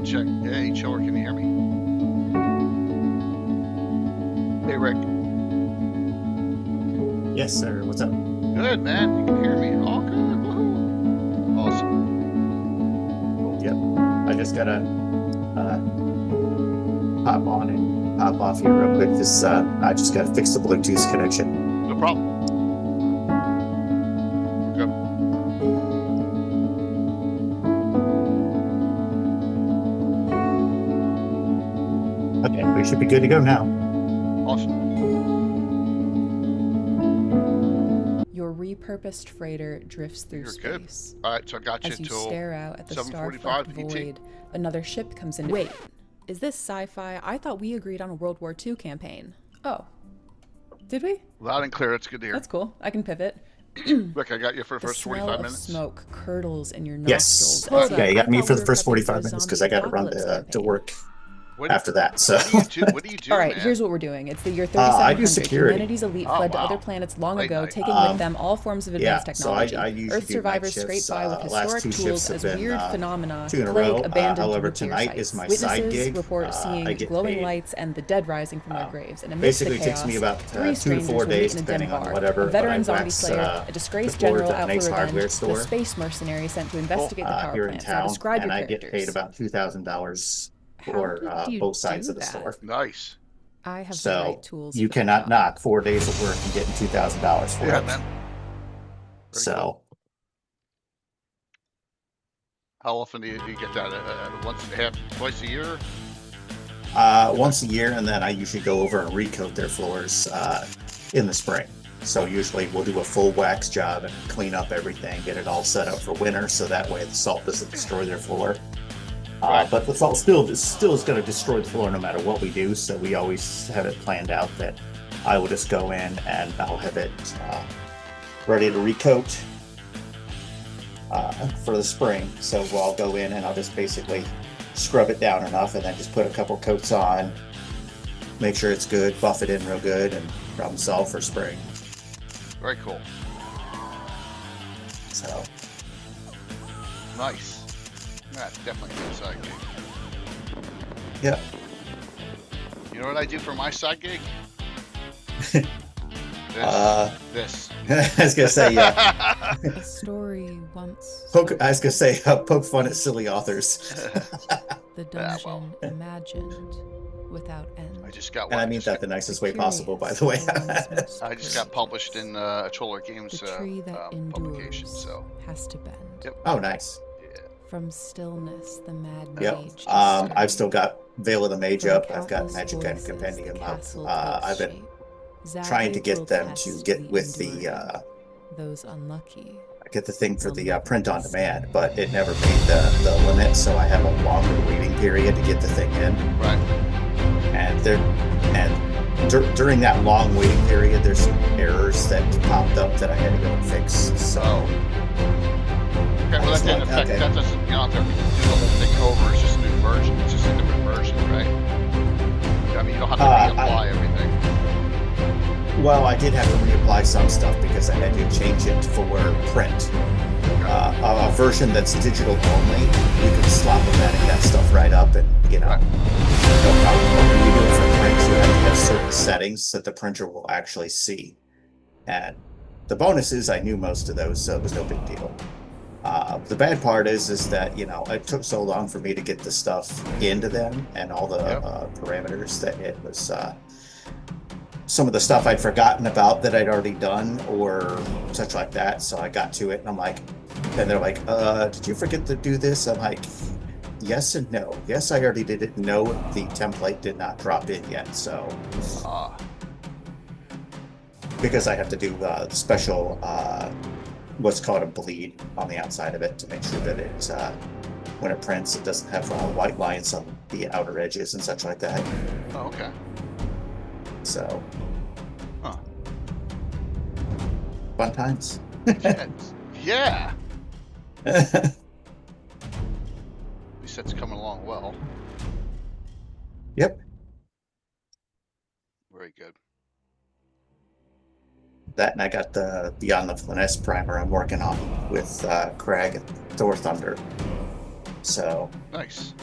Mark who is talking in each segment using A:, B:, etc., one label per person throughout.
A: sound check. Hey, Chiller, can you hear me? Hey, Rick.
B: Yes, sir. What's up?
A: Good, man. You can hear me. All good. Woohoo. Awesome.
B: Yep. I just gotta hop on and hop off here real quick because I just gotta fix the Bluetooth connection.
A: No problem. We're good.
B: Okay, we should be good to go now.
A: Awesome.
C: Your repurposed freighter drifts through
A: You're
C: space.
A: good. All right, so I got you
C: As you
A: till
C: stare out at the
A: 7:45
C: starflecked
A: ET.
C: void, another ship comes in. Wait, is this sci-fi? I thought we agreed on a World War II campaign. Oh, did we?
A: Loud and clear. It's good to hear.
C: That's cool. I can pivot.
A: Rick, I got you for the first
C: The smell
A: 45
C: of
A: minutes.
C: smoke curdles in your
B: Yes.
C: nostrils.
B: Yeah, you got me
C: I thought
B: for
C: we
B: the
C: were
B: first
C: prepping for a
B: 45 minutes because I
C: zombie
B: gotta run
C: apocalypse
B: to
C: campaign.
B: work
A: What,
B: after that. So
A: what do you do,
C: All right,
A: man?
C: here's what we're doing. It's the year
B: I do
C: 3700.
B: security.
C: Humanity's elite
A: Oh,
C: fled to
A: wow.
C: other planets long
A: Late
C: ago,
A: night.
C: taking with them all forms of advanced
B: so I
C: technology.
B: usually
C: Earth
B: do night
C: survivors scrape
B: shifts.
C: by with
B: Last
C: historic
B: two
C: tools
B: shifts have
C: as
B: been
C: weird phenomena
B: 2 in a
C: plague
B: row.
C: abandoned
B: However,
C: nuclear
B: tonight
C: sites.
B: is my
C: Witnesses
B: side gig.
C: report
B: I
C: seeing
B: get
C: glowing
B: paid.
C: lights and the dead rising from their graves. And amidst
B: Basically,
C: the
B: it takes
C: chaos,
B: me about 2
C: three
B: to
C: strangers
B: 4
C: will meet
B: days,
C: in a
B: depending
C: dim
B: on
C: bar.
B: whatever.
C: A
B: But
C: veteran
B: I
C: zombie
B: wax
C: slayer, a disgraced
B: the board
C: general
B: at
C: out for
B: Nate's hardware
C: revenge,
B: store
C: the space mercenary sent to investigate the power
B: here in
C: plants. Now
B: town,
C: describe
B: and
C: your
B: I get
C: characters.
B: paid about $2,000
C: How
B: for
C: did you
B: both sides
C: do
B: of the
C: that?
B: store.
A: Nice.
C: I have the
B: So
C: right tools
B: you
C: for the
B: cannot
C: job.
B: knock 4 days of work and getting $2,000 for
A: Yeah,
B: it.
A: man. Very
B: So
A: cool. How often do you get that? Once and a half, twice a year?
B: once a year, and then I usually go over and recoat their floors in the spring. So usually we'll do a full wax job and clean up everything, get it all set up for winter, so that way the salt doesn't destroy their floor.
A: Right.
B: But the salt still is going to destroy the floor no matter what we do. So we always have it planned out that I will just go in and I'll have it ready to recoat for the spring. So I'll go in and I'll just basically scrub it down enough and then just put a couple coats on, make sure it's good, buff it in real good, and problem solved for spring.
A: Very cool.
B: So
A: Nice. That's definitely a good side gig.
B: yeah.
A: You know what I do for my side gig? This.
B: I was gonna say yeah.
C: A story once.
B: I was gonna say poke fun at silly authors.
C: The
A: Yeah,
C: dungeon
A: well.
C: imagined without end.
A: I just got
B: And
A: one.
B: I mean that the nicest way possible, by the way.
A: I just got published in a Choller Games
C: The tree that
A: publication.
C: endures
A: So
C: has to bend.
A: Yep.
B: Oh, nice.
A: yeah.
C: From stillness, the mad
B: Yep.
C: mage.
B: I've still got Veil of the Mage
C: From
B: up. I've got
C: countless
B: Magic and
C: voices,
B: Compendium
C: the
B: up.
C: castle
B: I've
C: takes
B: been
C: shape.
B: trying to
C: Zagreus
B: get
C: will
B: them to
C: test
B: get
C: the
B: with the
C: enduring. Those unlucky.
B: get the thing for the print on demand, but it never made the limit, so I have a longer waiting period to get the thing in.
A: Right.
B: And during that long waiting period, there's some errors that popped up that I had to go and fix. So
A: Okay, well, that didn't affect.
B: okay.
A: That doesn't. You don't have to do the whole thing over. It's just a new version. It's just a different version, right? I mean, you don't have to reapply everything.
B: Well, I did have to reapply some stuff because I had to change it for print. A version that's digital only, you can slop-o-matic that stuff right up, and no problem. When you do it for print, you have to have certain settings that the printer will actually see. And the bonus is I knew most of those, so it was no big deal. The bad part is that it took so long for me to get the stuff into them and all the parameters that it was. Some of the stuff I'd forgotten about that I'd already done or such like that. So I got to it and I'm like, and they're like, did you forget to do this? I'm like, yes and no. Yes, I already did it. No, the template did not drop in yet. So because I have to do special, what's called a bleed on the outside of it to make sure that it, when it prints, it doesn't have white lines on the outer edges and such like that.
A: Oh, okay.
B: So,
A: Huh.
B: Fun times.
A: Yeah. At least that's coming along well.
B: Yep.
A: Very good.
B: That, and I got the Beyond the Flyness primer I'm working on with Craig and Thor Thunder. So
A: Nice.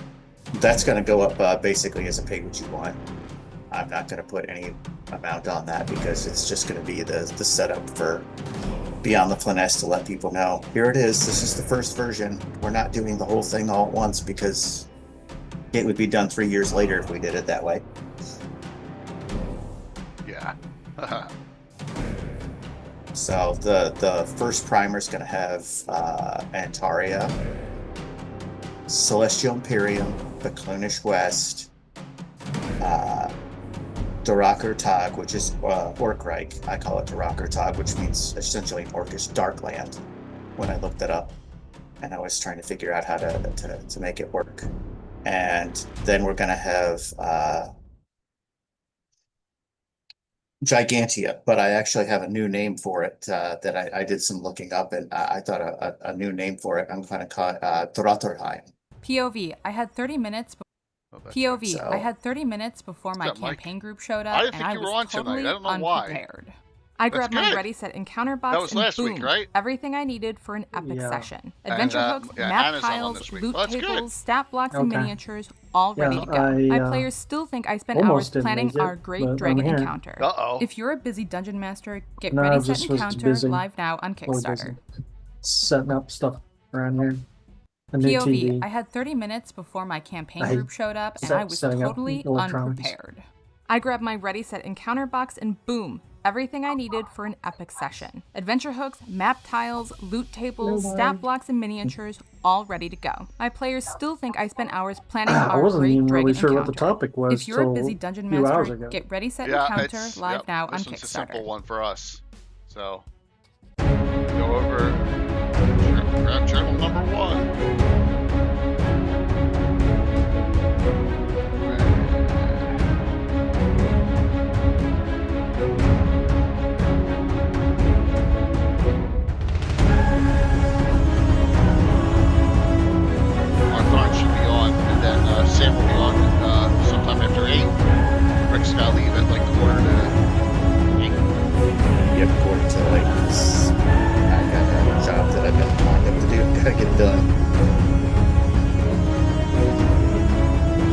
B: That's going to go up basically as a pay what you want. I'm not going to put any amount on that because it's just going to be the setup for Beyond the Flyness to let people know, here it is. This is the first version. We're not doing the whole thing all at once because it would be done 3 years later if we did it that way.
A: Yeah.
B: So the first primer is going to have Antaria, Celestial Imperium, the Clonish West, Durakar Tog, which is Orkreich. I call it Durakar Tog, which means essentially an Orcish Darkland when I looked it up. And I was trying to figure out how to make it work. And then we're going to have Gigantia, but I actually have a new name for it that I did some looking up, and I thought a new name for it. I'm going to call it Drotorheim.
C: POV, I had 30 minutes. POV, I had 30 minutes before my campaign group showed up, and I was totally unprepared. I grabbed my Ready Set Encounter box and boom,
A: week, right?
C: everything I needed for an epic session. Adventure hooks, map tiles, loot tables, stat blocks, and miniatures, all ready to go. My players still think I spent hours planning our great dragon encounter. If you're a busy dungeon master, get Ready Set Encounter live now on Kickstarter.
D: Setting up stuff around here.
C: POV, I had 30 minutes before my campaign group showed up, and I was totally unprepared. I grabbed my Ready Set Encounter box and boom, everything I needed for an epic session. Adventure hooks, map tiles, loot tables, stat blocks, and miniatures, all ready to go. My players still think I spent hours planning our great dragon
D: really sure
C: encounter.
D: what the topic was.
C: If you're a busy dungeon master, get Ready Set Encounter live now on Kickstarter.
A: It's a simple one for us. So go over, grab journal number 1. Sam will be on sometime after 8. Rick's got to leave at like 7:45.
B: Yep, quarter to 8 because I got a job that I've been lined up to do. Gotta get it done.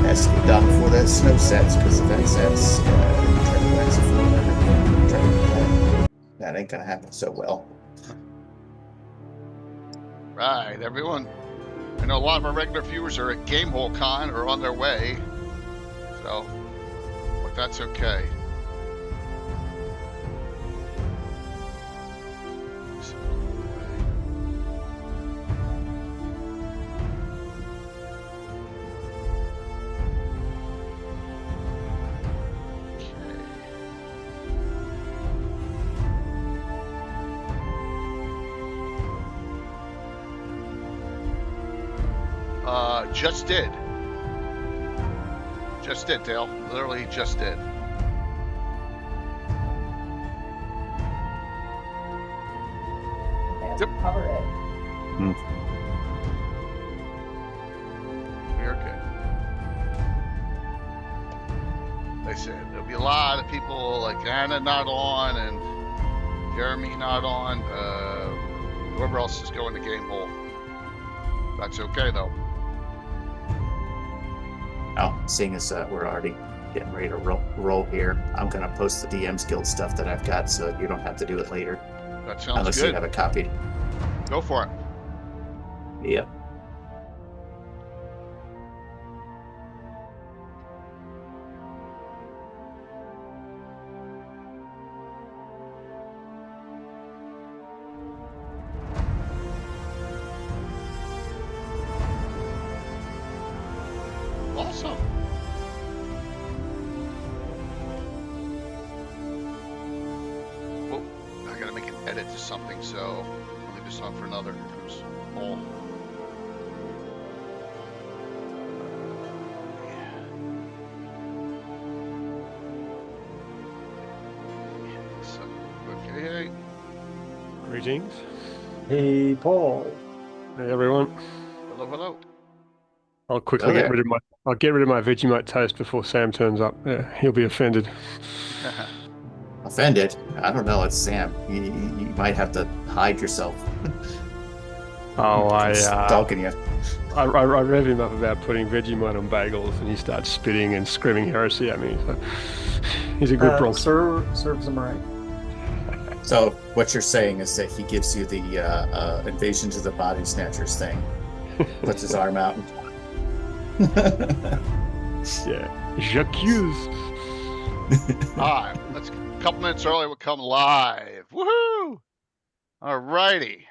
B: Has to get done before that snow sets because if that sets, that ain't gonna happen so well.
A: Right, everyone. I know a lot of our regular viewers are at Gamehole Con or on their way, so, but that's okay. Just did. Just did, Dale. Literally just did. Yep.
E: Cover it.
A: We're okay. They said there'll be a lot of people like Anna not on and Jeremy not on. Whoever else is going to Gamehole. That's okay though.
B: Oh, seeing as we're already getting ready to roll here, I'm going to post the DM's Guild stuff that I've got so you don't have to do it later.
A: That sounds
B: unless
A: good.
B: You have it copied.
A: Go for it.
B: Yep.
A: Awesome. Oh, I gotta make an edit to something, so I'll leave this on for another. Oh. So, okay.
F: Greetings.
D: Hey, Paul.
F: Hey everyone.
A: Hello, hello.
F: I'll quickly get rid of my Vegemite toast before Sam turns up. Yeah, he'll be offended.
B: Offended? I don't know. It's Sam. You might have to hide yourself.
F: Oh,
B: stalking you.
F: I rev him up about putting Vegemite on bagels, and he starts spitting and screaming heresy at me. So he's a good Bronx.
D: Serves him right.
B: So what you're saying is that he gives you the Invasion to the Body Snatchers thing. Puts his arm out.
F: Yeah. J'accuse.
A: All right. Let's a couple minutes early. We'll come live. Woohoo! All righty.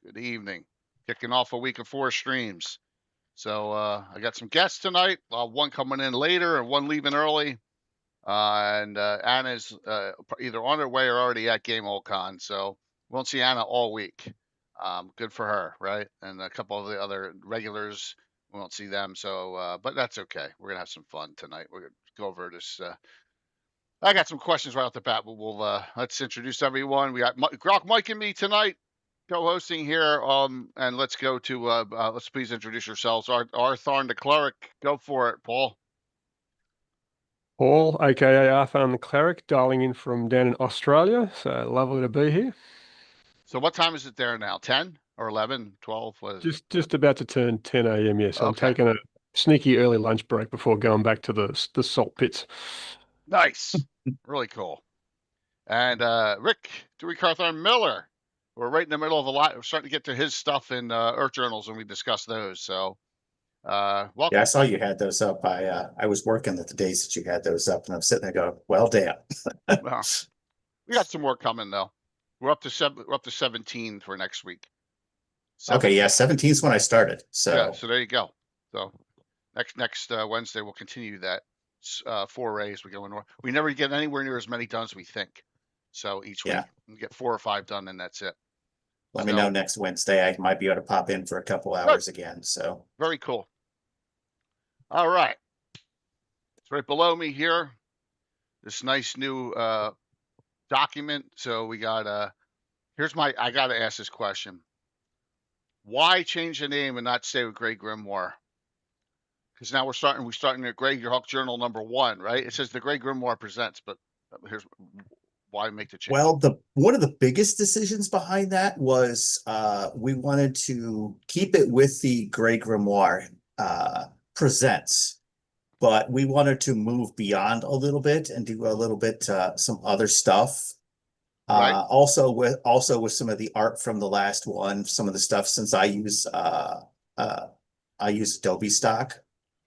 A: Good evening. Kicking off a week of 4 streams. So I got some guests tonight. One coming in later and one leaving early. And Anna's either on her way or already at Game Old Con. So won't see Anna all week. Good for her, right? And a couple of the other regulars, we won't see them. So, but that's okay. We're going to have some fun tonight. We're going to go over this. I got some questions right off the bat, but let's introduce everyone. We got Greyhawk Mike and me tonight co-hosting here. And let's go to, let's please introduce yourselves. Arthorn the Cleric. Go for it, Paul.
F: Paul, aka Arthur the Cleric, dialing in from down in Australia. So lovely to be here.
A: So what time is it there now? 10 or 11, 12? What is it?
F: Just about to turn 10 a.m. Yes, I'm taking a sneaky early lunch break before going back to the salt pits.
A: Nice, really cool. And Rick Arthur Miller. We're right in the middle of a lot. We're starting to get to his stuff in Earth Journals, and we discuss those. So welcome.
B: Yeah, I saw you had those up. I was working the days that you had those up, and I'm sitting there going, well, damn.
A: We got some more coming though. We're up to 17 for next week.
B: 17. Okay, yeah, 17 is when I started. So
A: yeah, so there you go. So next Wednesday we'll continue that 4 we go in. We never get anywhere near as many done as we think. So each week we get 4 or 5 done, and that's it.
B: Let me know next Wednesday. I might be able to pop in for a couple hours again. So
A: very cool. All right, it's right below me here. This nice new document. So we got I got to ask this question. Why change the name and not stay with Grey Grimoire? Because now we're starting at Greyhawk Journal #1, right? It says the Grey Grimoire presents, but here's why make the change.
B: Well, one of the biggest decisions behind that was we wanted to keep it with the Grey Grimoire presents, but we wanted to move beyond a little bit and do a little bit some other stuff. Right. Also with some of the art from the last one, some of the stuff, since I use Adobe stock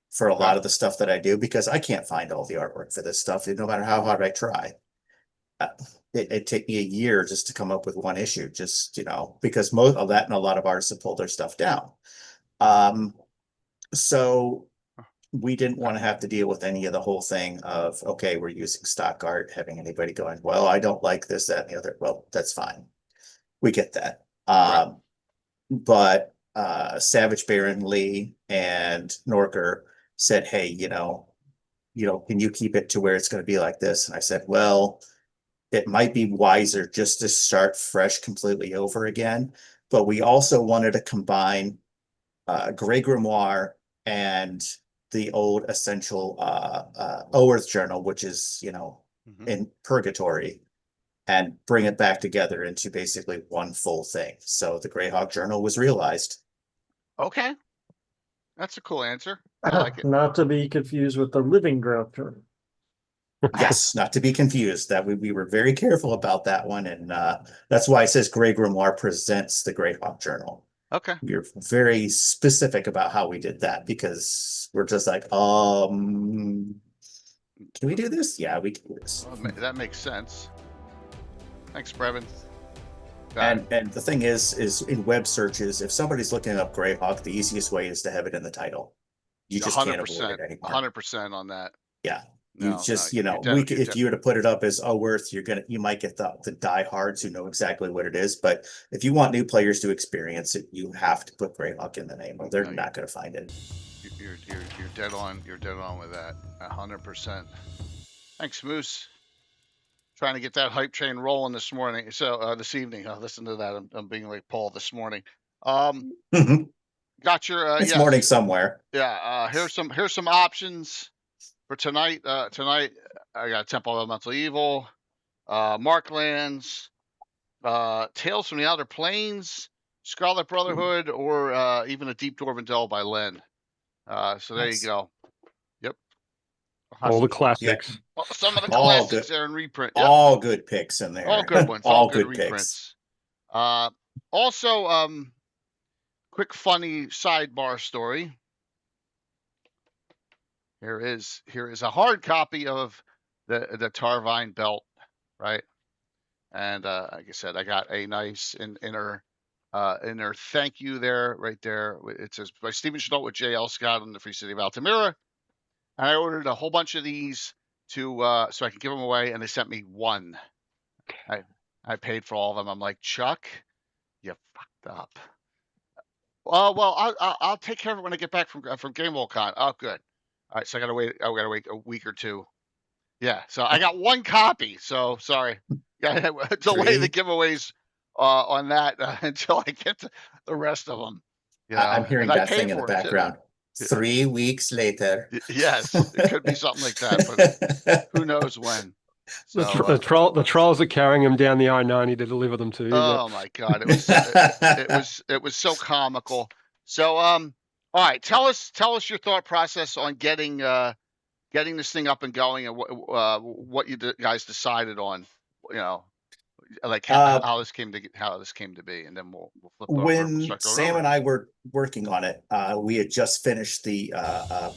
B: for a lot of the stuff that I do, because I can't find all the artwork for this stuff, no matter how hard I try. It'd take me a year just to come up with one issue, just, because most of that and a lot of artists have pulled their stuff down. So we didn't want to have to deal with any of the whole thing of, okay, we're using stock art, having anybody going, well, I don't like this, that, and the other. Well, that's fine. We get that. But Savage Baron Lee and Norker said, hey, can you keep it to where it's going to be like this? And I said, well, it might be wiser just to start fresh completely over again. But we also wanted to combine Grey Grimoire and the old essential Earth Journal, which is, in purgatory, and bring it back together into basically one full thing. So the Greyhawk Journal was realized.
A: Okay. That's a cool answer. I like it.
D: Not to be confused with the Living Growth Journal.
B: Yes, not to be confused. That we were very careful about that one, and that's why it says Grey Grimoire presents the Greyhawk Journal.
A: Okay.
B: We're very specific about how we did that, because we're just like, can we do this? Yeah, we can do this.
A: Well, that makes sense. Thanks, Brevin.
B: And the thing is in web searches, if somebody's looking up Greyhawk, the easiest way is to have it in the title. You just can't avoid it anymore.
A: 100% on that.
B: Yeah. If you were to put it up as Earth, you might get the diehards who know exactly what it is. But if you want new players to experience it, you have to put Greyhawk in the name, or they're not going to find it.
A: You're dead on. You're dead on with that. 100%. Thanks, Moose. Trying to get that hype train rolling this morning. So this evening, I'll listen to that. I'm being like Paul this morning. Got your
B: it's morning somewhere.
A: Yeah. Here's some options for tonight. Tonight I got Temple of Elemental Evil, Marklands, Tales from the Outer Planes, Scarlet Brotherhood, or even a Deep Dwarven Dell by Len. So there you go. Yep.
F: All the classics.
A: Some of the
B: All
A: classics
B: good.
A: there in reprint. Yep.
B: All good picks in there.
A: All good ones.
B: All
A: good
B: good
A: reprints.
B: picks.
A: Also, quick funny sidebar story. Here is a hard copy of the Tarvine belt, right? And like I said, I got a nice inner thank you there, right there. It says by Stephen Chenault with J.L. Scott in the Free City of Altamira. And I ordered a whole bunch of these to so I could give them away, and they sent me one. I paid for all of them. I'm like, Chuck, you fucked up. Well, I'll take care of it when I get back from Game World Con. Oh, good. All right, so I gotta wait a week or two. Yeah, so I got one copy. So sorry, gotta delay the giveaways on that until I get to the rest of them. You know,
B: I'm hearing that thing in the background. 3 weeks later.
A: Yes, it could be something like that, but who knows when. So,
F: the trolls are carrying them down the I-90 to deliver them to you.
A: Oh my God, it was so comical. So all right, tell us your thought process on getting this thing up and going, and what you guys decided on, you know, like how this came to be, and then we'll flip over.
B: When Sam and I were working on it, we had just finished the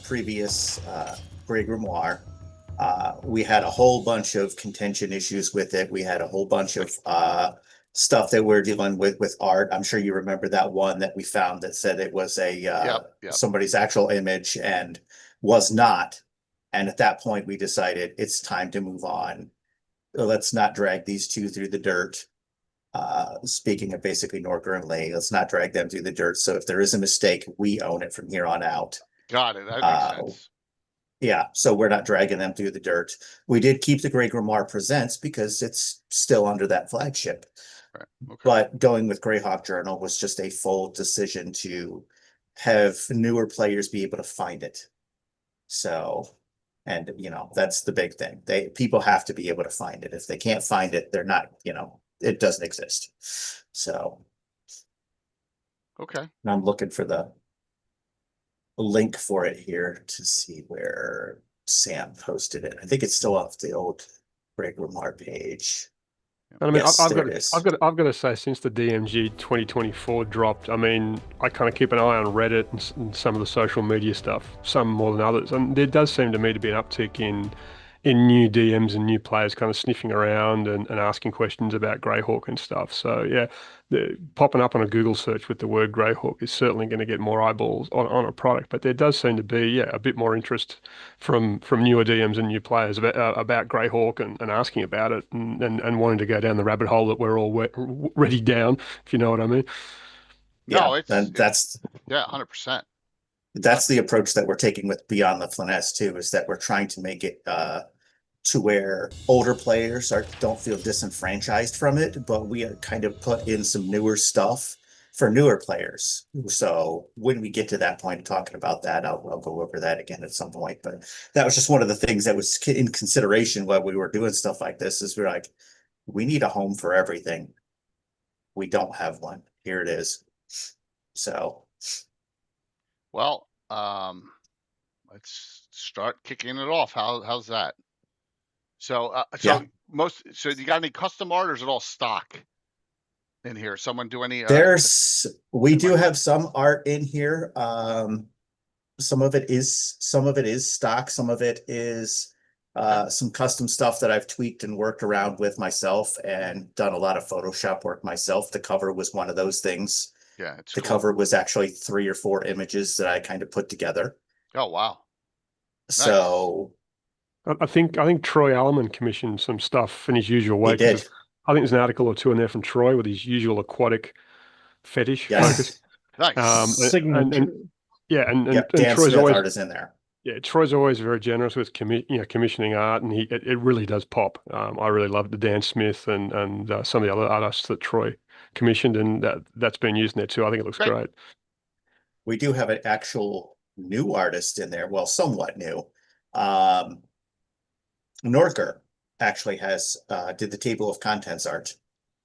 B: previous Grey Grimoire. We had a whole bunch of contention issues with it. We had a whole bunch of stuff that we're dealing with art. I'm sure you remember that one that we found that said it was a somebody's actual image and was not. And at that point, we decided it's time to move on. Let's not drag these two through the dirt. Speaking of basically Norker and Lee, let's not drag them through the dirt. So if there is a mistake, we own it from here on out.
A: Got it. That makes sense.
B: Yeah, so we're not dragging them through the dirt. We did keep the Grey Grimoire Presents because it's still under that flagship.
A: Right. Okay.
B: But going with Greyhawk Journal was just a full decision to have newer players be able to find it. So, and that's the big thing. People have to be able to find it. If they can't find it, they're not, it doesn't exist. So.
A: Okay.
B: And I'm looking for the link for it here to see where Sam posted it. I think it's still off the old Grey Grimoire page.
F: And I mean, yes, I've got to say, since the DMG 2024 dropped, I mean, I kind of keep an eye on Reddit and some of the social media stuff, some more than others, and there does seem to me to be an uptick in new DMs and new players kind of sniffing around and asking questions about Greyhawk and stuff. So yeah, popping up on a Google search with the word Greyhawk is certainly going to get more eyeballs on a product. But there does seem to be a bit more interest from newer DMs and new players about Greyhawk and asking about it and wanting to go down the rabbit hole that we're all ready down, if you know what I mean.
A: No,
B: yeah, that's
A: 100%.
B: That's the approach that we're taking with Beyond the Flanness too, is that we're trying to make it to where older players don't feel disenfranchised from it, but we kind of put in some newer stuff for newer players. So when we get to that point of talking about that, I'll go over that again at some point. But that was just one of the things that was in consideration while we were doing stuff like this, is we're like, we need a home for everything. We don't have one. Here it is. So.
A: Well, let's start kicking it off. How's that? So, so you got any custom art, or is it all stock in here? Someone do any?
B: We do have some art in here. Some of it is stock. Some of it is some custom stuff that I've tweaked and worked around with myself and done a lot of Photoshop work myself. The cover was one of those things.
A: Yeah,
B: the cover was actually 3 or 4 images that I kind of put together.
A: Oh wow!
B: Nice. So,
F: I think Troy Alleman commissioned some stuff in his usual way.
B: He did.
F: I think there's an article or two in there from Troy with his usual aquatic fetish focus.
A: Nice.
F: And
B: Dan
F: Troy's
B: Smith
F: always
B: art is in there.
F: Yeah, Troy's always very generous with commissioning art, and it really does pop. I really love the Dan Smith and some of the other artists that Troy commissioned, and that's been used in there too. I think it looks great.
B: We do have an actual new artist in there. Well, somewhat new. Norker actually did the table of contents art.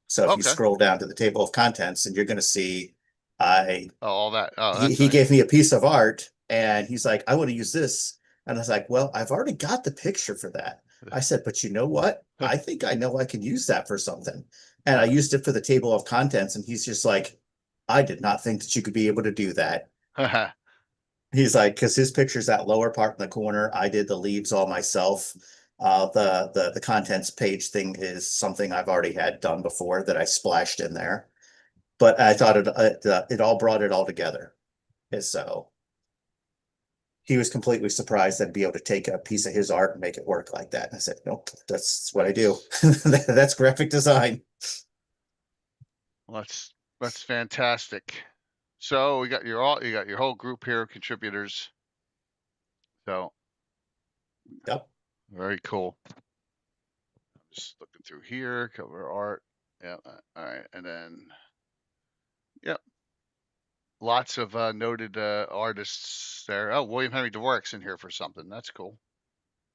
B: So if you scroll down to the table of contents, and you're going to see
A: all that. Oh, that's
B: he
A: nice.
B: gave me a piece of art and he's like, I want to use this. And I was like, well, I've already got the picture for that. I said, but you know what? I think I know I can use that for something. And I used it for the table of contents. And he's just like, I did not think that you could be able to do that. He's like, because his picture's that lower part in the corner. I did the leaves all myself. The contents page thing is something I've already had done before that I splashed in there. But I thought it all brought it all together. And so he was completely surprised that I'd be able to take a piece of his art and make it work like that. And I said, nope, that's what I do. That's graphic design.
A: Well, that's fantastic. So you got your whole group here of contributors. So
B: Yep.
A: Very cool. I'm just looking through here, cover art. Yeah. All right. And then, yep. Lots of noted artists there. Oh, William Henry DeWerck's in here for something. That's cool.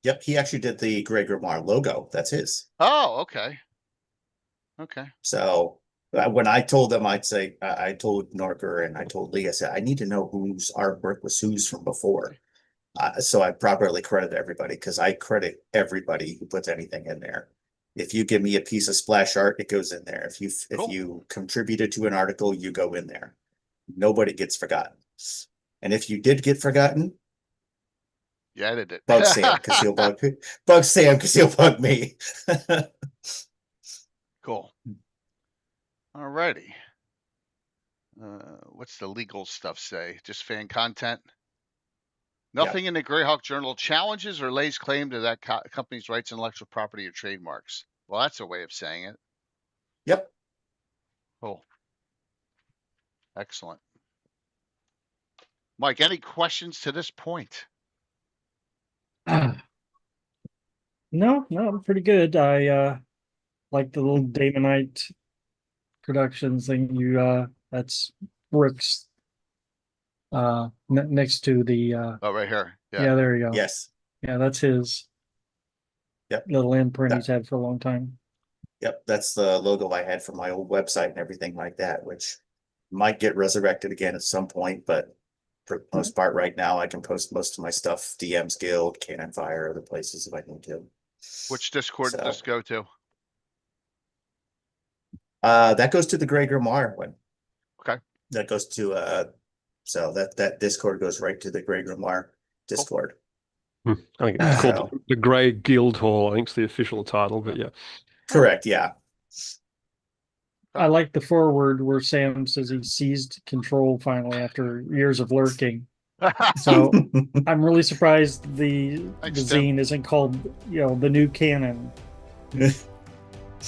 B: Yep. He actually did the Grey Grimoire logo. That's his.
A: Oh, okay. Okay.
B: So when I told them, I told Norker and I told Lee, I said, I need to know whose artwork was whose from before. So I properly credit everybody because I credit everybody who puts anything in there. If you give me a piece of splash art, it goes in there. If you contributed to an article, you go in there. Nobody gets forgotten. And if you did get forgotten,
A: you edited it.
B: Bug Sam because he'll bug me.
A: Cool. All righty. What's the legal stuff say? Just fan content? Nothing in the Greyhawk Journal challenges or lays claim to that company's rights, intellectual property, or trademarks. Well, that's a way of saying it.
B: Yep.
A: Cool. Excellent. Mike, any questions to this point?
D: No, I'm pretty good. I like the little Damonite Productions thing. That's Brooks. Next to the
A: Oh, right here.
D: yeah, there you go.
B: Yes.
D: Yeah, that's his.
B: Yep.
D: Little imprint he's had for a long time.
B: Yep, that's the logo I had for my old website and everything like that, which might get resurrected again at some point, but for the most part right now I can post most of my stuff, DM's Guild, Cannon Fire, other places if I need to.
A: Which Discord does this go to?
B: That goes to the Grey Grimoire one.
A: Okay.
B: That goes to so that Discord goes right to the Grey Grimoire Discord.
F: I think it's called the Grey Guild Hall. I think it's the official title, but yeah.
B: Correct, yeah.
D: I like the foreword where Sam says he seized control finally after years of lurking. So I'm really surprised the zine isn't called, the new canon.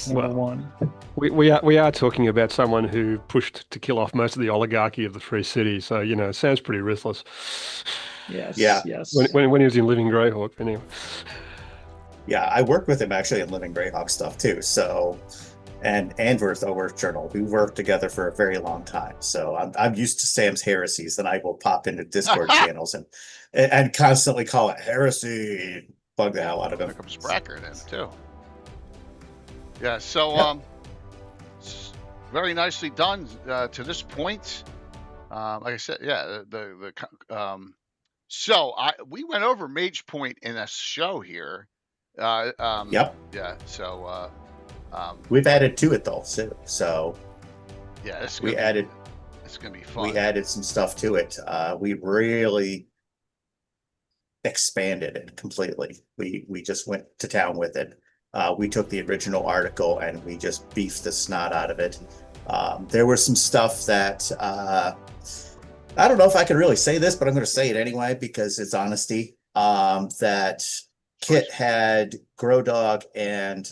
D: One.
F: We are talking about someone who pushed to kill off most of the oligarchy of the Free City. So, it sounds pretty ruthless.
D: Yes.
B: Yeah.
D: Yes.
F: When he was in Living Greyhawk, anyway.
B: Yeah, I worked with him actually in Living Greyhawk stuff too. So, and with Overth Journal, we worked together for a very long time. So I'm used to Sam's heresies, and I will pop into Discord channels and constantly call it heresy, bug the hell out of him.
A: There comes Spracker then too. Yeah. So very nicely done to this point. Like I said, yeah. So we went over Mage Point in a show here.
B: Yep.
A: Yeah. So
B: we've added to it though. So
A: yeah, it's gonna be fun.
B: We added some stuff to it. We really expanded it completely. We just went to town with it. We took the original article and we just beefed the snot out of it. There was some stuff that I don't know if I can really say this, but I'm going to say it anyway because it's honesty. That Kit had Grodog and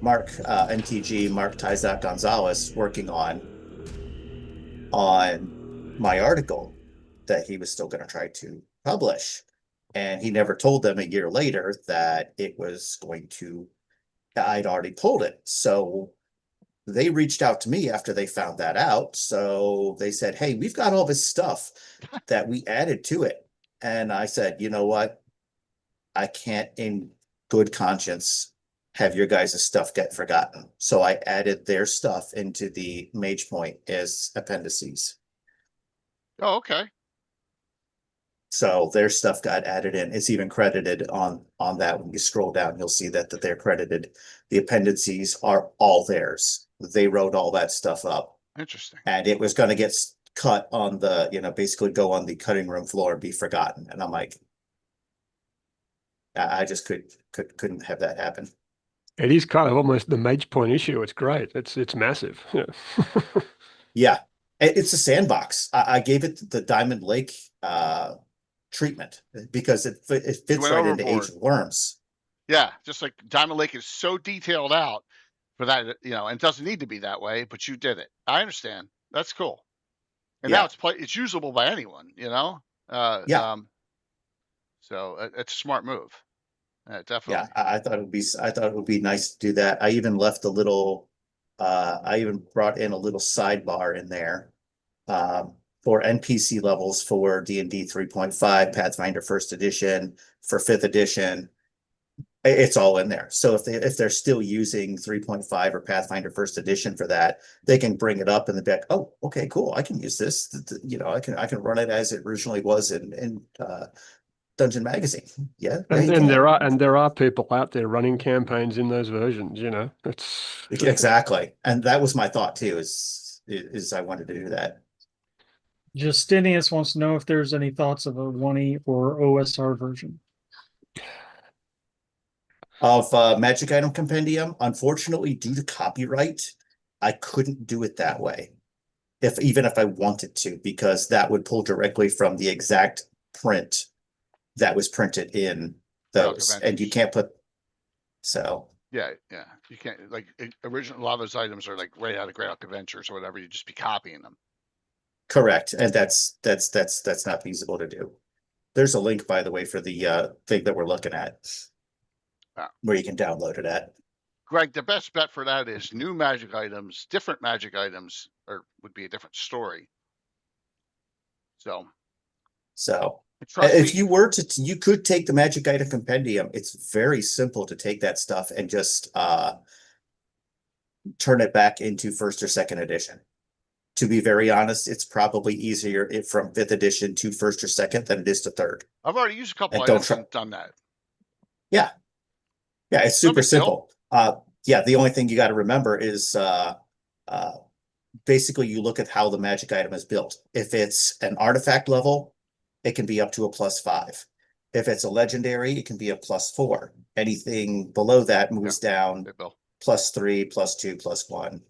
B: Mark MTG, Mark Tizak Gonzalez working on my article that he was still going to try to publish. And he never told them a year later that it was I'd already pulled it. So they reached out to me after they found that out. So they said, hey, we've got all this stuff that we added to it. And I said, you know what? I can't in good conscience have your guys' stuff get forgotten. So I added their stuff into the Mage Point as appendices.
A: Oh, okay.
B: So their stuff got added in. It's even credited on that. When you scroll down, you'll see that they're credited. The appendices are all theirs. They wrote all that stuff up.
A: Interesting.
B: And it was going to get cut on the, basically go on the cutting room floor and be forgotten. And I'm like, I just couldn't have that happen.
F: It is kind of almost the Mage Point issue. It's great. It's massive. Yeah.
B: Yeah. It's a sandbox. I gave it the Diamond Lake treatment because it fits right into Age of Worms.
A: Yeah, just like Diamond Lake is so detailed out for that, and it doesn't need to be that way, but you did it. I understand. That's cool. And now it's usable by anyone,
B: Yeah.
A: So it's a smart move. Definitely.
B: Yeah, I thought it would be nice to do that. I even left a little. I even brought in a little sidebar in there for NPC levels for D&D 3.5, Pathfinder First Edition, for 5th Edition. It's all in there. So if they're still using 3.5 or Pathfinder First Edition for that, they can bring it up in the back. Oh, okay, cool. I can use this. I can run it as it originally was in Dungeon Magazine. Yeah.
F: And there are people out there running campaigns in those versions, It's
B: exactly. And that was my thought too, is I wanted to do that.
D: Justinius wants to know if there's any thoughts of a 1E or OSR version
B: of Magic Item Compendium. Unfortunately, due to copyright, I couldn't do it that way. Even if I wanted to, because that would pull directly from the exact print that was printed in those, and you can't put. So
A: yeah, you can't, like, original. A lot of those items are like right out of Greyhawk Adventures or whatever. You just be copying them.
B: Correct, and that's not feasible to do. There's a link, by the way, for the thing that we're looking at, where you can download it at.
A: Greg, the best bet for that is new magic items, different magic items, or would be a different story. So if you were to, you could take the Magic Item Compendium. It's very simple to take that stuff and just turn it back into 1st or 2nd edition. To be very honest, it's probably easier from 5th edition to 1st or 2nd than it is to 3rd. I've already used a couple items and done that.
B: Yeah, it's super simple. The only thing you got to remember is basically you look at how the magic item is built. If it's an artifact level, it can be up to a +5. If it's a legendary, it can be a +4. Anything below that moves down +3, +2, +1.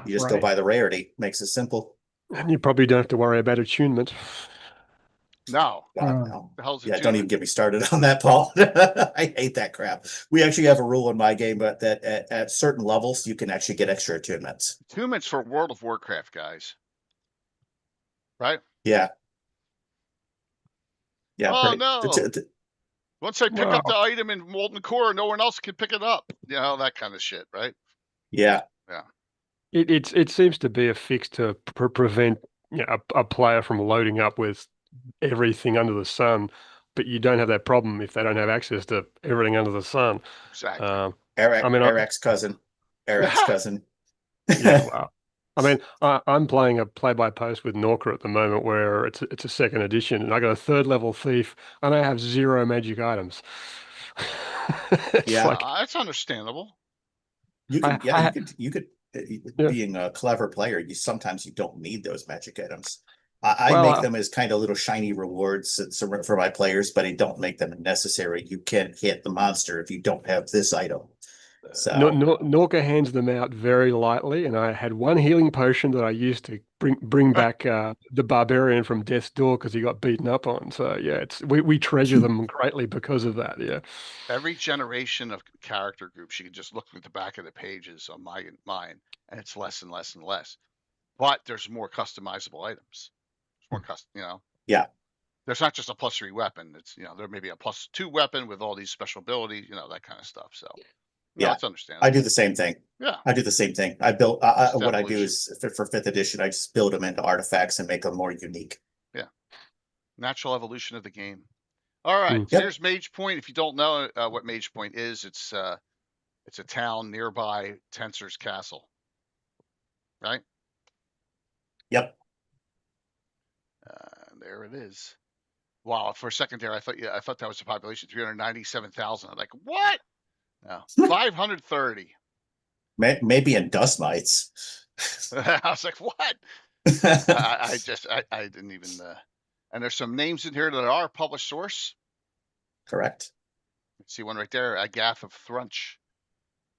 B: You just go by the rarity. Makes it simple.
F: And you probably don't have to worry about attunement.
A: No.
B: No.
A: The hell's
B: don't even get me started on that, Paul. I hate that crap. We actually have a rule in my game, but that at certain levels you can actually get extra attunements.
A: Attunements for World of Warcraft, guys. Right?
B: Yeah.
A: Oh no! Once I pick up the item in Molten Core, no one else can pick it up. That kind of shit, right?
B: Yeah.
F: It seems to be a fix to prevent a player from loading up with everything under the sun, but you don't have that problem if they don't have access to everything under the sun.
A: Exactly.
B: Eric's cousin.
F: Yeah, wow. I mean, I'm playing a play-by-post with Norca at the moment where it's a 2nd edition, and I got a 3rd level thief, and I have 0 magic items.
A: That's understandable.
B: You could. Being a clever player, sometimes you don't need those magic items. I make them as kind of little shiny rewards for my players, but I don't make them necessary. You can't hit the monster if you don't have this item. So
F: Norca hands them out very lightly, and I had one healing potion that I used to bring back the barbarian from Death's Door because he got beaten up on. So yeah, we treasure them greatly because of that. Yeah.
A: Every generation of character groups, you can just look at the back of the pages on mine, and it's less and less and less. But there's more customizable items. There's more custom,
B: Yeah.
A: There's not just a +3 weapon. It's there may be a +2 weapon with all these special abilities, that kind of stuff. So.
B: Yeah,
A: it's understandable.
B: I do the same thing.
A: Yeah,
B: I do the same thing. I build what I do is for 5th edition, I just build them into artifacts and make them more unique.
A: Yeah, natural evolution of the game. All right. So
B: Yep.
A: here's Mage Point. If you don't know what Mage Point is, it's a town nearby Tensor's Castle. Right.
B: Yep.
A: There it is. Wow. For a second there, I thought that was the population 397,000. I'm like, what? No, 530.
B: Maybe in dust mites.
A: I was like, what? I didn't even. And there's some names in here that are published source.
B: Correct.
A: See one right there, Agath of Thrunch.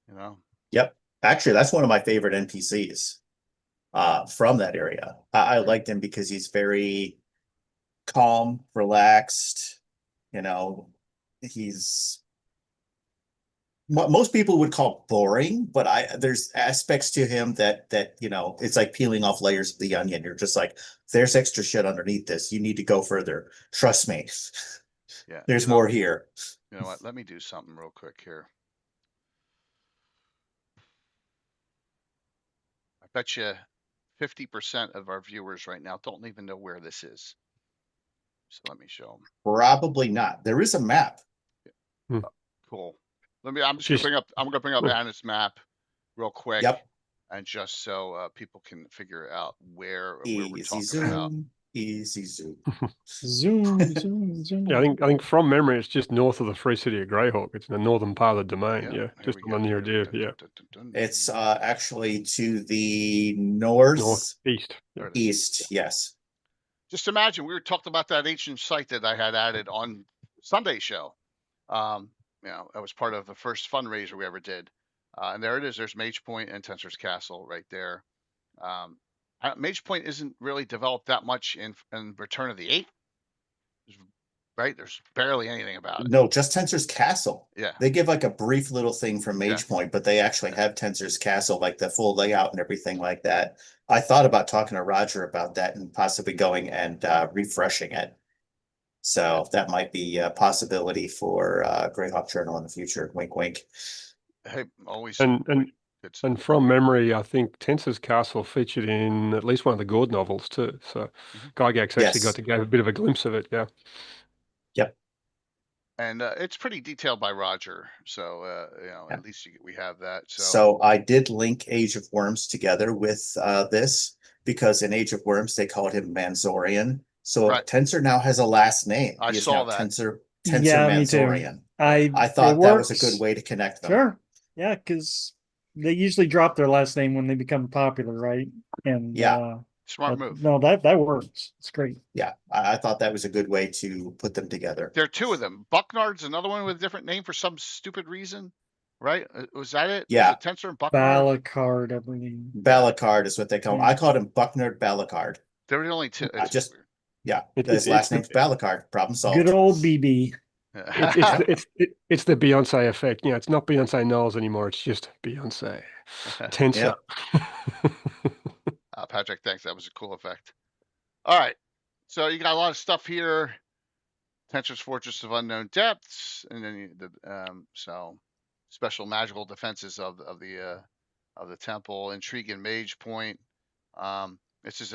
A: You know.
B: Yep. Actually, that's one of my favorite NPCs from that area. I liked him because he's very calm, relaxed. You know, he's what most people would call boring, but there's aspects to him that you know, it's like peeling off layers of the onion. You're just like, there's extra shit underneath this. You need to go further. Trust me.
A: Yeah.
B: There's more here.
A: You know what? Let me do something real quick here. I bet you 50% of our viewers right now don't even know where this is. So let me show them.
B: Probably not. There is a map.
A: Cool. I'm gonna bring up Anna's map real quick.
B: Yep.
A: And just so people can figure out where we're talking
B: zoom,
A: about.
B: Easy zoom.
D: zoom.
F: Yeah, I think from memory, it's just north of the free city of Greyhawk. It's in the northern part of the domain. Yeah, just on the near deer. Yeah,
B: it's actually to the northeast. East, yes.
A: Just imagine we were talking about that ancient site that I had added on Sunday show. You know, that was part of the first fundraiser we ever did. And there it is. There's Mage Point and Tensor's Castle right there. Mage Point isn't really developed that much in Return of the Eight. Right? There's barely anything about it.
B: No, just Tensor's Castle.
A: Yeah.
B: They give like a brief little thing from Mage Point, but they actually have Tensor's Castle, like the full layout and everything like that. I thought about talking to Roger about that and possibly going and refreshing it. So that might be a possibility for Greyhawk Journal in the future. Wink, wink.
A: Hey, always.
F: And from memory, I think Tensor's Castle featured in at least one of the Gord novels too. So Gygax actually got to get a bit of a glimpse of it. Yeah.
B: Yep.
A: And it's pretty detailed by Roger. So, you know, at least we have that.
B: So I did link Age of Worms together with this because in Age of Worms, they called him Manzorian. So Tensor now has a last name.
A: I saw that.
B: Tensor Manzorian.
D: Me too. I
B: thought that was a good way to connect them.
D: Sure. Yeah, because they usually drop their last name when they become popular, right? And
A: smart move.
D: No, that works. It's great.
B: Yeah, I thought that was a good way to put them together.
A: There are two of them. Bucknard's another one with a different name for some stupid reason, right? Was that it?
B: Yeah.
A: Was it Tensor and Bucknard?
D: Balakard, I believe.
B: Balakard is what they call him. I called him Bucknard Balakard.
A: There were only two.
B: His last name's Balakard. Problem solved.
D: Good old BB.
F: It's the Beyonce effect. You know, it's not Beyonce Knowles anymore. It's just Beyonce. Tensor.
A: Patrick, thanks. That was a cool effect. All right. So you got a lot of stuff here. Tensor's Fortress of Unknown Depths, and then so special magical defenses of the temple, Intrigue and Mage Point. This is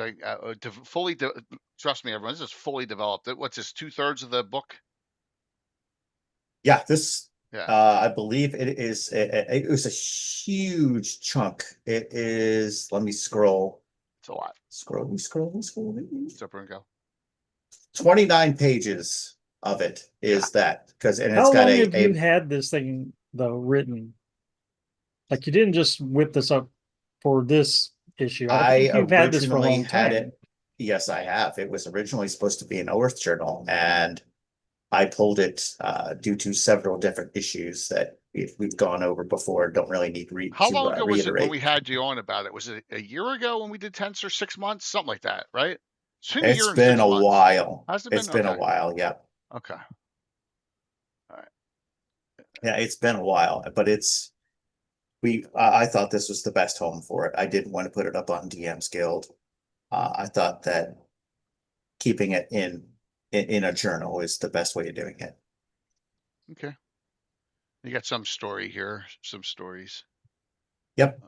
A: trust me, everyone. This is fully developed. What's this? 2/3 of the book?
B: Yeah, I believe it is. It was a huge chunk. It is. Let me scroll.
A: It's a lot.
B: Scroll.
A: Stop and go.
B: 29 pages of it is that because
D: How long have you had this thing though written? Like you didn't just whip this up for this issue. I think you've had this for a long time.
B: Yes, I have. It was originally supposed to be an Earth journal, and I pulled it due to several different issues that we've gone over before. Don't really need to reiterate.
A: How long ago was it when we had you on about it? Was it a year ago when we did Tensor? 6 months, something like that, right?
B: It's been a while. It's been a while. Yeah.
A: Okay. All right.
B: Yeah, it's been a while, but I thought this was the best home for it. I didn't want to put it up on DM's Guild. I thought that keeping it in a journal is the best way of doing it.
A: Okay. You got some story here, some stories.
B: Yep.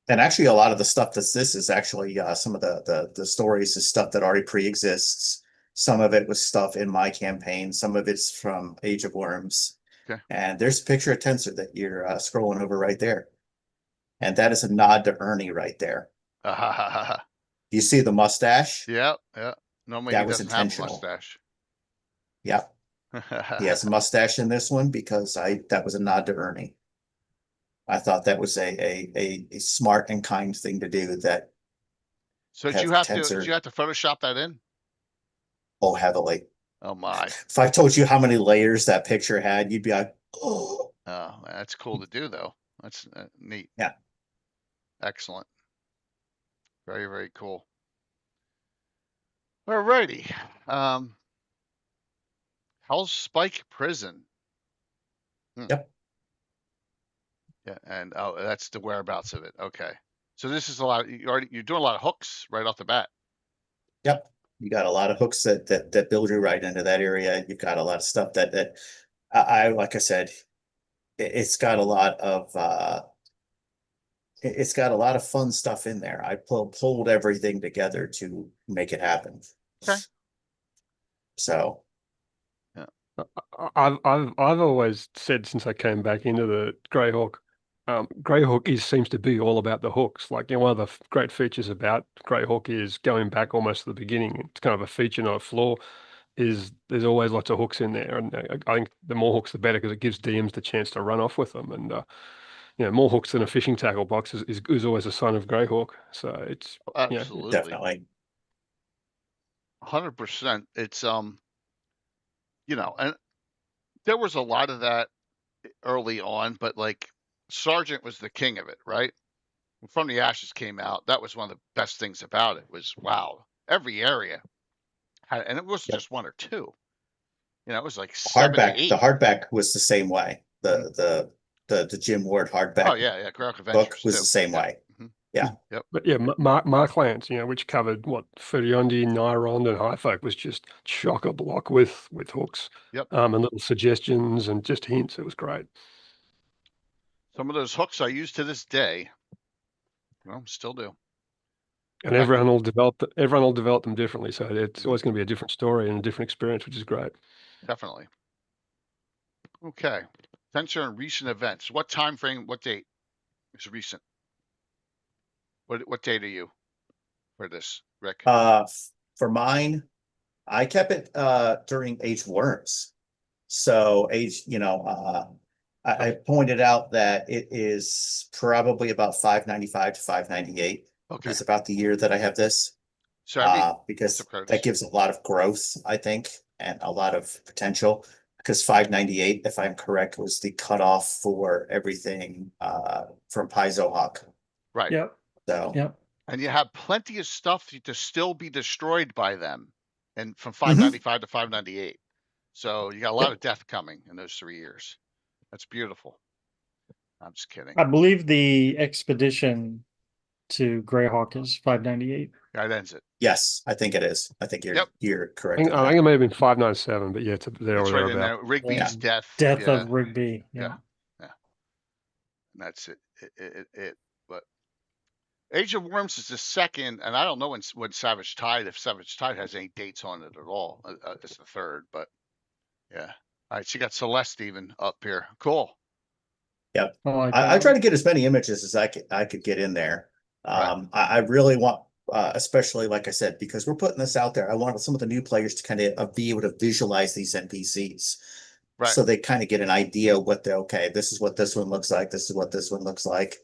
B: And actually, a lot of the stuff this is actually some of the stories is stuff that already pre-exists. Some of it was stuff in my campaign. Some of it's from Age of Worms.
A: Okay.
B: And there's a picture of Tensor that you're scrolling over right there. And that is a nod to Ernie right there. You see the mustache?
A: Yeah. Normally
B: that
A: he
B: was
A: doesn't have a
B: intentional.
A: mustache.
B: Yep. He has a mustache in this one because that was a nod to Ernie. I thought that was a smart and kind thing to do. That
A: So did you have to Photoshop that in?
B: Oh, heavily.
A: Oh my!
B: If I told you how many layers that picture had, you'd be like,
A: oh. Oh, that's cool to do, though. That's neat.
B: Yeah.
A: Excellent. Very, very cool. All righty. Hell's Spike Prison.
B: Yep.
A: Yeah, and that's the whereabouts of it. Okay. So this is a lot. You're doing a lot of hooks right off the bat.
B: Yep. You got a lot of hooks that build you right into that area. You've got a lot of stuff that I like I said, it's got a lot of fun stuff in there. I pulled everything together to make it happen.
A: Okay.
B: So
F: I've always said since I came back into the Greyhawk, Greyhawk seems to be all about the hooks. Like, one of the great features about Greyhawk is going back almost to the beginning. It's kind of a feature, not a flaw. Is there's always lots of hooks in there, and I think the more hooks the better, because it gives DMs the chance to run off with them. And more hooks than a fishing tackle box is always a sign of Greyhawk. So it's
A: absolutely,
B: definitely
A: 100%. It's and there was a lot of that early on, but like Sergeant was the king of it, right? When From the Ashes came out, that was one of the best things about it. Was wow, every area had, and it wasn't just one or two. It was like 7 to 8.
B: The hardback was the same way. The Jim Ward hardback.
A: Oh yeah, Greyhawk Adventures
B: book was
A: too.
B: the same way. Yeah.
A: Yep.
F: But yeah, Marklands, which covered what Ferriondi, Nyrond, and Highfolk, was just chock a block with hooks.
A: Yep.
F: And little suggestions and just hints. It was great.
A: Some of those hooks I use to this day. Still do.
F: And everyone will develop them differently, so it's always going to be a different story and a different experience, which is great.
A: Definitely. Okay. Tensor and recent events. What time frame? What date is recent? What date are you for this, Rick?
B: For mine, I kept it during Age of Worms. So I pointed out that it is probably about 595 to 598.
A: Okay.
B: Is about the year that I have this.
A: So
B: because that gives a lot of growth, I think, and a lot of potential. Because 598, if I'm correct, was the cutoff for everything from Paizo Hawk.
A: Right.
D: Yep.
B: So
D: yep.
A: And you have plenty of stuff to still be destroyed by them, and from 595 to 598. So you got a lot of death coming in those 3 years. That's beautiful. I'm just kidding.
D: I believe the expedition to Greyhawk is 598.
A: That ends it.
B: Yes, I think it is. I think you're correct.
F: I think it may have been 597, but yeah, it's there or
A: right in
F: there.
A: there. Rigby's death.
D: Death of Rigby.
A: Yeah. And that's it. But Age of Worms is the second, and I don't know when Savage Tide, if Savage Tide has any dates on it at all. It's the third, but yeah. All right, so you got Celeste even up here. Cool.
B: Yep. I try to get as many images as I could get in there.
A: Right.
B: I really want, especially like I said, because we're putting this out there, I want some of the new players to kind of be able to visualize these NPCs.
A: Right.
B: So they kind of get an idea of this is what this one looks like. This is what this one looks like.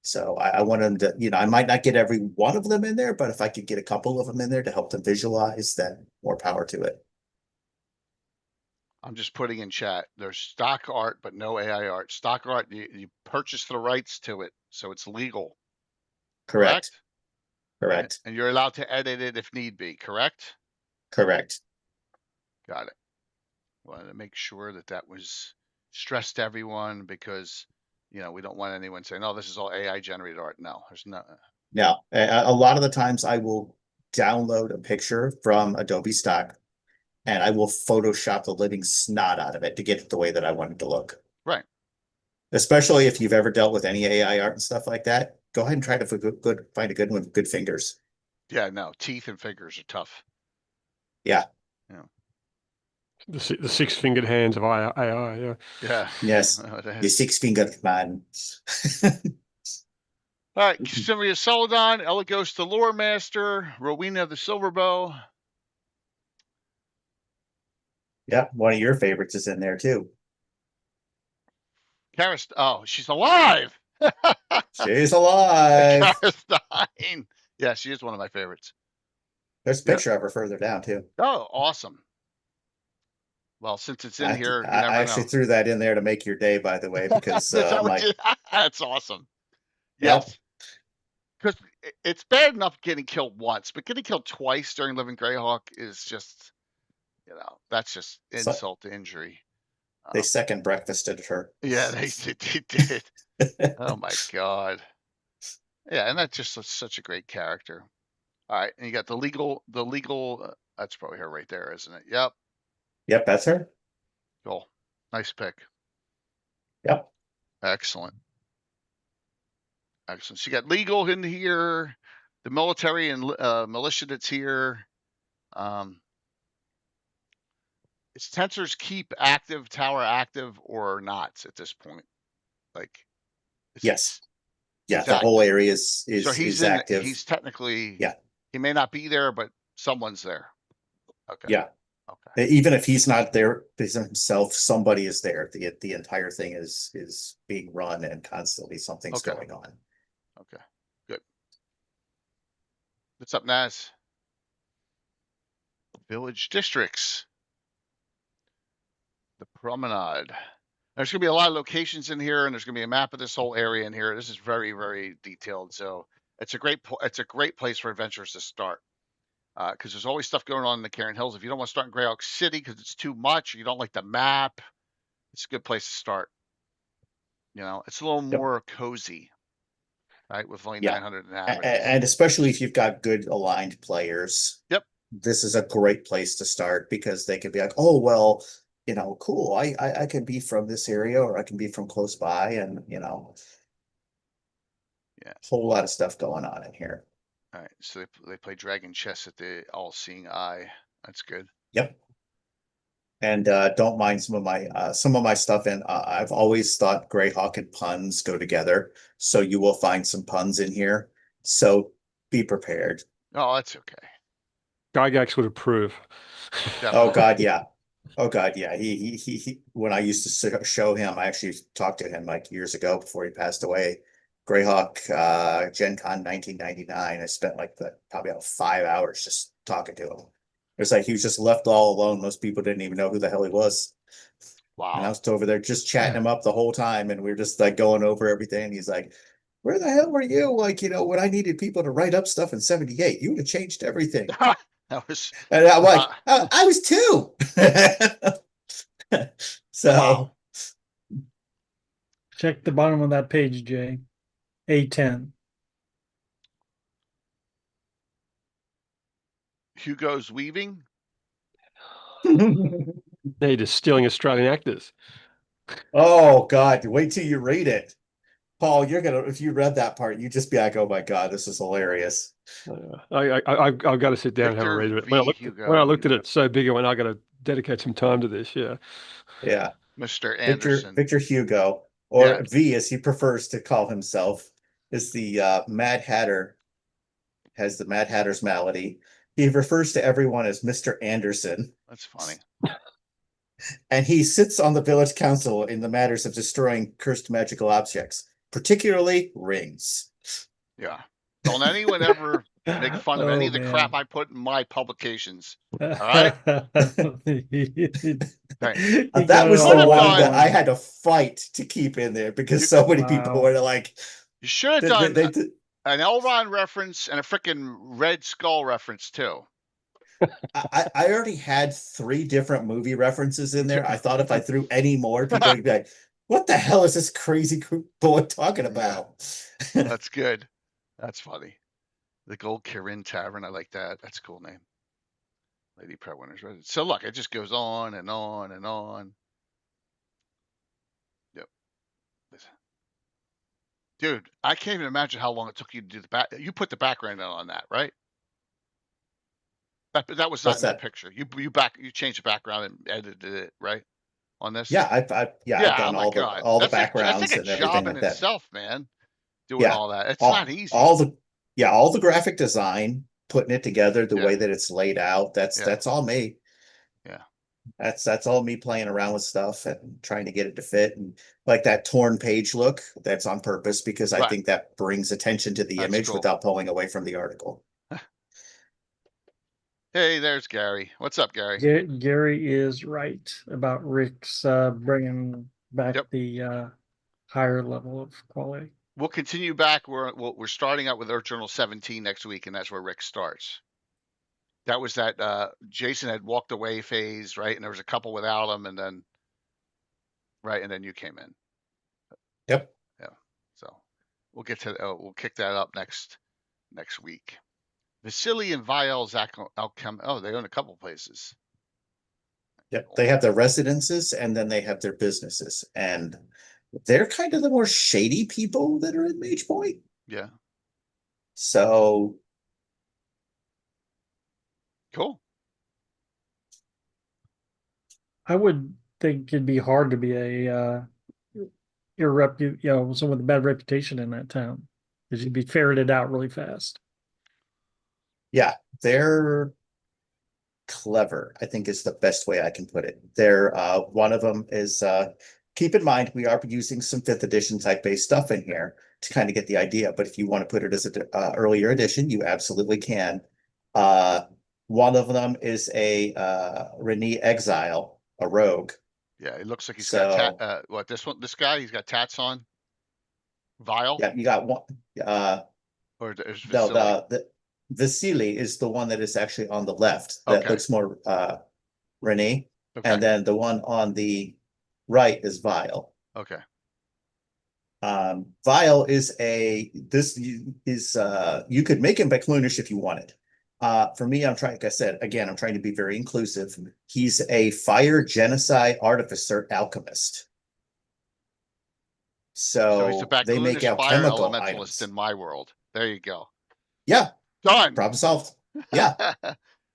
B: So I want them to, I might not get every one of them in there, but if I could get a couple of them in there to help them visualize, then more power to it.
A: I'm just putting in chat. There's stock art, but no AI art. Stock art, you purchase the rights to it, so it's legal.
B: Correct.
A: And you're allowed to edit it if need be, correct?
B: Correct.
A: Got it. Wanted to make sure that was stressed to everyone, because we don't want anyone saying, "Oh, this is all AI generated art." No, there's no.
B: No, a lot of the times I will download a picture from Adobe Stock, and I will Photoshop the living snot out of it to get it the way that I want it to look.
A: Right.
B: Especially if you've ever dealt with any AI art and stuff like that, go ahead and try to find a good one with good fingers.
A: Yeah, no, teeth and fingers are tough.
B: Yeah.
A: Yeah.
F: The six-fingered hands of AI. Yeah.
A: Yeah.
B: Yes. The six-fingered man.
A: All right, Simria Celadon, Elagos the Lore Master, Rowena the Silverbow.
B: Yep, one of your favorites is in there too.
A: Karist, oh, she's alive.
B: She's alive.
A: Karistine. Yeah, she is one of my favorites.
B: There's a picture of her further down too.
A: Oh, awesome. Well, since it's in here, you never
B: I actually threw that in there to make your day, by the way, because
A: that's awesome. Yes. Because it's bad enough getting killed once, but getting killed twice during Living Greyhawk is just, that's just insult to injury.
B: They second breakfasted her.
A: Yeah, they did. Oh my God. Yeah, and that's just such a great character. All right, and you got the legal. That's probably her right there, isn't it? Yep.
B: Yep, that's her.
A: Cool. Nice pick.
B: Yep.
A: Excellent. So you got legal in here, the military and militia that's here. Is Tensor's Keep active, tower active, or not at this point? Like,
B: yes. Yeah, the whole area is
A: so he's
B: active.
A: He's technically,
B: yeah.
A: He may not be there, but someone's there. Okay.
B: Yeah. Okay. Even if he's not there himself, somebody is there. The entire thing is being run and constantly something's going on.
A: Okay. Good. What's up, Naz? Village districts. The Promenade. There's going to be a lot of locations in here, and there's going to be a map of this whole area in here. This is very, very detailed. So it's a great place for adventurers to start. Because there's always stuff going on in the Cairn Hills. If you don't want to start in Greyhawk City because it's too much, or you don't like the map, it's a good place to start. It's a little more cozy, right? With only 900 inhabitants.
B: And especially if you've got good aligned players.
A: Yep.
B: This is a great place to start because they could be like, oh, well, cool. I can be from this area or I can be from close by and, a whole lot of stuff going on in here.
A: All right, so they play dragon chess at the all-seeing eye. That's good.
B: Yep. And don't mind some of my stuff. And I've always thought Greyhawk and puns go together. So you will find some puns in here. So be prepared.
A: Oh, that's okay.
F: Gygax would approve.
B: Oh God, yeah. Oh God, yeah. He when I used to show him, I actually talked to him like years ago before he passed away. Greyhawk Gen Con 1999. I spent probably about 5 hours just talking to him. It was like he was just left all alone. Most people didn't even know who the hell he was.
A: Wow.
B: And I was over there just chatting him up the whole time, and we were just like going over everything. He's like, "Where the hell were you? Like, when I needed people to write up stuff in '78, you would have changed everything."
A: That was.
B: And I'm like, I was too. So.
A: Wow.
D: Check the bottom of that page, Jay. A10.
A: Hugo's Weaving.
F: They're just stealing Australian actors.
B: Oh God! Wait till you read it, Paul. If you read that part, you'd just be like, "Oh my God, this is hilarious."
F: I've got to sit down and have a read of it. When I looked at it so big, I went, I got to dedicate some time to this. Yeah.
B: Yeah.
A: Mr. Anderson.
B: Victor Hugo, or V as he prefers to call himself, is the Mad Hatter. Has the Mad Hatter's malady. He refers to everyone as Mr. Anderson.
A: That's funny.
B: And he sits on the village council in the matters of destroying cursed magical objects, particularly rings.
A: Yeah. Don't anyone ever make fun of any of the crap I put in my publications. All right.
B: That was the one that I had to fight to keep in there because so many people were like,
A: you should have done an Elrond reference and a freaking Red Skull reference too.
B: I already had 3 different movie references in there. I thought if I threw any more, people would be like, what the hell is this crazy boy talking about?
A: That's good. That's funny. The Gold Kirin Tavern. I like that. That's a cool name. Lady Prewinners. So look, it just goes on and on and on. Yep. Dude, I can't even imagine how long it took you to do you put the background on that, right? That was not in that picture. You changed the background and edited it, right? On this?
B: Yeah, I've done
A: oh my God.
B: all the
A: That's
B: backgrounds
A: like a
B: and
A: job
B: everything
A: in
B: like that.
A: itself, man. Doing
B: Yeah,
A: all that. It's not easy.
B: all the graphic design, putting it together, the way that it's laid out. That's all me.
A: Yeah.
B: That's all me playing around with stuff and trying to get it to fit. And like that torn page look, that's on purpose because I think that brings attention to the image without pulling away from the article.
A: Hey, there's Gary. What's up, Gary?
D: Gary is right about Rick's bringing back the higher level of quality.
A: We'll continue back. We're starting out with Earth Journal 17 next week, and that's where Rick starts. That was that Jason had walked away phase, right? And there was a couple without him, and then you came in.
B: Yep.
A: Yeah. So we'll get to we'll kick that up next week. Vasily and Vial's outcome. Oh, they own a couple places.
B: Yep. They have their residences and then they have their businesses, and they're kind of the more shady people that are in Mage Point.
A: Yeah.
B: So
A: cool.
D: I would think it'd be hard to be a someone with a bad reputation in that town, because you'd be ferreted out really fast.
B: Yeah, they're clever, I think is the best way I can put it. They're one of them is keep in mind we are using some 5th edition type-based stuff in here to kind of get the idea, but if you want to put it as an earlier edition, you absolutely can. One of them is a Renee Exile, a rogue.
A: Yeah, it looks like he's got this guy, he's got tats on. Vial?
B: Yeah, you got one.
A: Or there's
B: Vasily. No, the Vasily is the one that is actually on the left. That looks more Renee. Okay. And then the one on the right is Vial.
A: Okay.
B: Vial is you could make him Beclunish if you wanted. For me, like I said, again, I'm trying to be very inclusive. He's a fire genocide artificer alchemist. So
A: he's a
B: they make alchemical items
A: in my world. There you go.
B: Yeah.
A: Done.
B: Problem solved. Yeah.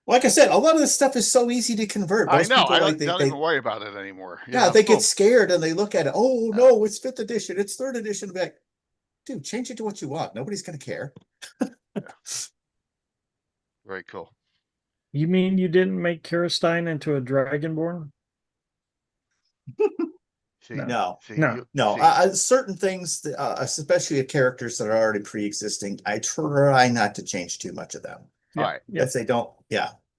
B: Like I said, a lot of this stuff is so easy to convert.
A: Most I know. I don't even worry about it anymore.
B: Yeah, they get scared and they look at it. Oh, no, it's 5th edition. It's 3rd edition. Like, dude, change it to what you want. Nobody's going to care.
A: Very cool.
D: You mean you didn't make Kirstein into a Dragonborn?
B: No.
A: See.
B: Certain things, especially of characters that are already pre-existing, I try not to change too much of them.
A: All right.
B: If they don't,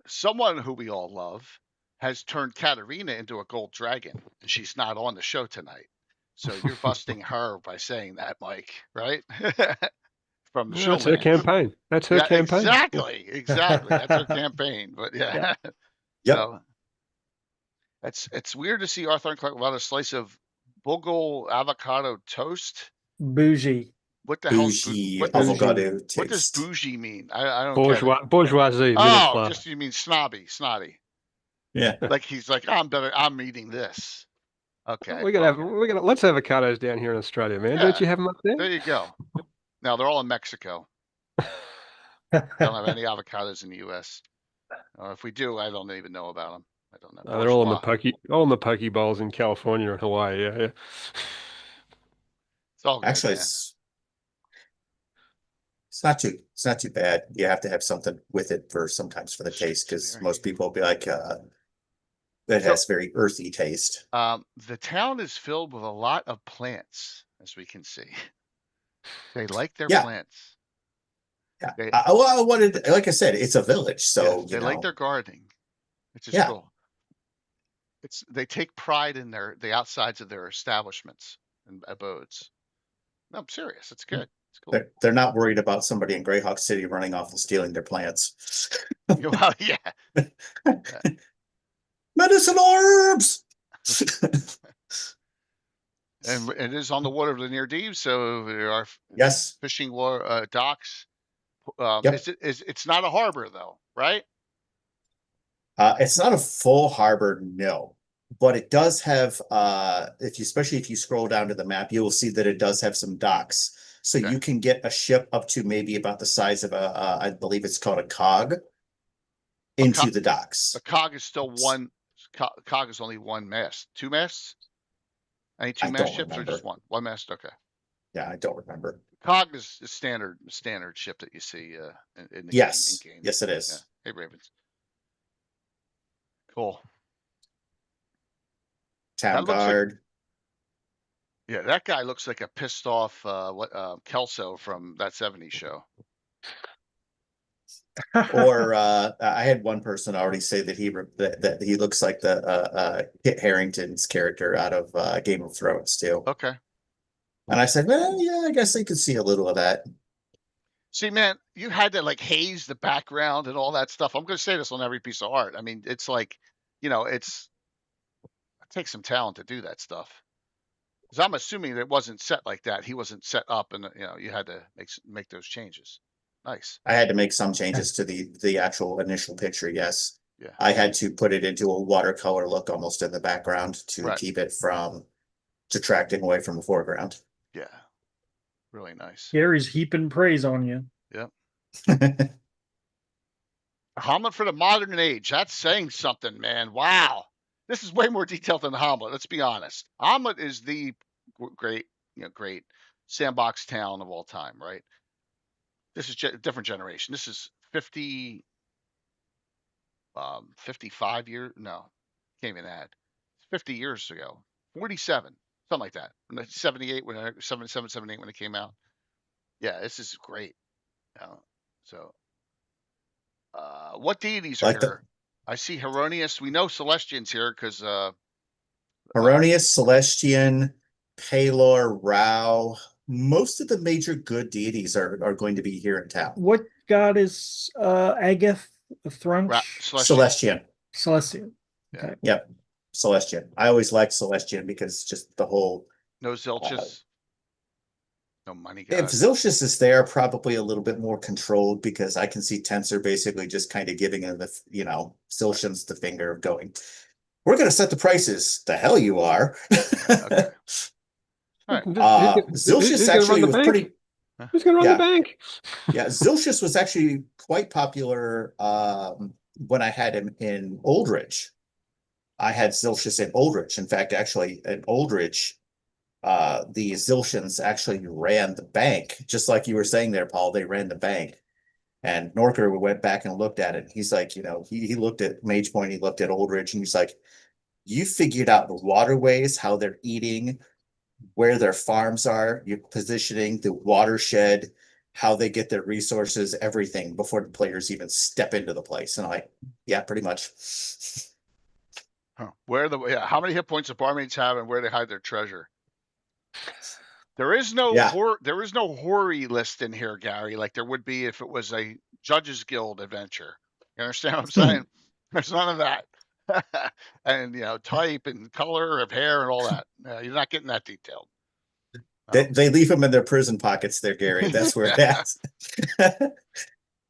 A: Someone who we all love has turned Katarina into a gold dragon, and she's not on the show tonight. So you're busting her by saying that, Mike, right? From the show.
F: That's her campaign. That's her campaign.
A: Exactly. That's her campaign. But yeah. So it's weird to see Arthur and Clark without a slice of Bogle avocado toast.
D: Bougie.
A: What the hell?
B: Avocado taste.
A: What does bougie mean? I don't
F: bourgeoisie.
A: Oh, just you mean snobby.
B: Yeah.
A: Like he's like, I'm better. I'm eating this. Okay.
F: We're gonna let's have avocados down here in Australia, man. Don't you have them up there?
A: There you go. Now they're all in Mexico. Don't have any avocados in the U.S. Or if we do, I don't even know about them. I don't know.
F: They're all in the poke bowls in California or Hawaii. Yeah.
A: It's all good,
B: actually, it's not too bad. You have to have something with it sometimes for the taste, because most people will be like, it has very earthy taste.
A: The town is filled with a lot of plants, as we can see. They like their plants.
B: Yeah. Like I said, it's a village, so
A: they like their gardening, which is cool. They take pride in the outsides of their establishments and abodes. No, I'm serious. It's good. It's cool.
B: They're not worried about somebody in Greyhawk City running off and stealing their plants.
A: Well, yeah.
B: Medicine orbs.
A: And it is on the water of the Near Deep, so there are fishing docks. It's not a harbor though, right?
B: It's not a full harbor, no, but it does have. Especially if you scroll down to the map, you will see that it does have some docks, so you can get a ship up to maybe about the size of I believe it's called a cog. into the docks.
A: The cog is still one. Cog is only one mast. 2 masts? Any 2 mast ships remember. Or just one? 1 mast. Okay.
B: Yeah, I don't remember.
A: Cog is the standard ship that you see in the
B: yes.
A: game.
B: Yes, it is.
A: Yeah. Hey, Ravens. Cool.
B: Town guard.
A: Yeah, that guy looks like a pissed off Kelso from that '70s show.
B: Or I had one person already say that he looks like the Kit Harington's character out of Game of Thrones too.
A: Okay.
B: And I said, well, yeah, I guess I could see a little of that.
A: See, man, you had to like haze the background and all that stuff. I'm going to say this on every piece of art. I mean, it's like, it takes some talent to do that stuff. Because I'm assuming that it wasn't set like that. He wasn't set up, and you had to make those changes. Nice.
B: I had to make some changes to the actual initial picture. Yes.
A: Yeah.
B: I had to put it into a watercolor look almost in the background to keep it from detracting away from the foreground.
A: Yeah. Really nice.
D: Gary's heaping praise on you.
A: Yep. Hamlet for the modern age. That's saying something, man. Wow. This is way more detailed than Hamlet. Let's be honest. Hamlet is the great sandbox town of all time, right? This is a different generation. This is 55 years. No, can't even add. 50 years ago, 47, something like that. 78 77, 78 when it came out. Yeah, this is great. So, what deities are here? I see Heronius. We know Celestian's here because
B: Heronius, Celestian, Palor, Rao. Most of the major good deities are going to be here in town.
D: What god is Agath Thrunch?
B: Celestian.
D: Celestian.
B: Okay. Yep. Celestian. I always liked Celestian because just the whole
A: no Zilchus. No money guy.
B: If Zilchus is there, probably a little bit more controlled because I can see Tensor basically just kind of giving him the, Zilchans the finger of going, we're going to set the prices. The hell you are.
A: Okay.
B: All right. Zilchus actually was pretty.
F: Who's going to run the bank?
B: Yeah, Zilchus was actually quite popular when I had him in Oldridge. I had Zilchus in Oldridge. In fact, actually, in Oldridge, the Zilchans actually ran the bank, just like you were saying there, Paul. They ran the bank, and Norker went back and looked at it. He's like, he looked at Mage Point, he looked at Oldridge, and he's like, you figured out the waterways, how they're eating, where their farms are, you're positioning the watershed, how they get their resources, everything before the players even step into the place. And I'm like, yeah, pretty much.
A: Huh. How many hit points do barmaids have, and where they hide their treasure? There is no hoary list in here, Gary, like there would be if it was a Judges Guild adventure. You understand what I'm saying? There's none of that. And type and color of hair and all that. You're not getting that detailed.
B: They leave them in their prison pockets there, Gary. That's where that's.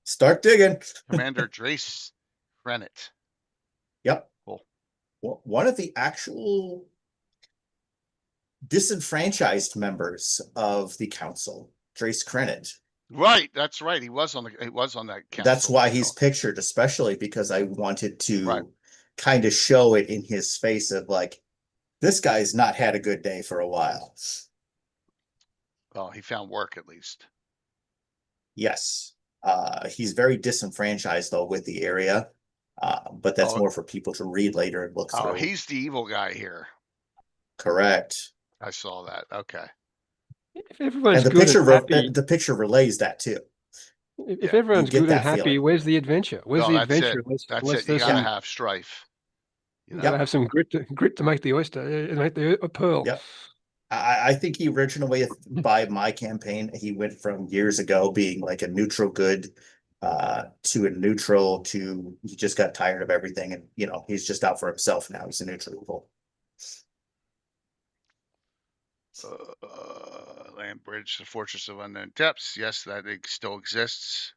B: Start digging.
A: Commander Drace Rennet.
B: Yep.
A: Cool.
B: Well, one of the actual disenfranchised members of the council, Drace Crennet.
A: Right, that's right. He was on that council.
B: That's why he's pictured, especially because I wanted to kind of show it in his face of like, this guy's not had a good day for a while.
A: Well, he found work at least.
B: Yes. He's very disenfranchised though with the area. But that's more for people to read later and look through.
A: Oh, he's the evil guy here.
B: Correct.
A: I saw that. Okay.
F: If everyone's
B: and the
F: good
B: picture
F: and happy,
B: the picture relays that too.
F: If everyone's good and happy, feeling. Where's the adventure? Where's the adventure?
A: That's it. You gotta have strife.
F: You gotta have some grit to make the oyster, make the pearl.
B: Yep. I think he originally, by my campaign, he went from years ago being like a neutral good to a neutral to he just got tired of everything, and he's just out for himself now. He's a neutral evil.
A: Land Bridge, the Fortress of Unknown Depths. Yes, that still exists.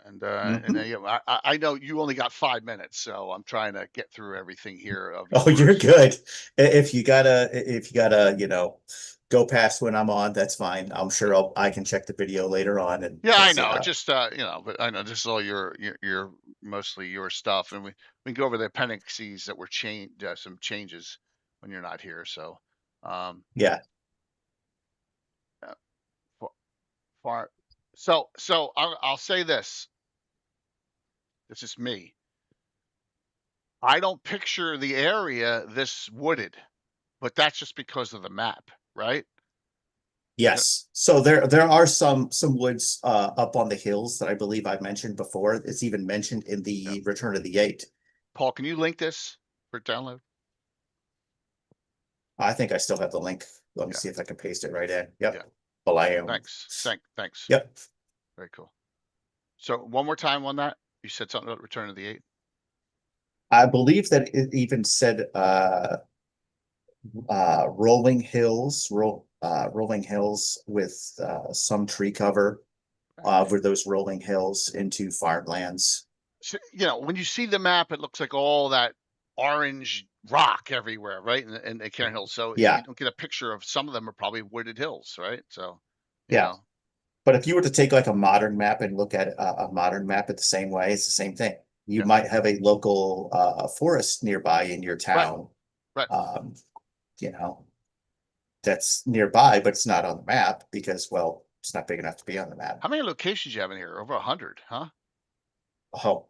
A: And I know you only got 5 minutes, so I'm trying to get through everything here.
B: You're good. If you gotta, go past when I'm on, that's fine. I'm sure I can check the video later on and
A: Yeah, I
B: see
A: know.
B: how.
A: Just but I know this is all your mostly your stuff, and we can go over the appendices that were changed, some changes when you're not here. So,
B: Yeah.
A: yeah, far. So I'll say this. This is me. I don't picture the area this wooded, but that's just because of the map, right?
B: Yes. So there are some woods up on the hills that I believe I mentioned before. It's even mentioned in the
A: Yeah.
B: Return of the Eight.
A: Paul, can you link this for download?
B: I think I still have the link. Let me
A: Yeah.
B: see if I can paste it right in. Yep.
A: Yeah.
B: Well, I am.
A: Thanks.
B: Yep.
A: Very cool. So one more time on that. You said something about Return of the Eight.
B: I believe that it even said rolling hills with some tree cover over those rolling hills into farmlands.
A: So, when you see the map, it looks like all that orange rock everywhere, right? In the Cairn Hills. So
B: Yeah.
A: you don't get a picture of some of them are probably wooded hills, right? So,
B: yeah. But if you were to take like a modern map and look at a modern map at the same way, it's the same thing. You might have a local forest nearby in your town.
A: Right.
B: That's nearby, but it's not on the map because, well, it's not big enough to be on the map.
A: How many locations you have in here? Over 100, huh?
B: Oh,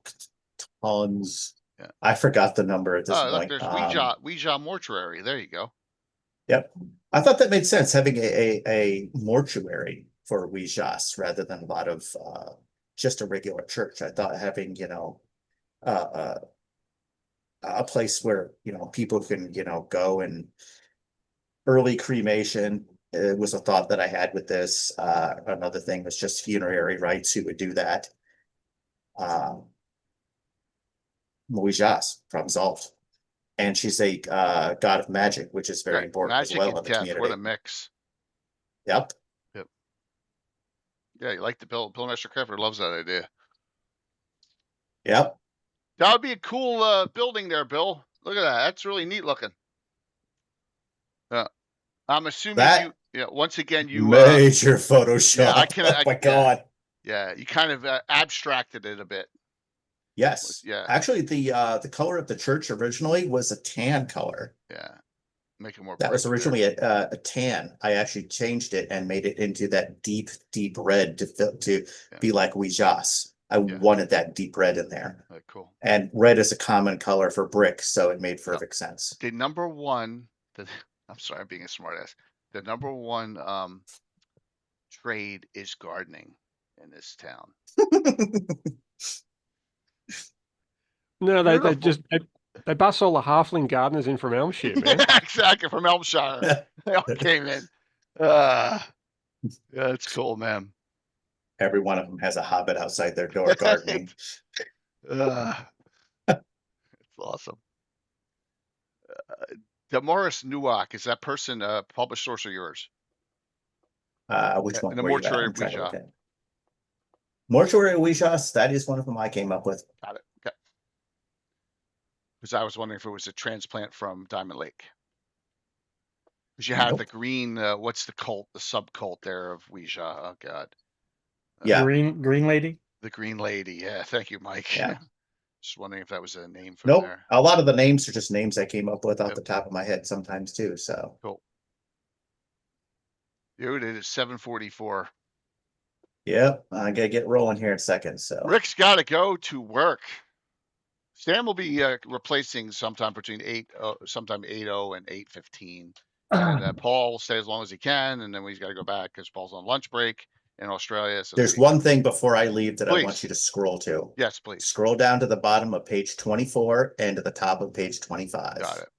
B: tons.
A: Yeah.
B: I forgot the number at this
A: Look,
B: point.
A: there's Ouija Mortuary. There you go.
B: Yep. I thought that made sense, having a mortuary for Ouija's rather than a lot of just a regular church. I thought having, a place where, people can, go and early cremation. It was a thought that I had with this. Another thing was just funerary rites, who would do that. Ouija's, problem solved. And she's a god of magic, which is very important as well in the community.
A: What a mix.
B: Yep.
A: Yeah, you like the Pillmaster Crafter loves that idea.
B: Yep.
A: That would be a cool building there, Bill. Look at that. That's really neat looking. Yeah. I'm assuming
B: that
A: once again you
B: major Photoshop.
A: Yeah,
B: oh my god.
A: Yeah, you kind of abstracted it a bit.
B: Yes.
A: Yeah.
B: Actually, the color of the church originally was a tan color.
A: Yeah. Make it more.
B: That was originally a tan. I actually changed it and made it into that deep red to be like Ouija's. I wanted that deep red in there.
A: Cool.
B: And red is a common color for brick, so it made perfect sense.
A: The number one, I'm sorry, I'm being a smartass. The number one trade is gardening in this town.
F: No, they bust all the halfling gardeners in from Elmshire, man.
A: Exactly, from Elmshire. They all came in. Yeah, it's cool, man.
B: Every one of them has a hobbit outside their door gardening.
A: It's awesome. Damaris Newark, is that person a published source of yours?
B: Which one?
A: In the Mortuary of Ouija.
B: Mortuary of Ouija's, that is one of them I came up with.
A: Got it. Okay. Because I was wondering if it was a transplant from Diamond Lake. Because you have the green, what's the cult, the subcult there of Ouija? Oh God.
B: Yeah.
D: Green lady.
A: The Green Lady. Yeah. Thank you, Mike.
B: Yeah.
A: Just wondering if that was a name from there.
B: A lot of the names are just names I came up with off the top of my head sometimes too. So
A: cool. Dude, it is 7:44.
B: Yep, I gotta get rolling here in a second. So
A: Rick's got to go to work. Stan will be replacing sometime between 8:00 and 8:15. And Paul will stay as long as he can, and then he's got to go back because Paul's on lunch break in Australia. So
B: there's one thing before I leave that
A: please.
B: I want you to scroll to.
A: Yes, please.
B: Scroll down to the bottom of page 24 and to the top of page 25.
A: Got it.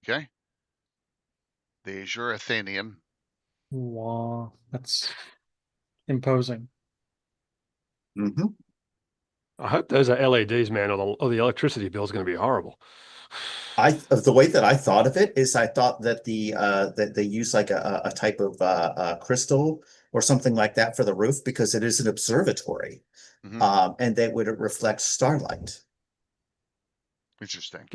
A: Okay. The Azure Athenium.
D: Wow, that's imposing.
B: Mm-hmm.
F: I hope those are LEDs, man, or the electricity bill is going to be horrible.
B: The way that I thought of it is I thought that that they use like a type of crystal or something like that for the roof because it is an observatory, and they would reflect starlight.
A: Interesting.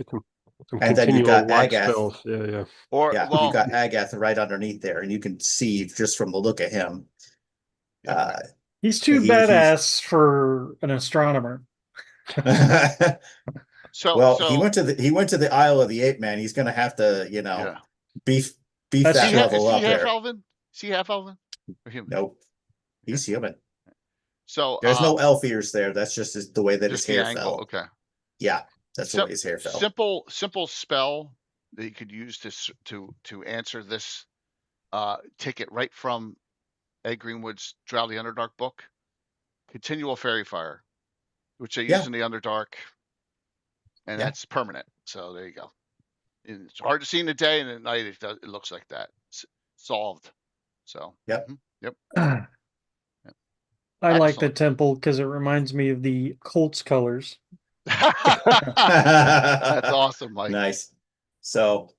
F: Some
B: And then you've got
F: continual light
B: Agath.
F: spells. Yeah, yeah.
A: Or
B: Yeah,
A: well,
B: you got Agath right underneath there, and you can see just from the look at him.
D: He's too badass for an astronomer.
B: Well, he went to the Isle of the Ape Man. He's going to have to, beef
D: That's
B: that level up there.
A: Elven? Is he half elven or human?
B: Nope, he's human.
A: So
B: there's no elf ears there. That's just the way that his hair fell.
A: Okay.
B: Yeah, that's the way his hair fell.
A: Simple spell that you could use to answer this. Take it right from Ed Greenwood's Drow the Underdark book. Continual Fairy Fire, which they use in the Underdark, and that's permanent. So there you go. It's hard to see in the day, and at night it looks like that. It's solved. So
B: yep.
D: I like the temple because it reminds me of the Colts colors.
A: That's awesome, Mike.
B: Nice. So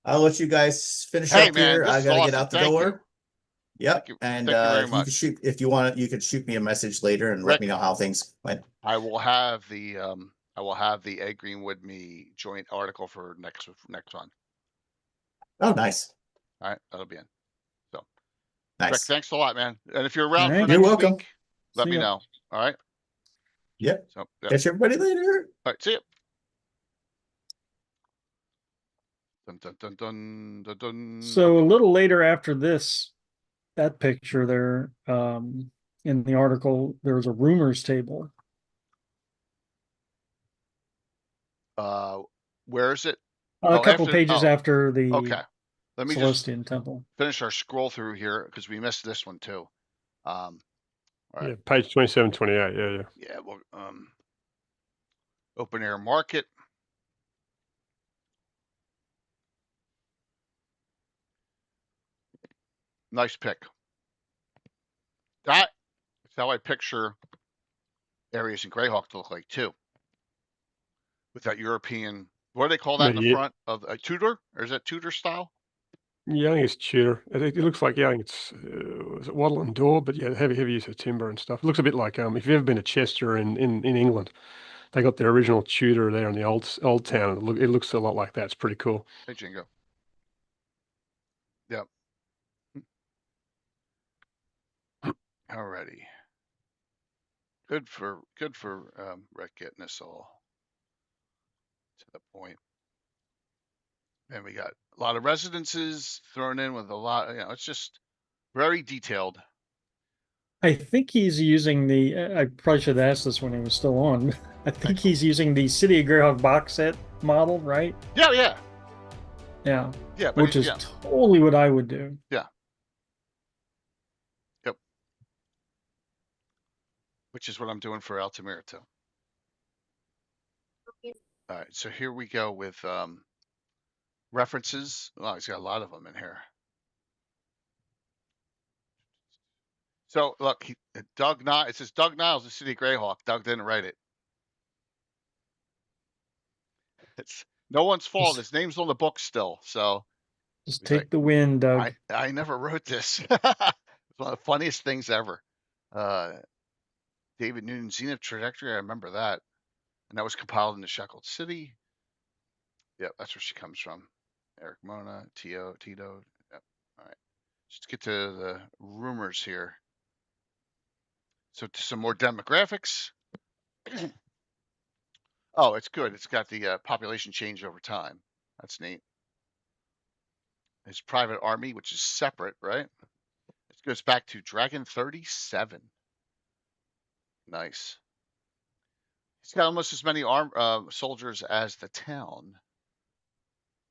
B: I'll let you guys finish up here. I gotta get out the door. Yep. And
A: you can
B: shoot if you want. You could shoot me a message later and let me know how things went.
A: I will have the Ed Greenwood me joint article for next one.
B: Oh, nice.
A: All right, that'll be in. So,
B: nice.
A: Rick, thanks a lot, man. And if you're around for
B: You're
A: next
B: welcome.
A: week, let me know. All right.
B: Yep. So, catch everybody later.
A: All right. See you. Dun, dun, dun, dun, dun, dun.
D: So a little later after that picture there, in the article, there was a rumors table.
A: Where is it?
D: A couple pages after the
A: Let me
D: Celestian
A: just
D: temple.
A: Finish our scroll through here because we missed this one too. All right.
F: Yeah, page 27, 28. Yeah.
A: Yeah. Well, open air market. Nice pick. That is how I picture areas in Greyhawk to look like too. With that European, what do they call that in the front of a Tudor? Or is that Tudor style?
F: Yeah, I think it's Tudor. It looks like, I think it's is it wattle and door, but yeah, heavy use of timber and stuff. It looks a bit like if you've ever been to Chester in England, they got their original Tudor there in the old town. It looks a lot like that. It's pretty cool.
A: Hey, Jingo. Yep. Alrighty. Good for Rick getting us all to the point. And we got a lot of residences thrown in with a lot. It's just very detailed.
D: I think he's using I probably should have asked this when he was still on. I think he's using the City of Greyhawk box set model, right?
A: Yeah.
D: Yeah, which is totally what I would do.
A: Yeah. Yep. Which is what I'm doing for Altamira too. All right, so here we go with references. Well, he's got a lot of them in here. So look, it says Doug Niles, the City of Greyhawk. Doug didn't write it. It's no one's fault. His name's on the book still. So
D: just take the win, Doug.
A: I never wrote this. It's one of the funniest things ever. David Noonan, Zenith Trajectory. I remember that. And that was compiled in the Shackled City. Yep, that's where she comes from. Eric Mona, Tito. Yep. All right. Let's get to the rumors here. So to some more demographics. Oh, it's good. It's got the population change over time. That's neat. His private army, which is separate, right? It goes back to Dragon 37. Nice. He's got almost as many soldiers as the town.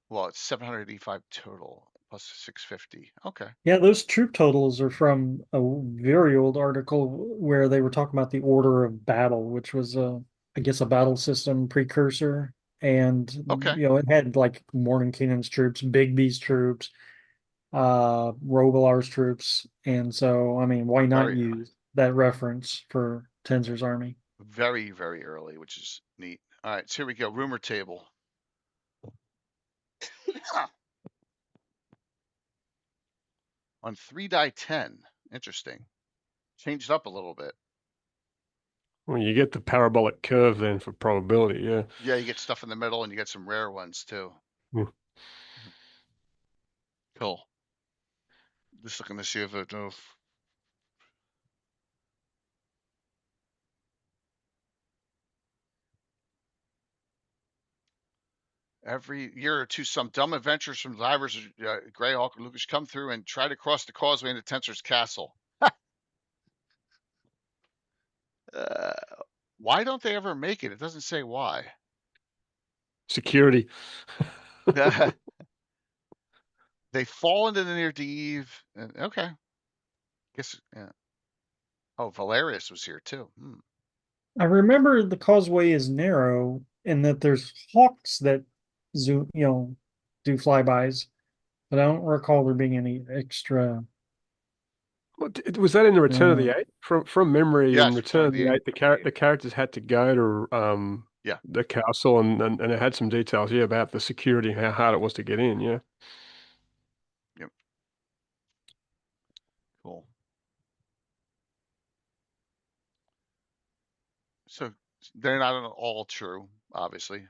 A: Well, it's 785 total plus 650. Okay.
D: Yeah, those troop totals are from a very old article where they were talking about the order of battle, which was I guess a battle system precursor. And it had like Mordenkainen's troops, Bigby's troops, Robilar's troops. And so, I mean, why not use that reference for Tenzer's army?
A: Very, very early, which is neat. All right, so here we go. Rumor table. On 3 die 10. Interesting. Changed up a little bit.
F: Well, you get the parabolic curve then for probability, yeah.
A: Yeah, you get stuff in the middle, and you get some rare ones too.
F: Hmm.
A: Cool. Just looking to see if it. Every year or two, some dumb adventures from divers, Greyhawk or Lucas, come through and try to cross the causeway into Tensor's castle. Why don't they ever make it? It doesn't say why.
F: Security.
A: They fall into the near Eve. And, okay. Guess, yeah. Oh, Valerius was here too.
D: I remember the causeway is narrow and that there's hawks that zoom, do flybys, but I don't recall there being any extra.
F: Was that in the Return of the Eight? From memory,
A: Yes,
F: in Return of the Eight, the characters had to go to the castle, and it had some details, about the security, how hard it was to get in, yeah.
A: Yep. Cool. So they're not all true, obviously.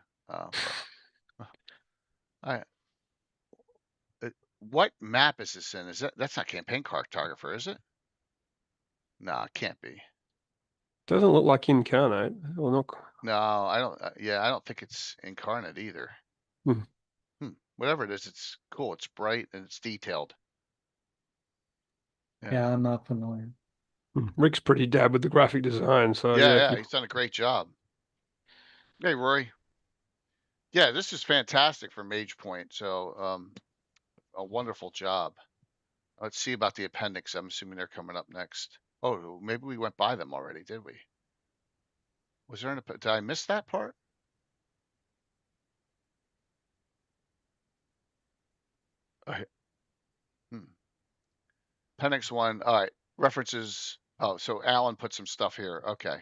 A: What map is this in? That's not campaign cartographer, is it? No, it can't be.
F: Doesn't look like Incarnate. Well, not.
A: No, I don't. I don't think it's Incarnate either. Whatever it is, it's cool. It's bright and it's detailed.
D: Yeah, I'm not familiar.
F: Rick's pretty dab with the graphic design, so
A: yeah, he's done a great job. Hey, Rory. Yeah, this is fantastic for Mage Point. So, a wonderful job. Let's see about the appendix. I'm assuming they're coming up next. Oh, maybe we went by them already, did we? Was there did I miss that part? Okay. Appendix 1. All right. References. Oh, so Alan put some stuff here. Okay.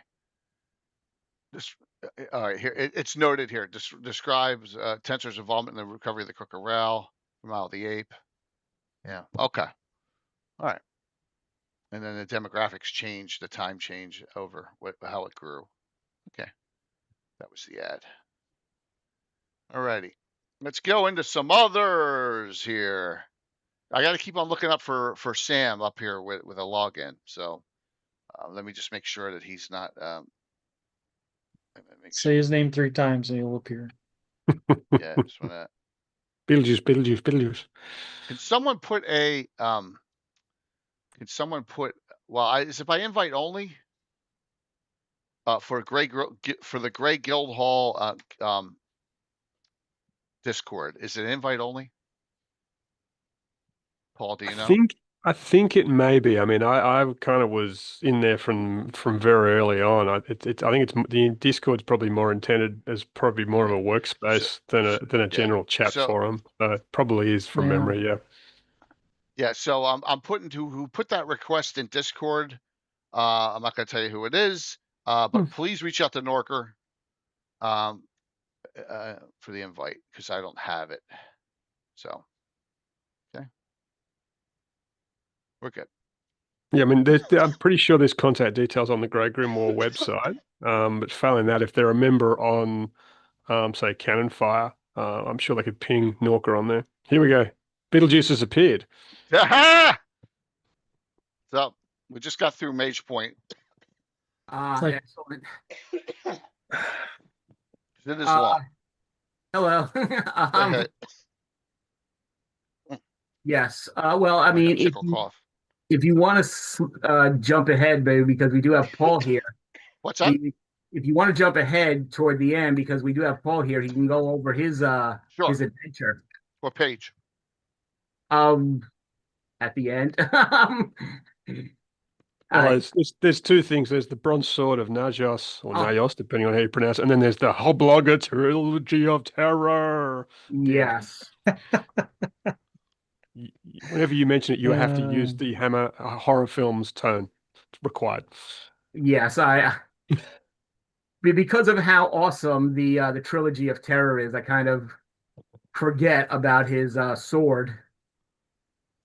A: All right. Here it's noted here. Describes Tensor's involvement in the recovery of the Crocodile from Isle of the Ape. Yeah. Okay. All right. And then the demographics change, the time change over how it grew. Okay. That was the ad. Alrighty. Let's go into some others here. I got to keep on looking up for Sam up here with a login. So let me just make sure that he's not.
D: Say his name 3 times and he'll appear.
A: Yeah, just want to.
F: Beetlejuice.
A: Can someone put a Can someone put? Well, is it by invite only? For the Grey Guildhall Discord, is it invite only? Paul, do you know?
F: I think it may be. I mean, I kind of was in there from very early on. I think the Discord's probably more intended as probably more of a workspace than a general chat forum. Probably is from memory, yeah.
A: Yeah, so I'm putting to who put that request in Discord. I'm not going to tell you who it is, but please reach out to Norker for the invite because I don't have it. So, okay, we're good.
F: Yeah, I mean, I'm pretty sure there's contact details on the Grey Grimoire website. But failing that, if they're a member on, say, Cannon Fire, I'm sure they could ping Norker on there. Here we go. Beetlejuice has appeared.
A: So we just got through Mage Point.
E: Excellent.
A: It is long.
E: Hello. Yes. Well, I mean, if you want to jump ahead, baby, because we do have Paul here.
A: What's that?
E: If you want to jump ahead toward the end, because we do have Paul here, he can go over his adventure.
A: What page?
E: At the end.
F: There's 2 things. There's the Bronze Sword of Najos, or Najos, depending on how you pronounce it, and then there's the Hobblogger Trilogy of Terror.
E: Yes.
F: Whenever you mention it, you have to use the Hammer horror films tone. It's required.
E: Yes, because of how awesome the Trilogy of Terror is, I kind of forget about his sword.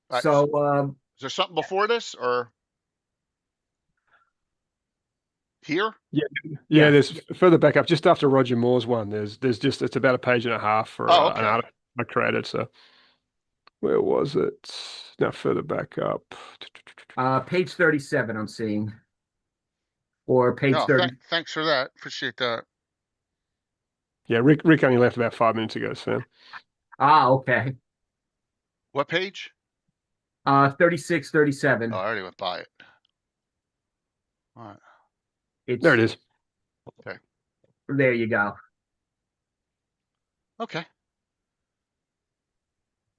A: Right.
E: So,
A: is there something before this, or? Here?
F: Yeah. There's further back up, just after Roger Moore's one. There's just it's about a page and a half for
A: Okay.
F: an article I created. So where was it? Now further back up.
E: Page 37, I'm seeing. Or page 30.
A: Thanks for that. Appreciate that.
F: Yeah, Rick only left about 5 minutes ago, Sam.
E: Okay.
A: What page?
E: 36, 37.
A: Oh, I already went by it. All right.
F: There it is.
A: Okay.
E: There you go.
A: Okay.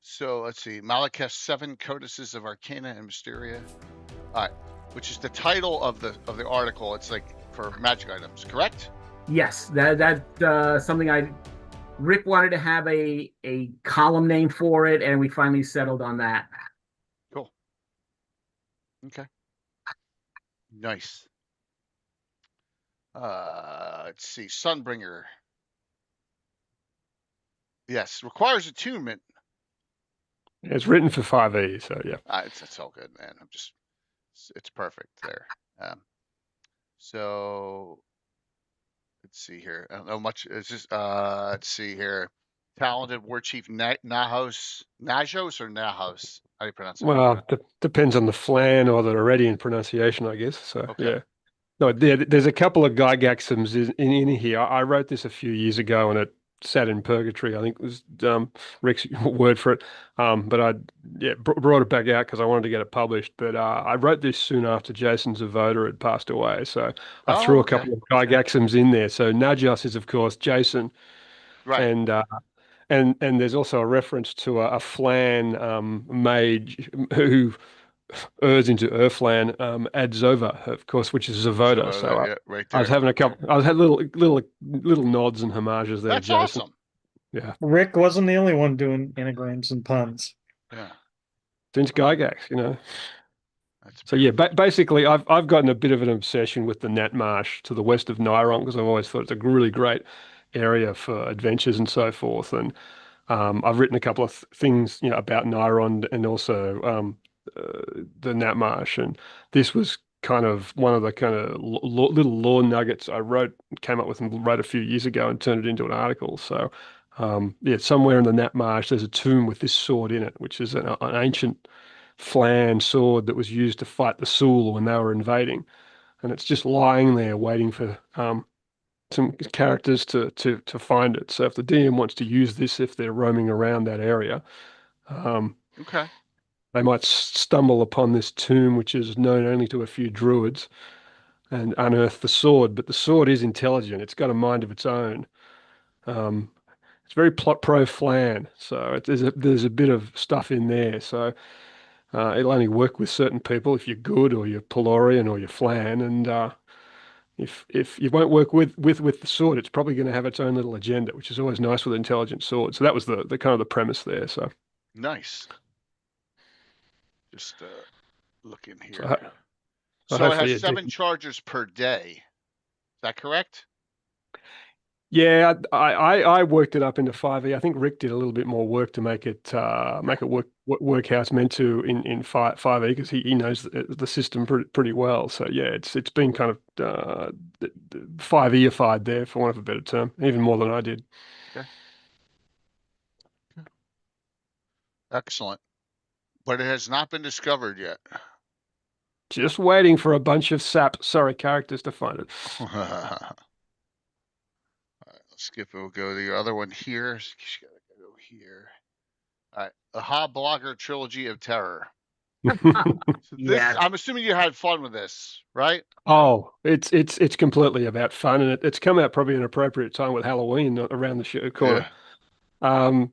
A: So let's see. Malekith 7 Codices of Arcana and Mysteria. All right. Which is the title of the article. It's like for magic items, correct?
E: Yes, that's something Rick wanted to have a column name for it, and we finally settled on that.
A: Cool. Okay. Nice. Let's see. Sunbringer. Yes, requires attunement.
F: It's written for 5e, so yeah.
A: It's all good, man. It's perfect there. So let's see here. I don't know much. It's just let's see here. Talented War Chief Najos or Nahos? How do you pronounce it?
F: Well, depends on the flan or the Aredian pronunciation, I guess. So
A: okay.
F: Yeah. No, there's a couple of Gygaxums in here. I wrote this a few years ago, and it sat in purgatory. I think it was Rick's word for it. But I brought it back out because I wanted to get it published. But I wrote this soon after Jason Zavoda had passed away, so I threw a couple of Gygaxums in there. So Najos is, of course, Jason,
A: right?
F: And there's also a reference to a flan mage who Urs into Urflan, Adzova, of course, which is Zavoda. So
A: right there.
F: I was having I had little nods and homages there.
A: That's
F: Jason.
A: Awesome.
F: Yeah.
D: Rick wasn't the only one doing anagrams and puns.
A: Yeah.
F: Since Gygax, So yeah, basically, I've gotten a bit of an obsession with the Nat Marsh to the west of Niron because I've always thought it's a really great area for adventures and so forth. And I've written a couple of things, about Niron and also the Nat Marsh, and this was kind of one of the kind of little lore nuggets I came up with and wrote a few years ago and turned it into an article. So somewhere in the Nat Marsh there's a tomb with this sword in it, which is an ancient flan sword that was used to fight the Sul when they were invading, and it's just lying there waiting for some characters to find it. So if the DM wants to use this, if they're roaming around that area,
A: okay,
F: they might stumble upon this tomb, which is known only to a few druids, and unearth the sword. But the sword is intelligent; it's got a mind of its own. It's very pro flan, so there's a bit of stuff in there. So it'll only work with certain people if you're good, or you're Pelorian, or you're flan, and if you won't work with the sword, it's probably going to have its own little agenda, which is always nice with intelligent swords. So that was the kind of the premise there. So
A: nice. Just look in here.
F: So
A: it has 7 chargers per day. Is that correct?
F: Yeah, I worked it up into 5e. I think Rick did a little bit more work to make it work how it's meant to in 5e because he knows the system pretty well. So yeah, it's been kind of 5e-ified there, for want of a better term, even more than I did.
A: Okay. Excellent. But it has not been discovered yet.
F: Just waiting for a bunch of characters to find it.
A: All right, let's skip it. We'll go to the other one here. She's got to go here. All right, the Hobblogger Trilogy of Terror. I'm assuming you had fun with this, right?
F: Oh, it's completely about fun, and it's come out probably an appropriate time with Halloween around the corner. Yeah.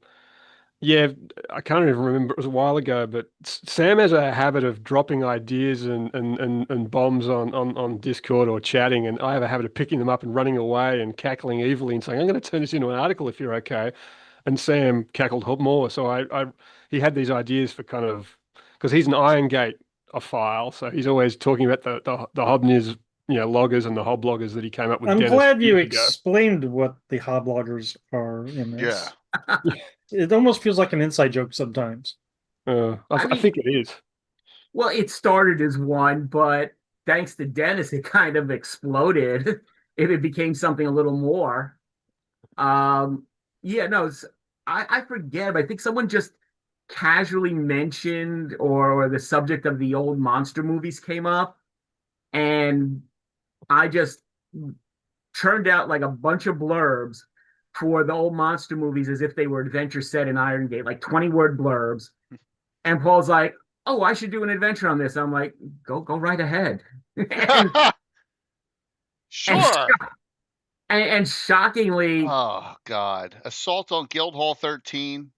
F: Yeah, I can't even remember. It was a while ago, but Sam has a habit of dropping ideas and bombs on Discord or chatting, and I have a habit of picking them up and running away and cackling evilly and saying, "I'm going to turn this into an article if you're okay." And Sam cackled more, so he had these ideas for kind of, because he's an Iron Gate file, so he's always talking about the Hobniz, loggers and the hobloggers that he came up with.
D: I'm glad you explained what the hobloggers are in this.
A: Yeah.
D: It almost feels like an inside joke sometimes.
F: I think it is.
E: Well, it started as one, but thanks to Dennis, it kind of exploded. It became something a little more. Yeah, no, I forget, but I think someone just casually mentioned or the subject of the old monster movies came up, and I just churned out like a bunch of blurbs for the old monster movies as if they were adventure set in Iron Gate, like 20-word blurbs. And Paul's like, "Oh, I should do an adventure on this." I'm like, "Go right ahead." and,
A: Sure.
E: and shockingly,
A: Oh God, Assault on Guildhall 13.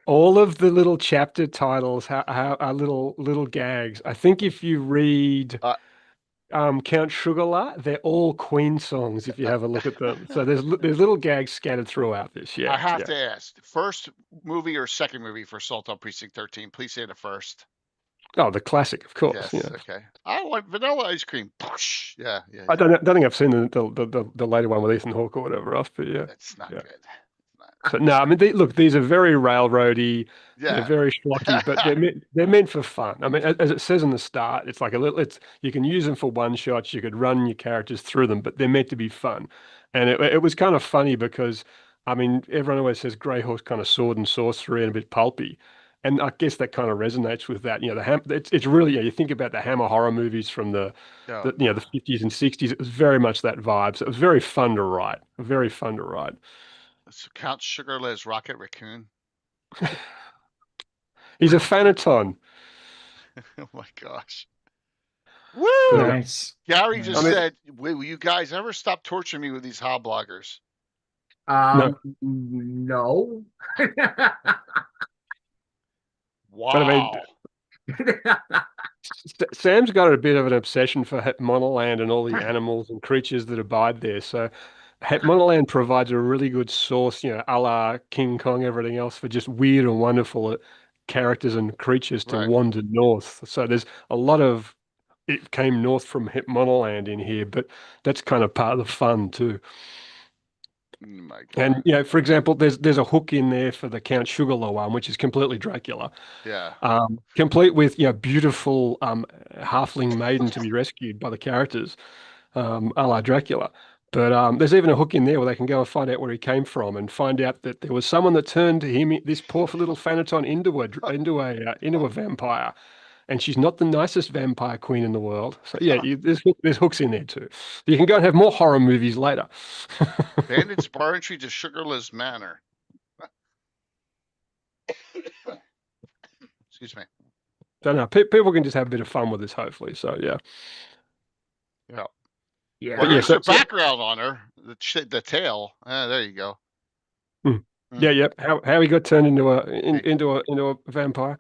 F: All of the little chapter titles are little gags. I think if you read Count Sugarla, they're all Queen songs if you have a look at them. So there's little gags scattered throughout this. Yeah.
A: I have to ask, first movie or second movie for Assault on Precinct 13? Please say the first.
F: Oh, the classic, of course.
A: Yes.
F: Yeah.
A: Okay. I want vanilla ice cream. Yeah.
F: I don't think I've seen the later one with Ethan Hawke or whatever else, but yeah.
A: It's not good.
F: So no, I mean, look, these are very railroady.
A: Yeah.
F: They're very schlocky, but they're meant for fun. I mean, as it says in the start, it's like a little. You can use them for one shots. You could run your characters through them, but they're meant to be fun. And it was kind of funny because, I mean, everyone always says Greyhawk's kind of sword and sorcery and a bit pulpy, and I guess that kind of resonates with that. You know, it's really, you think about the Hammer horror movies from the 50s and 60s. It was very much that vibe. So it was very fun to write. Very fun to write.
A: So Count Sugarless Rocket Raccoon.
F: He's a Fanaton.
A: Oh my gosh. Woo!
D: Nice.
A: Gary just said, will you guys ever stop torturing me with these hobloggers?
E: No.
A: Wow.
F: But I mean, Sam's got a bit of an obsession for Monoland and all the animals and creatures that abide there. So Monoland provides a really good source, you know, a la King Kong, everything else, for just weird and wonderful characters and creatures to wander north. So there's a lot of it came north from Monoland in here, but that's kind of part of the fun too.
A: Oh my God.
F: And you know, for example, there's a hook in there for the Count Sugarloaf one, which is completely Dracula.
A: Yeah.
F: Complete with beautiful halfling maiden to be rescued by the characters, a la Dracula. But there's even a hook in there where they can go and find out where he came from and find out that there was someone that turned him, this poor little Fanaton, into a vampire, and she's not the nicest vampire queen in the world. So yeah, there's hooks in there too. You can go and have more horror movies later.
A: Bandit's bar entry to Sugarless Manor. Excuse me.
F: So no, people can just have a bit of fun with this, hopefully. So yeah.
A: Yeah.
E: Yeah.
A: Well, there's a background on her. The tail. There you go.
F: Yeah, yep. How he got turned into a vampire.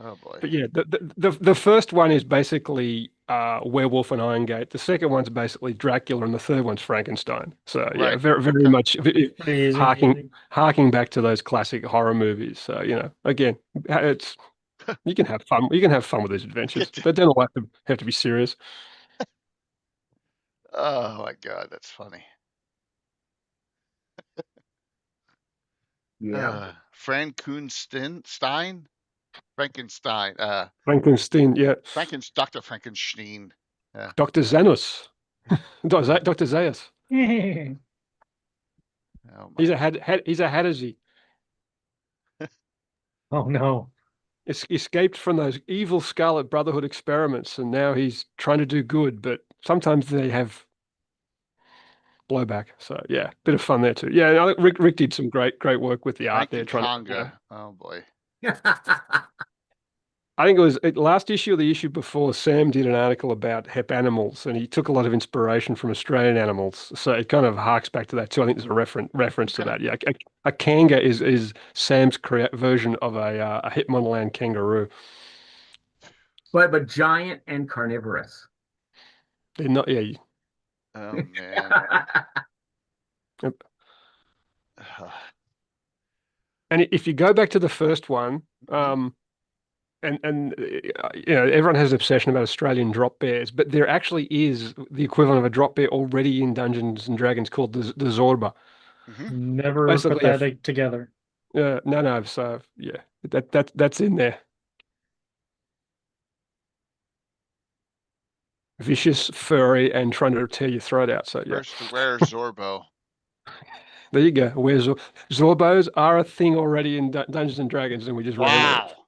A: Oh boy.
F: But yeah, the first one is basically Werewolf and Iron Gate. The second one's basically Dracula, and the third one's Frankenstein. So yeah, very much harking back to those classic horror movies. So you know, again, it's you can have fun. You can have fun with these adventures. They don't all have to be serious.
A: Oh my God, that's funny.
E: Yeah.
A: Frankenstein.
F: Frankenstein, yeah.
A: Dr. Frankenstein. Yeah.
F: Dr. Zanus. Dr. Zaius. He's a Hadiji.
D: Oh no.
F: Escaped from those evil Scarlet Brotherhood experiments, and now he's trying to do good, but sometimes they have blowback. So yeah, bit of fun there too. Yeah, Rick did some great work with the art there.
A: Oh boy.
F: I think it was last issue or the issue before, Sam did an article about hep animals, and he took a lot of inspiration from Australian animals. So it kind of harks back to that too. I think there's a reference to that. Yeah, a kanga is Sam's version of a Hitmonland kangaroo.
E: But giant and carnivorous.
F: They're not. Yeah.
A: Oh man.
F: Yep. And if you go back to the first one, and you know, everyone has an obsession about Australian drop bears, but there actually is the equivalent of a drop bear already in Dungeons and Dragons called the Zorba.
D: Never put that together.
F: No. So yeah, that's in there. vicious, furry, and trying to tear your throat out. So yeah,
A: Where's Zorbo?
F: there you go. Where's Zorbos are a thing already in Dungeons and Dragons, and we just ran with it.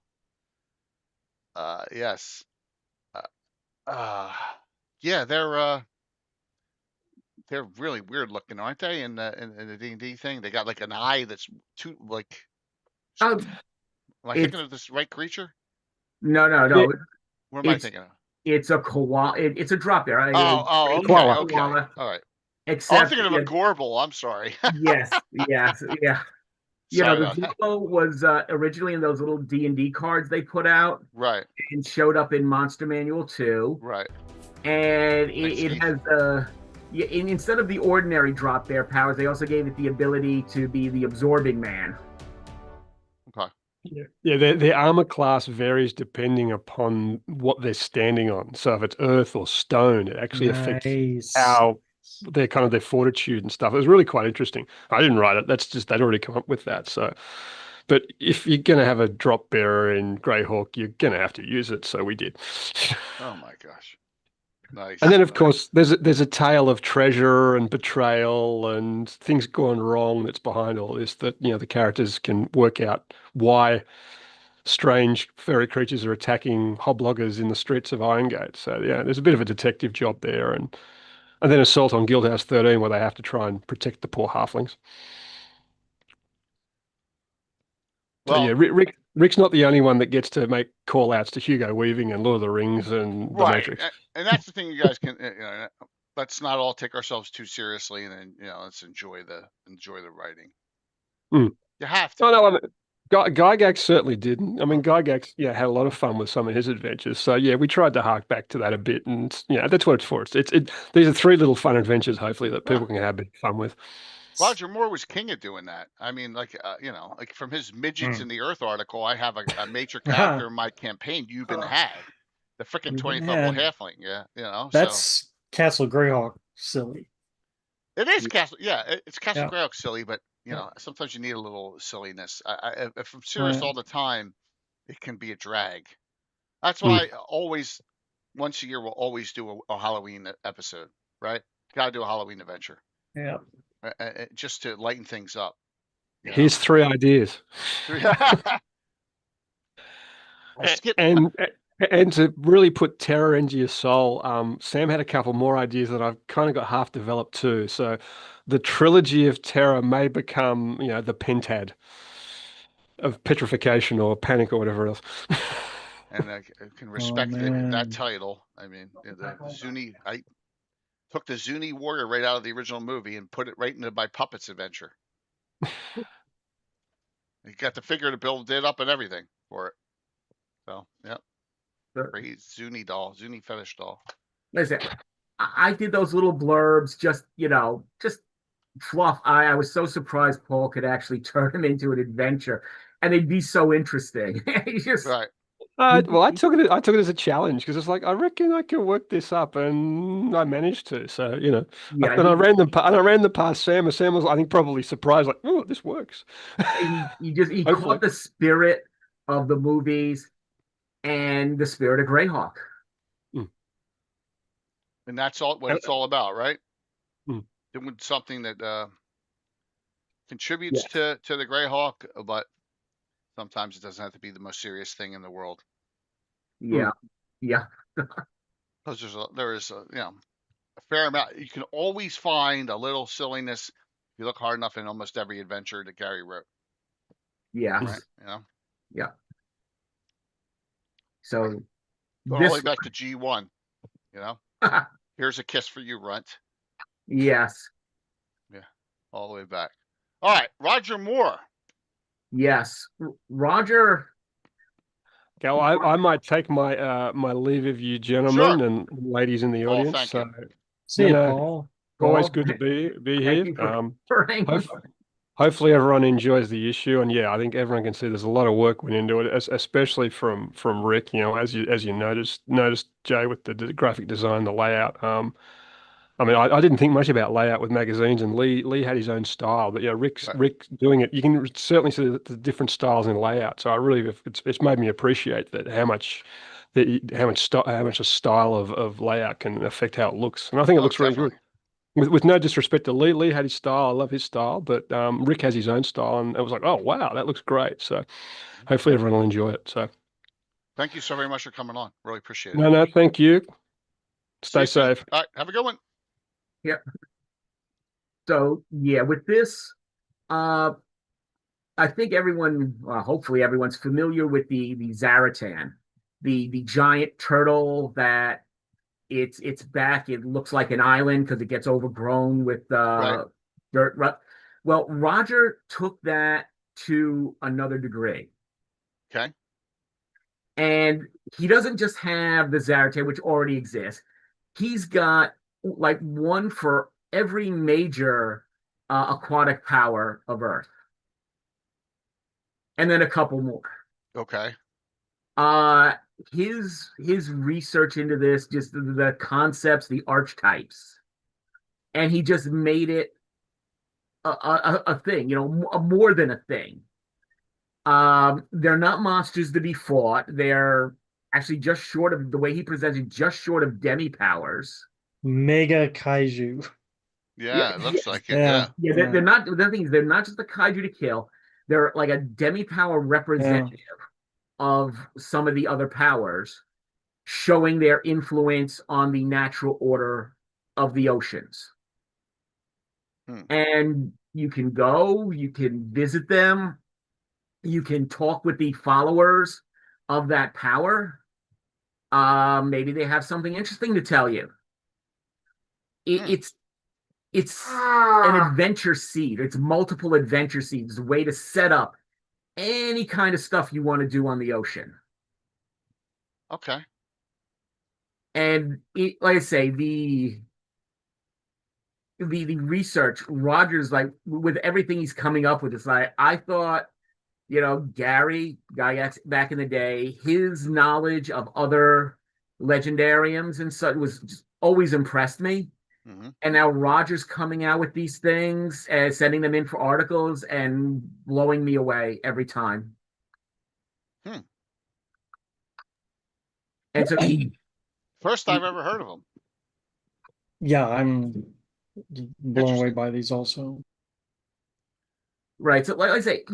A: Yes. Yeah, they're really weird looking, aren't they? In the D&D thing, they got like an eye that's too like.
E: Oh,
A: Am I thinking of this right creature?
E: No.
A: What am I thinking of?
E: It's a koala. It's a drop bear.
A: Okay,
F: koala.
A: Okay, all right.
E: Except,
A: I'm thinking of a Gorbel. I'm sorry.
E: yes, yeah.
A: Sorry
E: The
A: about that.
E: Zorbo was originally in those little D&D cards they put out,
A: Right.
E: and showed up in Monster Manual 2.
A: Right.
E: And it has instead of the ordinary drop bear powers, they also gave it the ability to be the absorbing man.
A: Okay.
F: Yeah, their armor class varies depending upon what they're standing on. So if it's earth or stone, it actually affects how their fortitude and stuff. It was really quite interesting. I didn't write it. That's just they'd already come up with that. So, but if you're gonna have a drop bearer in Greyhawk, you're gonna have to use it. So we did.
A: Oh my gosh. Nice.
F: And then, of course, there's a tale of treasure and betrayal and things going wrong that's behind all this. That the characters can work out why strange furry creatures are attacking hobloggers in the streets of Irongate. So yeah, there's a bit of a detective job there, and then Assault on Guildhouse 13, where they have to try and protect the poor halflings. So yeah, Rick's not the only one that gets to make call outs to Hugo Weaving and Lord of the Rings and The Matrix.
A: And that's the thing, you guys can let's not all take ourselves too seriously, and then let's enjoy the writing.
F: Mm.
A: You have to.
F: Oh no, Gygax certainly didn't. I mean, Gygax, had a lot of fun with some of his adventures. So yeah, we tried to hark back to that a bit, and that's what it's for. These are 3 little fun adventures, hopefully, that people can have a bit of fun with.
A: Roger Moore was king of doing that. I mean, like from his Midgets in the Earth article, I have a major character in my campaign. Euban had the freaking 20th level halfling. Yeah,
D: that's Castle Greyhawk silly.
A: It is Castle. Yeah, it's Castle Greyhawk silly, but sometimes you need a little silliness. If I'm serious all the time, it can be a drag. That's why I always, once a year, we'll always do a Halloween episode, right? Got to do a Halloween adventure.
D: Yeah.
A: Just to lighten things up.
F: Here's 3 ideas. And to really put terror into your soul, Sam had a couple more ideas that I've kind of got half developed too. So the trilogy of terror may become, the pentad of petrification or panic or whatever else.
A: And I can respect that title. I mean, the Zuni, I took the Zuni warrior right out of the original movie and put it right into my Puppets adventure. You got the figure to build it up and everything for it. So, yeah. Great Zuni doll, Zuni fetish doll.
E: Listen, I did those little blurbs just fluff. I was so surprised Paul could actually turn them into an adventure, and they'd be so interesting.
A: Right.
F: Well, I took it as a challenge because it's like I reckon I can work this up, and I managed to. So and I ran them past Sam, and Sam was, I think, probably surprised, like, "Oh, this works."
E: He caught the spirit of the movies and the spirit of Greyhawk,
A: and that's all what it's all about, right?
F: Mm.
A: Doing something that contributes to the Greyhawk, but sometimes it doesn't have to be the most serious thing in the world.
E: Yeah.
A: Because there is a fair amount. You can always find a little silliness if you look hard enough in almost every adventure that Gary wrote.
E: Yeah.
A: Right?
E: Yeah. So
A: all the way back to G1. Here's a kiss for you, Runt.
E: Yes.
A: Yeah. All the way back. All right, Roger Moore.
E: Yes, Roger.
F: Okay, well, I might take my my leave of you, gentlemen and ladies in the audience.
A: Thank you.
D: See you, Paul.
F: Always good to be here. Hopefully everyone enjoys the issue, and I think everyone can see there's a lot of work went into it, especially from Rick. As you noticed, Jay, with the graphic design, the layout. I mean, I didn't think much about layout with magazines, and Lee had his own style, but Rick doing it, you can certainly see the different styles in layout. So I really, it's made me appreciate that how much a style of layout can affect how it looks, and I think it looks really good. With no disrespect to Lee, Lee had his style. I love his style, but Rick has his own style, and it was like, oh wow, that looks great. So hopefully everyone will enjoy it. So
A: thank you so very much for coming on. Really appreciate it.
F: No, thank you. Stay safe.
A: All right, have a good one.
E: Yeah. So yeah, with this, I think everyone, hopefully everyone's familiar with the Zaratan, the giant turtle that its back, it looks like an island because it gets overgrown with dirt. Well, Roger took that to another degree.
A: Okay.
E: And he doesn't just have the Zaratan, which already exists. He's got like one for every major aquatic power of Earth, and then a couple more.
A: Okay.
E: His research into this, just the concepts, the archetypes, and he just made it a thing, more than a thing. They're not monsters to be fought. They're actually just short of, the way he presented, just short of demi powers.
D: Mega kaiju.
A: Yeah, it looks like it. Yeah.
E: They're not. The thing is, they're not just a kaiju to kill. They're like a demi power representative of some of the other powers, showing their influence on the natural order of the oceans. And you can go, you can visit them, you can talk with the followers of that power. Maybe they have something interesting to tell you. It's an adventure seed. It's multiple adventure seeds, a way to set up any kind of stuff you want to do on the ocean.
A: Okay.
E: And like I say, the research, Roger's like, with everything he's coming up with, it's like, I thought, Gary Gygax back in the day, his knowledge of other legendariums and such was just always impressed me. And now Roger's coming out with these things and sending them in for articles and blowing me away every time. And so
A: first I've ever heard of them.
D: Yeah, I'm blown away by these also.
E: Right. So like I say,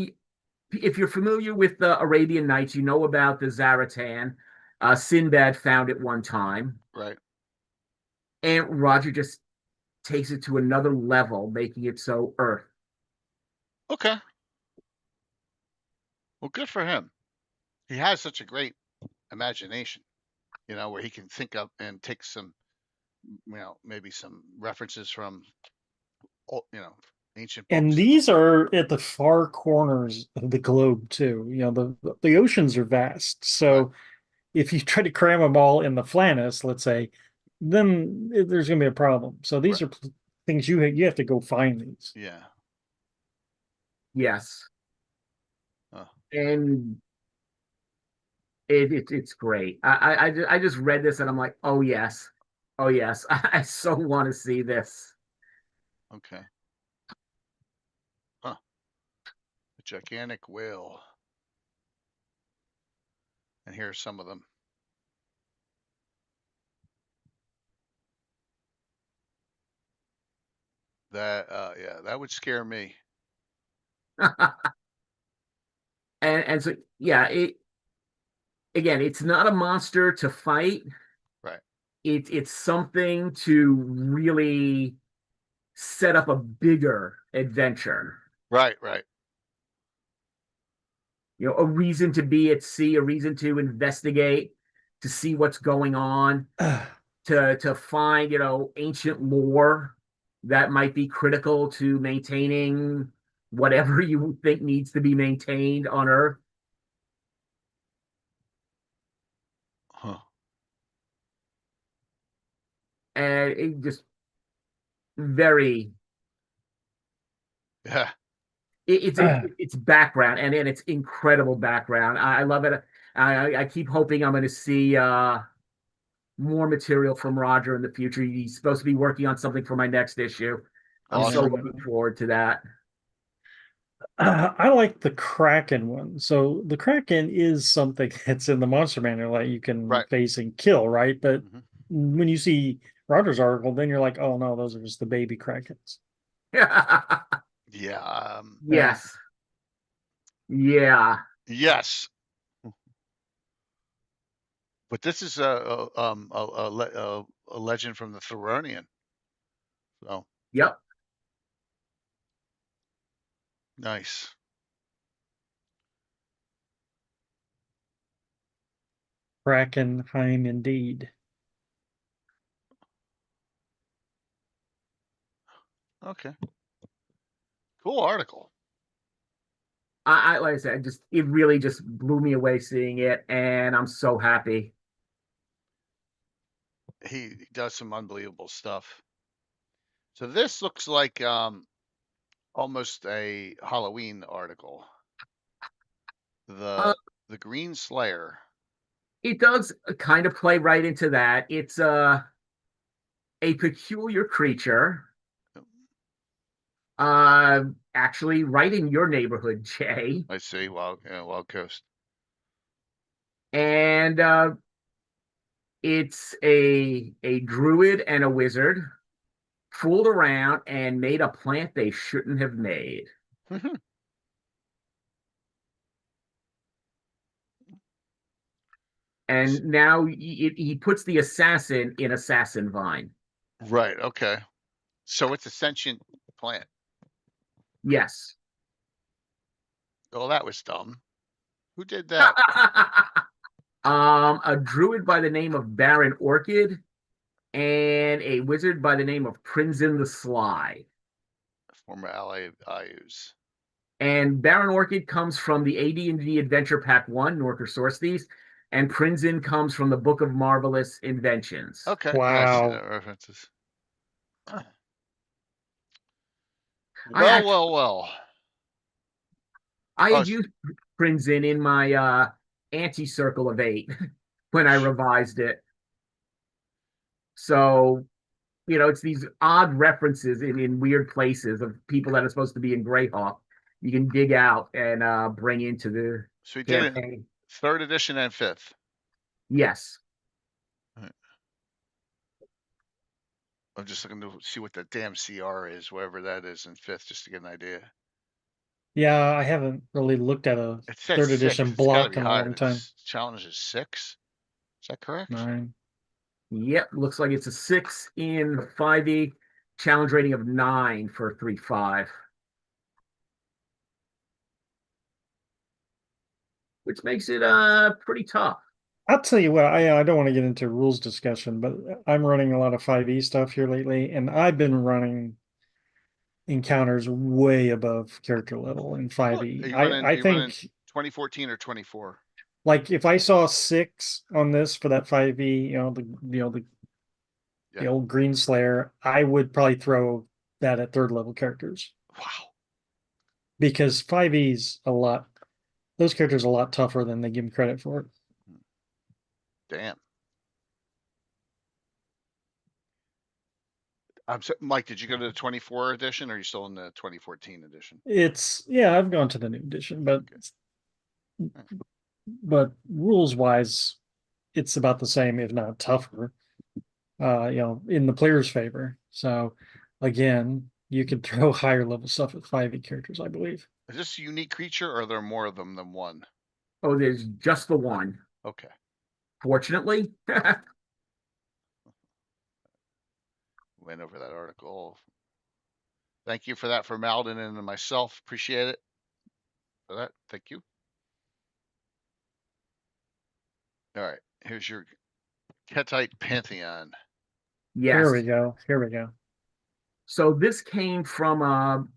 E: if you're familiar with the Arabian Nights, you know about the Zaratan. Sinbad found it one time.
A: Right.
E: And Roger just takes it to another level, making it so Earth.
A: Okay. Well, good for him. He has such a great imagination, where he can think up and take some, maybe some references from, ancient books.
D: And these are at the far corners of the globe too. The oceans are vast. So if you try to cram them all in the Flannis, let's say, then there's going to be a problem. So these are things you have to go find these.
A: Yeah.
E: Yes. And it's great. I just read this and I'm like, oh yes, I so want to see this.
A: Okay. A gigantic whale. And here's some of them. That would scare me.
E: and so it's not a monster to fight.
A: Right.
E: It's something to really set up a bigger adventure.
A: Right.
E: A reason to be at sea, a reason to investigate, to see what's going on, to find, ancient lore that might be critical to maintaining whatever you think needs to be maintained on Earth. And it just very it's background, and it's incredible background. I love it. I keep hoping I'm going to see the more material from Roger in the future. He's supposed to be working on something for my next issue. I'm
A: Awesome.
E: so looking forward to that.
D: I like the Kraken one. So the Kraken is something that's in the Monster Manual that you can face and kill, right? But when you see Roger's article, then you're like, oh no, those are just the baby Krakens.
A: Yeah.
E: Yes. Yeah.
A: Yes. But this is a legend from the Theronian. So.
E: Yep.
A: Nice.
D: Krakenheim indeed.
A: Okay. Cool article.
E: I like I said, it really just blew me away seeing it, and I'm so happy.
A: He does some unbelievable stuff. So this looks like almost a Halloween article. The Green Slayer.
E: It does kind of play right into that. It's a peculiar creature. Actually, right in your neighborhood, Jay.
A: I see. Wild Coast.
E: And it's a druid and a wizard fooled around and made a plant they shouldn't have made. And now he puts the assassin in Assassin Vine.
A: Right. Okay. So it's a sentient plant.
E: Yes.
A: Oh, that was dumb. Who did that?
E: A druid by the name of Baron Orchid and a wizard by the name of Prinzin the Sly.
A: Former ally of Ayu's.
E: And Baron Orchid comes from the AD&D Adventure Pack 1, Norker Source Thieves, and Prinzin comes from the Book of Marvelous Inventions.
A: Okay.
D: Wow.
A: I see references. Well.
E: I had used Prinzin in my anti-circle of 8 when I revised it. So, it's these odd references in weird places of people that are supposed to be in Greyhawk. You can dig out and bring into the
A: So we
E: campaign.
A: did it 3rd edition and 5th.
E: Yes.
A: Right. I'm just looking to see what the damn CR is, wherever that is in 5th, just to get an idea.
D: Yeah, I haven't really looked at a 3rd edition block in a long time.
A: Challenge is 6. Is that correct?
D: 9.
E: Yep, looks like it's a 6 in 5e, challenge rating of 9 for 3-5. Which makes it pretty tough.
D: I'll tell you what, I don't want to get into rules discussion, but I'm running a lot of 5e stuff here lately, and I've been running encounters way above character level in 5e. I think
A: 2014 or 24.
D: Like if I saw 6 on this for that 5e, the old Green Slayer, I would probably throw that at 3rd level characters.
A: Wow.
D: Because 5e's those characters are a lot tougher than they give them credit for.
A: Damn. Mike, did you go to the 24 edition or are you still in the 2014 edition?
D: I've gone to the new edition, but rules wise, it's about the same, if not tougher, in the player's favor. So again, you could throw higher level stuff at 5e characters, I believe.
A: Is this a unique creature or are there more of them than one?
E: Oh, there's just the one.
A: Okay.
E: Fortunately.
A: Went over that article. Thank you for that for Malden and myself. Appreciate it. For that. Thank you. All right. Here's your Ketite Pantheon.
E: Yes.
D: Here we go.
E: So this came from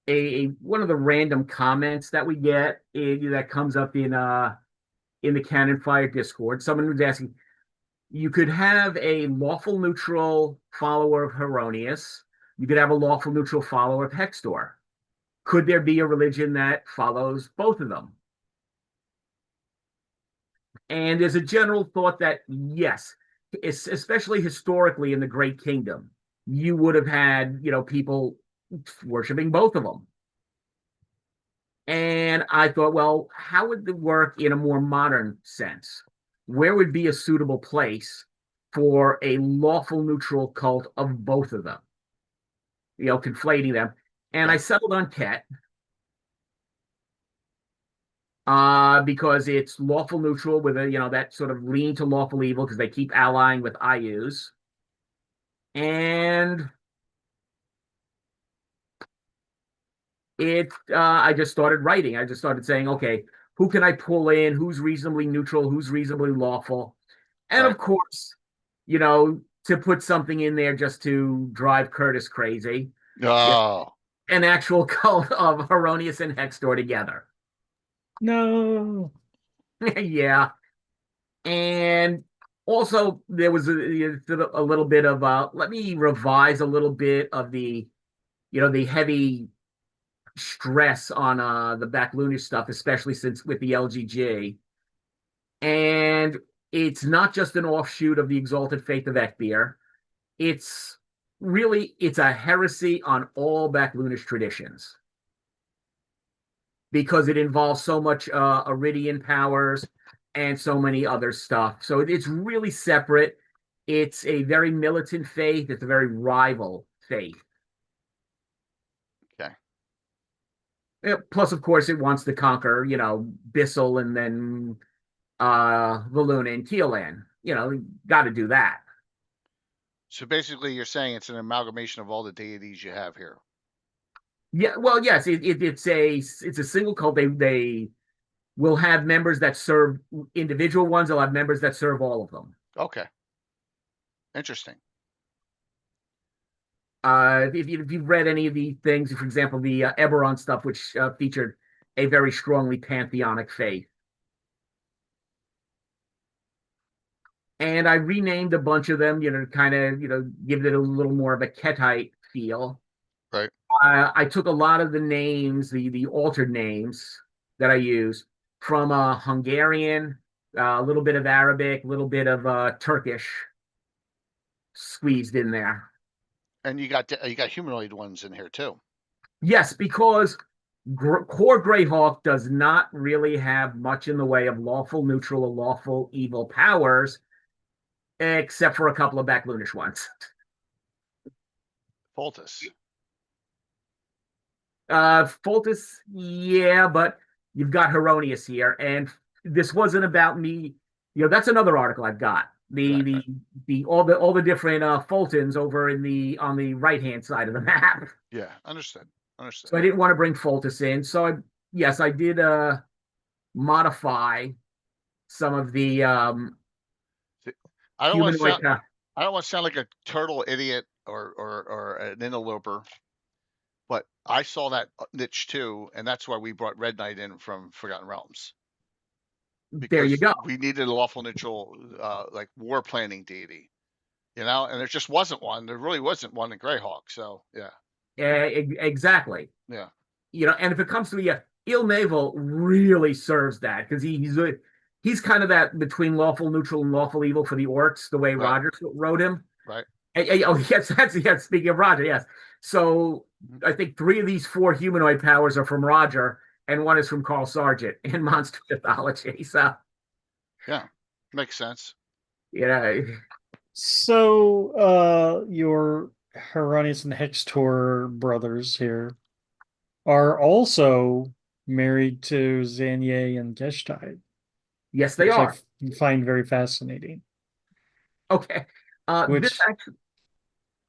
E: one of the random comments that we get that comes up in the Cannon Fire Discord. Someone was asking, you could have a lawful neutral follower of Heronius. You could have a lawful neutral follower of Hextor. Could there be a religion that follows both of them? And there's a general thought that yes, especially historically in the Great Kingdom, you would have had, people worshiping both of them. And I thought, well, how would it work in a more modern sense? Where would be a suitable place for a lawful neutral cult of both of them? Conflating them. And I settled on Ket. Because it's lawful neutral with a, that sort of lean to lawful evil because they keep allying with IUs. And I just started writing. I just started saying, okay, who can I pull in? Who's reasonably neutral? Who's reasonably lawful? And of course, to put something in there just to drive Curtis crazy.
A: Oh.
E: An actual cult of Heronius and Hextor together.
D: No.
E: Yeah. And also there was a little bit of let me revise a little bit of the heavy stress on the Backlunish stuff, especially since with the LGG. And it's not just an offshoot of the Exalted Faith of Ekbir. It's a heresy on all Backlunish traditions, because it involves so much Iridian powers and so many other stuff. So it's really separate. It's a very militant faith. It's a very rival faith.
A: Okay.
E: Plus, of course, it wants to conquer, Bissell and then Valuna and Keelan. Got to do that.
A: So basically, you're saying it's an amalgamation of all the deities you have here.
E: Yeah, well, yes, it's a single cult. They will have members that serve individual ones. They'll have members that serve all of them.
A: Okay. Interesting.
E: If you've read any of the things, for example, the Eberron stuff, which featured a very strongly pantheonic faith. And I renamed a bunch of them, kind of, give it a little more of a Ketite feel.
A: Right.
E: I took a lot of the names, the altered names that I use from Hungarian, a little bit of Arabic, a little bit of Turkish squeezed in there.
A: And you got humanoid ones in here too.
E: Yes, because core Greyhawk does not really have much in the way of lawful neutral or lawful evil powers, except for a couple of Backlunish ones.
A: Foltus.
E: Foltus, yeah, but you've got Heronius here, and this wasn't about me. That's another article I've got. All the different Fultons over on the right hand side of the map.
A: Yeah, understood.
E: So I didn't want to bring Foltus in. So I did modify some of the
A: I don't want to sound like a total idiot or an interloper, but I saw that niche too, and that's why we brought Red Knight in from Forgotten Realms.
E: There you go.
A: We needed a lawful neutral, like war planning deity, and there just wasn't one. There really wasn't one in Greyhawk. So yeah.
E: Exactly.
A: Yeah.
E: And if it comes to Il-Naval really serves that, because he's kind of that between lawful neutral and lawful evil for the orcs, the way Roger wrote him.
A: Right.
E: Oh, yes, speaking of Roger, yes. So I think 3 of these 4 humanoid powers are from Roger, and 1 is from Carl Sargent in Monster Mythology. So
A: yeah, makes sense.
D: So your Heronius and Hextor brothers here are also married to Zanye and Geshtide.
E: Yes, they are.
D: I find very fascinating.
E: Okay.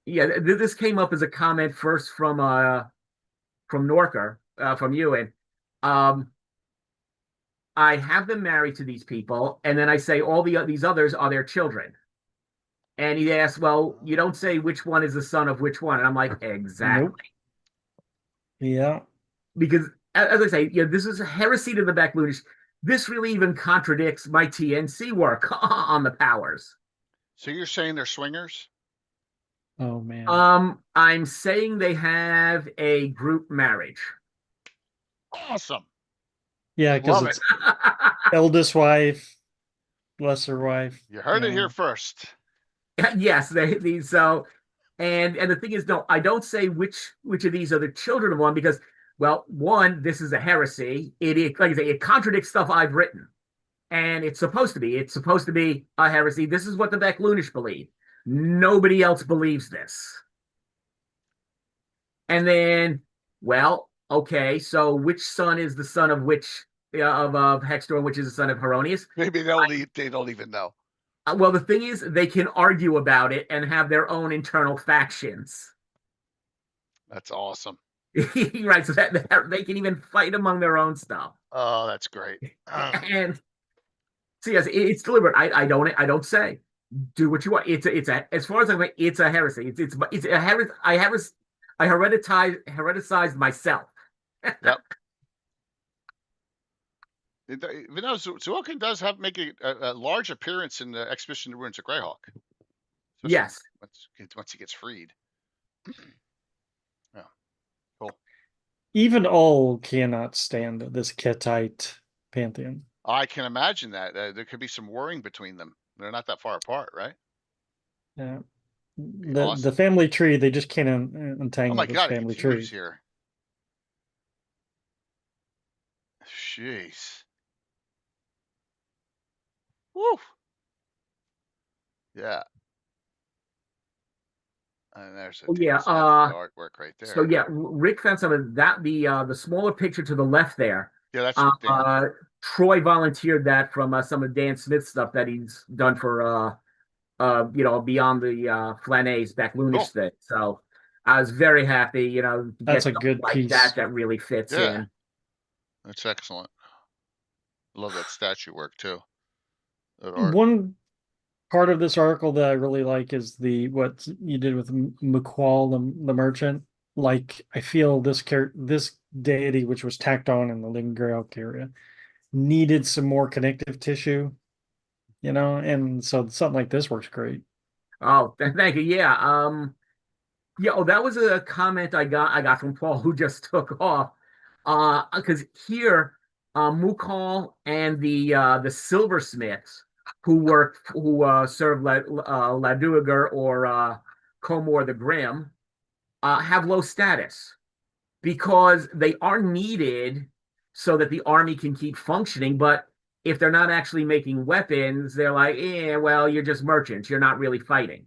E: This came up as a comment first from Norker, from Ewan. I have them married to these people, and then I say all these others are their children. And he asked, well, you don't say which one is the son of which one. And I'm like, exactly.
D: Nope. Yeah.
E: Because, as I say, this is a heresy to the Backlunish. This really even contradicts my TNC work on the powers.
A: So you're saying they're swingers?
D: Oh, man.
E: I'm saying they have a group marriage.
A: Awesome.
D: Yeah, because it's eldest wife, lesser wife.
A: You heard it here first.
E: Yes, so and the thing is, no, I don't say which of these are the children of one because, well, one, this is a heresy. Like I say, it contradicts stuff I've written, and it's supposed to be. It's supposed to be a heresy. This is what the Beck-Lunish believe. Nobody else believes this. And then, well, okay, so which son is the son of which of Hextor, and which is the son of Heronius?
A: Maybe they don't even know.
E: Well, the thing is, they can argue about it and have their own internal factions.
A: That's awesome.
E: Right, so that they can even fight among their own stuff.
A: Oh, that's great.
E: And so yes, it's deliberate. I don't say do what you want. It's a as far as I'm, it's a heresy. It's a heresy. I hereticized myself.
A: Yep. Even though Zuokin does make a large appearance in the Expedition to the Ruins of Greyhawk.
E: Yes.
A: Once he gets freed. Yeah. Cool.
D: Even all cannot stand this Kettite pantheon.
A: I can imagine that. There could be some warring between them. They're not that far apart, right?
D: Yeah.
A: Awesome.
D: The family tree, they just can't untangle
A: oh my
D: this
A: God,
D: family tree.
A: Here. Jeez. Woo. Yeah. And there's the artwork right there.
E: So yeah, Rick found some of that. The smaller picture to the left there.
A: Yeah, that's
E: Troy volunteered that from some of Dan Smith's stuff that he's done for Beyond the Flanays Beck-Lunish thing. So I was very happy, to
D: that's
E: get
D: a good
E: like
D: piece.
E: that really fits in.
A: That's excellent. Love that statue work too.
D: One part of this article that I really like is what you did with McQuall, the merchant. Like, I feel this deity, which was tacked on in the Greyhawk area, needed some more connective tissue, and so something like this works great.
E: Oh, thank you. Yeah. That was a comment I got from Paul, who just took off. Because here, Mukal and the silversmiths who serve Laduagar or Comor the Grim have low status because they are needed so that the army can keep functioning. But if they're not actually making weapons, they're like, well, you're just merchants. You're not really fighting.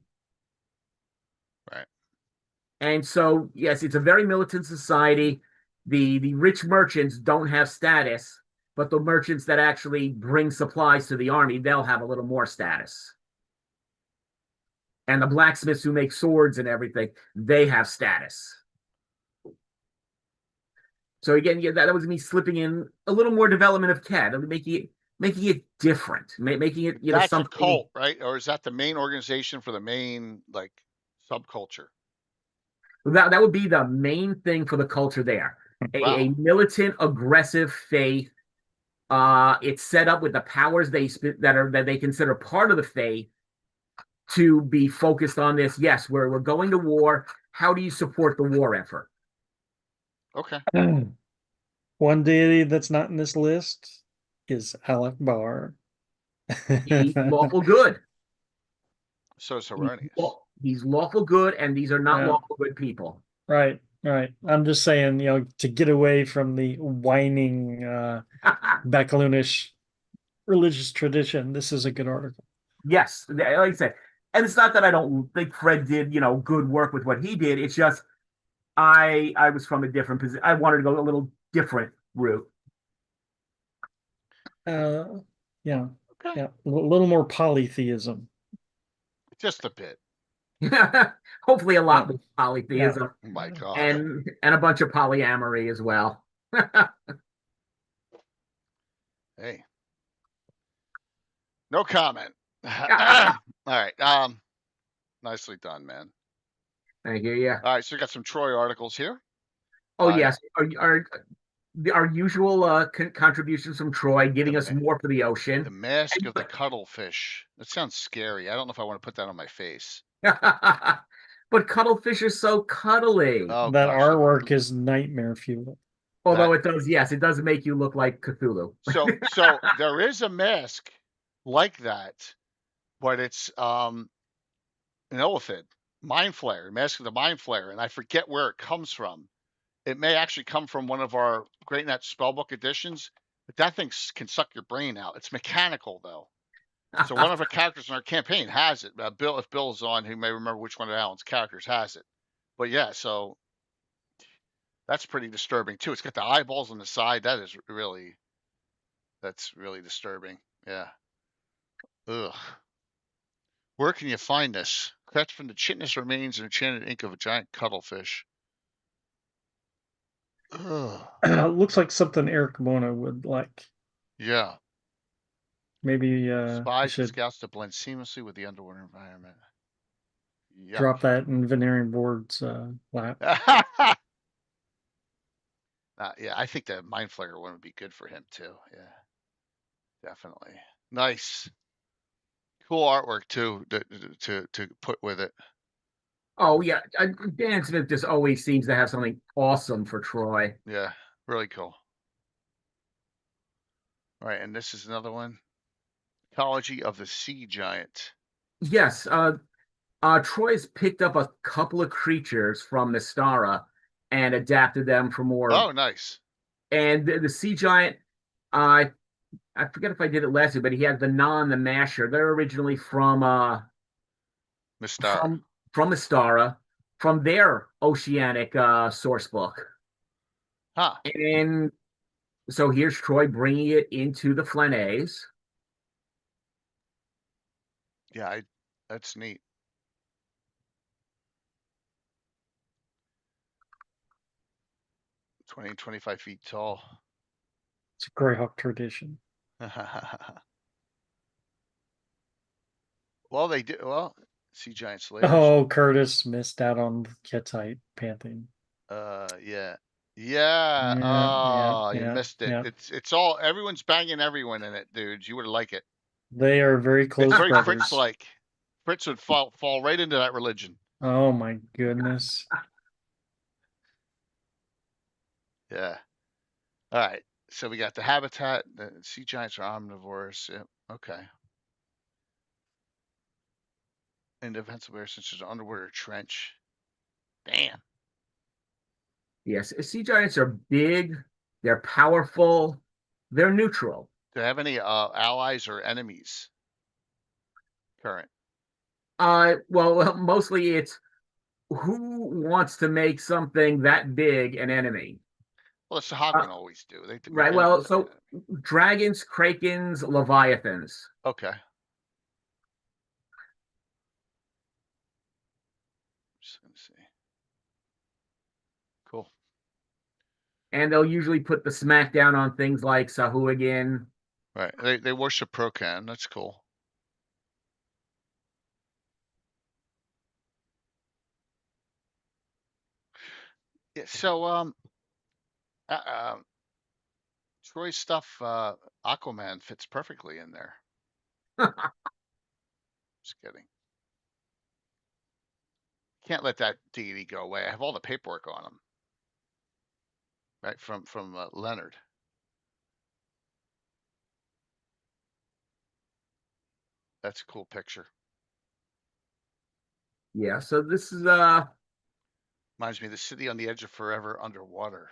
A: Right.
E: And so, yes, it's a very militant society. The rich merchants don't have status, but the merchants that actually bring supplies to the army, they'll have a little more status. And the blacksmiths who make swords and everything, they have status. So again, that was me slipping in a little more development of Ket, making it different, making it
A: that's
E: something.
A: A cult, right? Or is that the main organization for the main subculture?
E: That would be the main thing for the culture there.
A: Wow.
E: A militant, aggressive faith. It's set up with the powers that they consider part of the faith to be focused on this. Yes, we're going to war. How do you support the war effort?
A: Okay.
D: One deity that's not in this list is Alec Bar.
E: He's lawful good.
A: So is Heronius.
E: He's lawful good, and these are not lawful good people.
D: Right. I'm just saying, to get away from the whining Beck-Lunish religious tradition, this is a good article.
E: Yes, like I said, and it's not that I don't think Fred did, good work with what he did. It's just I was from a different position. I wanted to go a little different route.
D: Yeah. Okay. Yeah, a little more polytheism.
A: Just a bit.
E: Hopefully a lot more polytheism.
A: Oh my God.
E: And a bunch of polyamory as well.
A: Hey. No comment. All right. Nicely done, man.
E: Thank you. Yeah.
A: All right, so we got some Troy articles here.
E: Oh yes. Our usual contributions from Troy, giving us more for the ocean.
A: The Mask of the Cuttlefish. That sounds scary. I don't know if I want to put that on my face.
E: But cuttlefish are so cuddly.
D: Oh, that artwork is nightmare fuel.
E: Although it does make you look like Cthulhu.
A: So there is a mask like that, but it's an elephant, Mind Flayer, Mask of the Mind Flayer, and I forget where it comes from. It may actually come from one of our Great Net Spellbook editions, but that thing can suck your brain out. It's mechanical, though. So one of our characters in our campaign has it. Bill, if Bill's on, who may remember which one of Alan's characters has it. But yeah, so that's pretty disturbing too. It's got the eyeballs on the side. That's really disturbing. Yeah. Ugh. Where can you find this? That's from the chitinous remains and enchanted ink of a giant cuttlefish. Ugh.
D: Looks like something Eric Mona would like.
A: Yeah.
D: Maybe
A: spies and scouts to blend seamlessly with the underwater environment. Yuck.
D: Drop that in Veneering Board's lap.
A: Yeah, I think the Mind Flayer one would be good for him too. Yeah, definitely. Nice, cool artwork too to put with it.
E: Oh yeah, Dan Smith just always seems to have something awesome for Troy.
A: Yeah, really cool. All right, and this is another one. Ecology of the Sea Giant.
E: Yes, Troy's picked up a couple of creatures from Mystara and adapted them for more.
A: Oh, nice.
E: And the Sea Giant, I forget if I did it last year, but he had the the Masher. They're originally from
A: Mystara.
E: From Mystara, from their oceanic source book.
A: Huh.
E: And so here's Troy bringing it into the Flanays.
A: Yeah, that's neat. (20 and 25 feet tall).
D: It's a Greyhawk tradition.
A: Well, they do. Well, Sea Giant Slayers.
D: Oh, Curtis missed out on the Ketite Pantheon.
A: Yeah. Oh, you missed it.
D: Yeah.
A: It's all, everyone's banging everyone in it, dudes. You would like it.
D: They are very close.
A: It's very
D: brothers.
A: Fritz-like. Fritz would fall right into that religion.
D: Oh my goodness.
A: Yeah. All right. So we got the habitat. The sea giants are omnivores. Yep. Okay. And defensive air since there's an underwater trench. Damn.
E: Yes, sea giants are big. They're powerful. They're neutral.
A: Do they have any allies or enemies? Current.
E: Well, mostly it's who wants to make something that big an enemy.
A: Well, it's the Hogmen always do.
E: Right. Well, so dragons, krakens, leviathans.
A: Okay. Just gonna see. Cool.
E: And they'll usually put the smackdown on things like Sahuagin.
A: Right. They worship Procan. That's cool. Yeah. So Troy's stuff, Aquaman fits perfectly in there. Just kidding. Can't let that deity go away. I have all the paperwork on him. Right, from Leonard. That's a cool picture.
E: Yeah, so this is
A: reminds me of the city on the edge of forever underwater.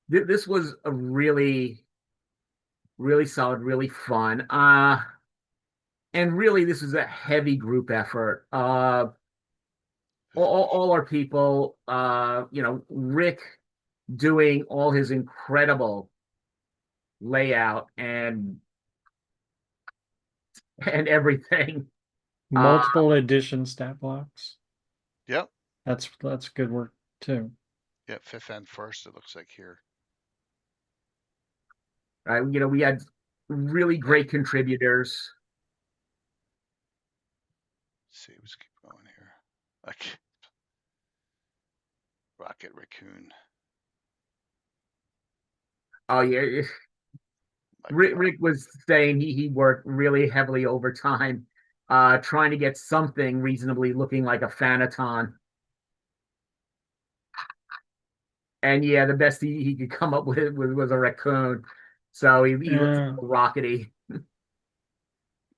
E: This was a really solid, really fun. And really this was a heavy group effort. All our people, Rick doing all his incredible layout and everything.
D: Multiple edition stat blocks.
A: Yep.
D: That's good work too.
A: Yep, 5th and 1st, it looks like here.
E: Right, we had really great contributors.
A: Let's see, let's keep going here. Like Rocket Raccoon.
E: Oh yeah. Rick was saying he worked really heavily overtime, trying to get something reasonably looking like a Thanaton. And yeah, the best he could come up with was a raccoon. So he was rockety.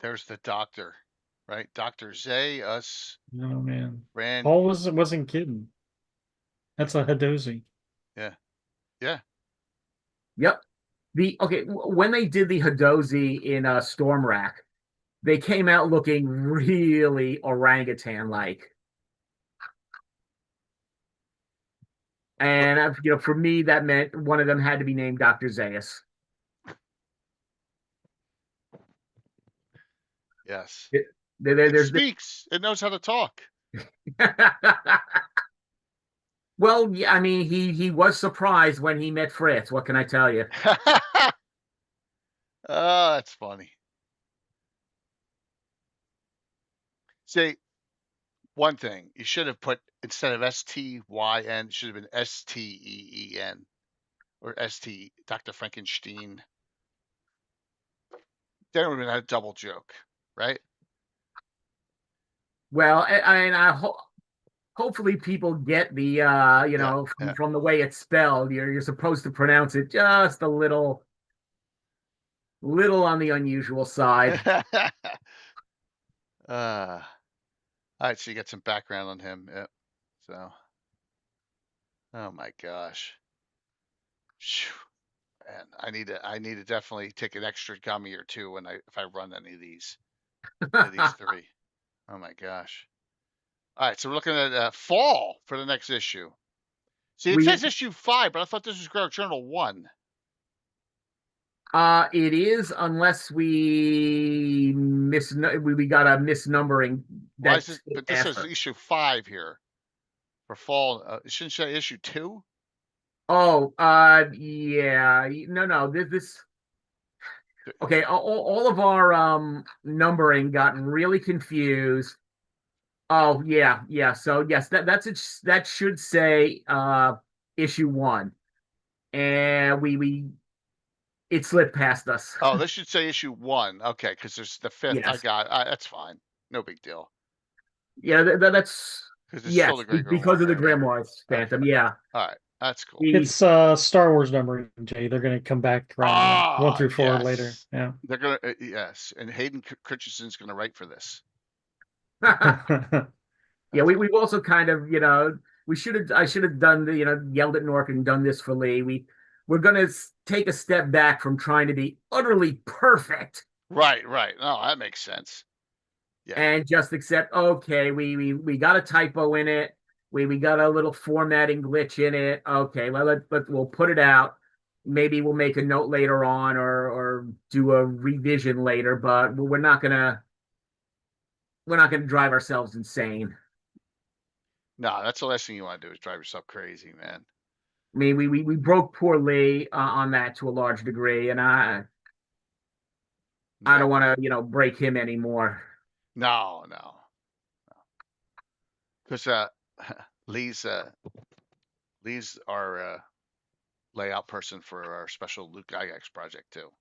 A: There's the doctor, right? Dr. Zay, us.
D: Oh man,
A: Rand.
D: Paul wasn't kidding. That's a Hadozi.
A: Yeah. Yeah.
E: Yep. When they did the Hadozi in Storm Rack, they came out looking really orangutan-like. And for me, that meant one of them had to be named Dr. Zayas.
A: Yes.
E: It
A: speaks. It knows how to talk.
E: Well, yeah, I mean, he was surprised when he met Fritz. What can I tell you?
A: Oh, that's funny. See, one thing you should have put instead of STYN, it should have been STEEN or ST Dr. Frankenstein. Then we would have had a double joke, right?
E: Well, hopefully people get the from the way it's spelled. You're supposed to pronounce it just a little on the unusual side.
A: All right, so you got some background on him. Yep. So, oh my gosh. Man, I need to definitely take an extra gummy or two if I run any of these three. Oh my gosh. All right, so we're looking at fall for the next issue. See, it says issue 5, but I thought this was Greyhawk Journal 1.
E: It is, unless we got a misnumbering.
A: But this says issue 5 here for fall. It shouldn't say issue 2.
E: Oh, yeah, no. This. Okay, all of our numbering got really confused. Oh yeah. So yes, that should say issue 1, and it slipped past us.
A: Oh, this should say issue 1. Okay, because there's the 5th.
E: Yes.
A: I got that's fine. No big deal.
E: Yeah, that's
A: still the
E: because of the Grimoires Phantom. Okay. Yeah.
A: All right, that's cool.
D: It's Star Wars numbering, Jay. They're going to come back around 1 through 4 later. Yeah,
A: they're gonna yes, and Hayden Christensen's going to write for this.
E: Yeah, we've also kind of I should have done the yelled at Nork and done this for Lee. We're going to take a step back from trying to be utterly perfect.
A: Right. No, that makes sense. Yeah.
E: And just accept, okay, we got a typo in it. We got a little formatting glitch in it. Okay, we'll put it out. Maybe we'll make a note later on or do a revision later, but we're not gonna drive ourselves insane.
A: No, that's the last thing you want to do is drive yourself crazy, man.
E: I mean, we broke poor Lee on that to a large degree, and I don't want to break him anymore.
A: No. Because Lee's our layout person for our special Luke Gygax project too.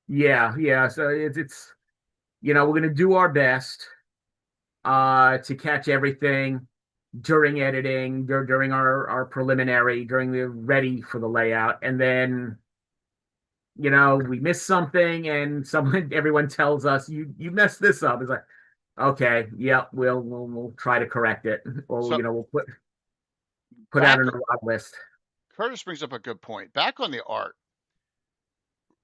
E: Yeah. So it's we're gonna do our best to catch everything during editing, during our preliminary, during the ready for the layout, and then we miss something and everyone tells us you messed this up. It's like, okay, yeah, we'll try to correct it, or we'll put out an arrival list.
A: Curtis brings up a good point. Back on the art,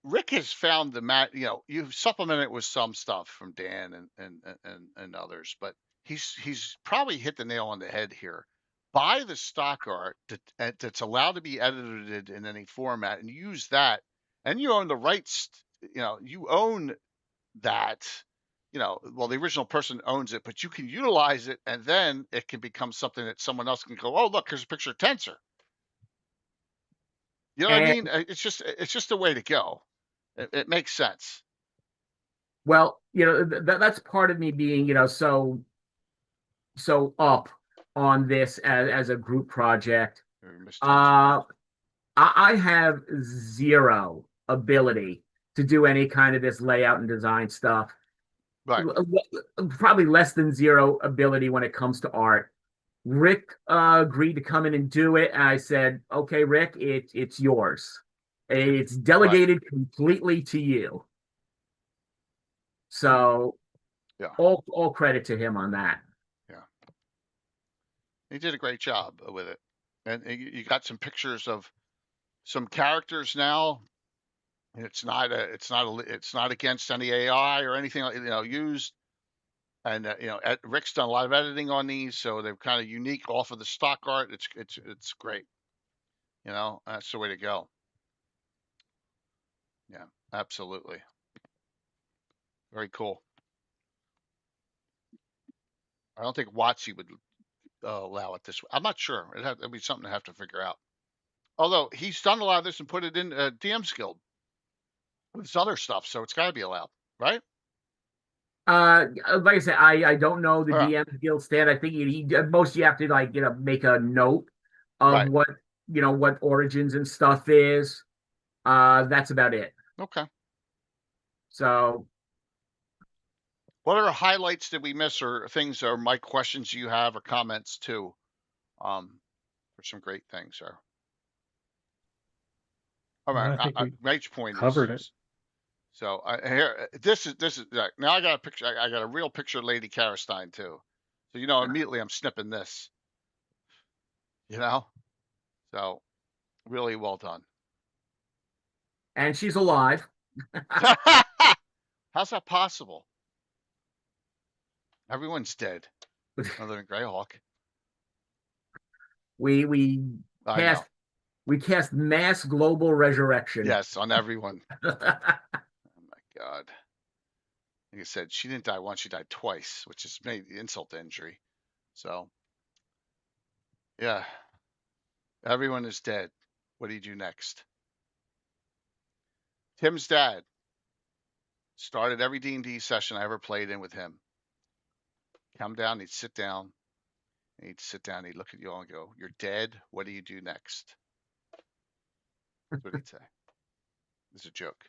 A: Rick has found the you've supplemented it with some stuff from Dan and others, but he's probably hit the nail on the head here. Buy the stock art that's allowed to be edited in any format and use that, and you own the rights. You own that. Well, the original person owns it, but you can utilize it, and then it can become something that someone else can go, oh, look, here's a picture of Tensor. You know what I mean? It's just a way to go. It makes sense.
E: Well, that's part of me being, so up on this as a group project. I have zero ability to do any kind of this layout and design stuff.
A: Right.
E: Probably less than zero ability when it comes to art. Rick agreed to come in and do it, and I said, okay, Rick, it's yours. It's delegated completely to you. So
A: Yeah.
E: all credit to him on that.
A: Yeah. He did a great job with it. And you got some pictures of some characters now. It's not against any AI or anything, used. And Rick's done a lot of editing on these, so they're kind of unique off of the stock art. It's great. That's the way to go. Yeah, absolutely. Very cool. I don't think WotC would allow it this way. I'm not sure. It'd be something to have to figure out. Although he's done a lot of this and put it in DM's Guild with his other stuff, so it's got to be allowed, right?
E: Like I said, I don't know the
A: All right.
E: DM's Guild stand. I think he most you have to make a note of
A: Right.
E: what Origins and stuff is. That's about it.
A: Okay.
E: So,
A: what other highlights did we miss, or things, or my questions you have, or comments too? For some great things there. All right,
D: I think we
A: Rage point
D: covered it.
A: So here, this is now I got a picture. I got a real picture of Lady Karastine too. So immediately I'm snipping this. So really well done.
E: and she's alive.
A: How's that possible? Everyone's dead other than Greyhawk.
E: We cast mass global resurrection.
A: Yes, on everyone. Oh my God. Like I said, she didn't die once, she died twice, which is made insult to injury. So yeah. Everyone is dead. What do you do next? Tim's dad started every D&D session I ever played in with him. Come down, he'd sit down. He'd look at you all and go, "You're dead. What do you do next?" That's what he'd say. It's a joke.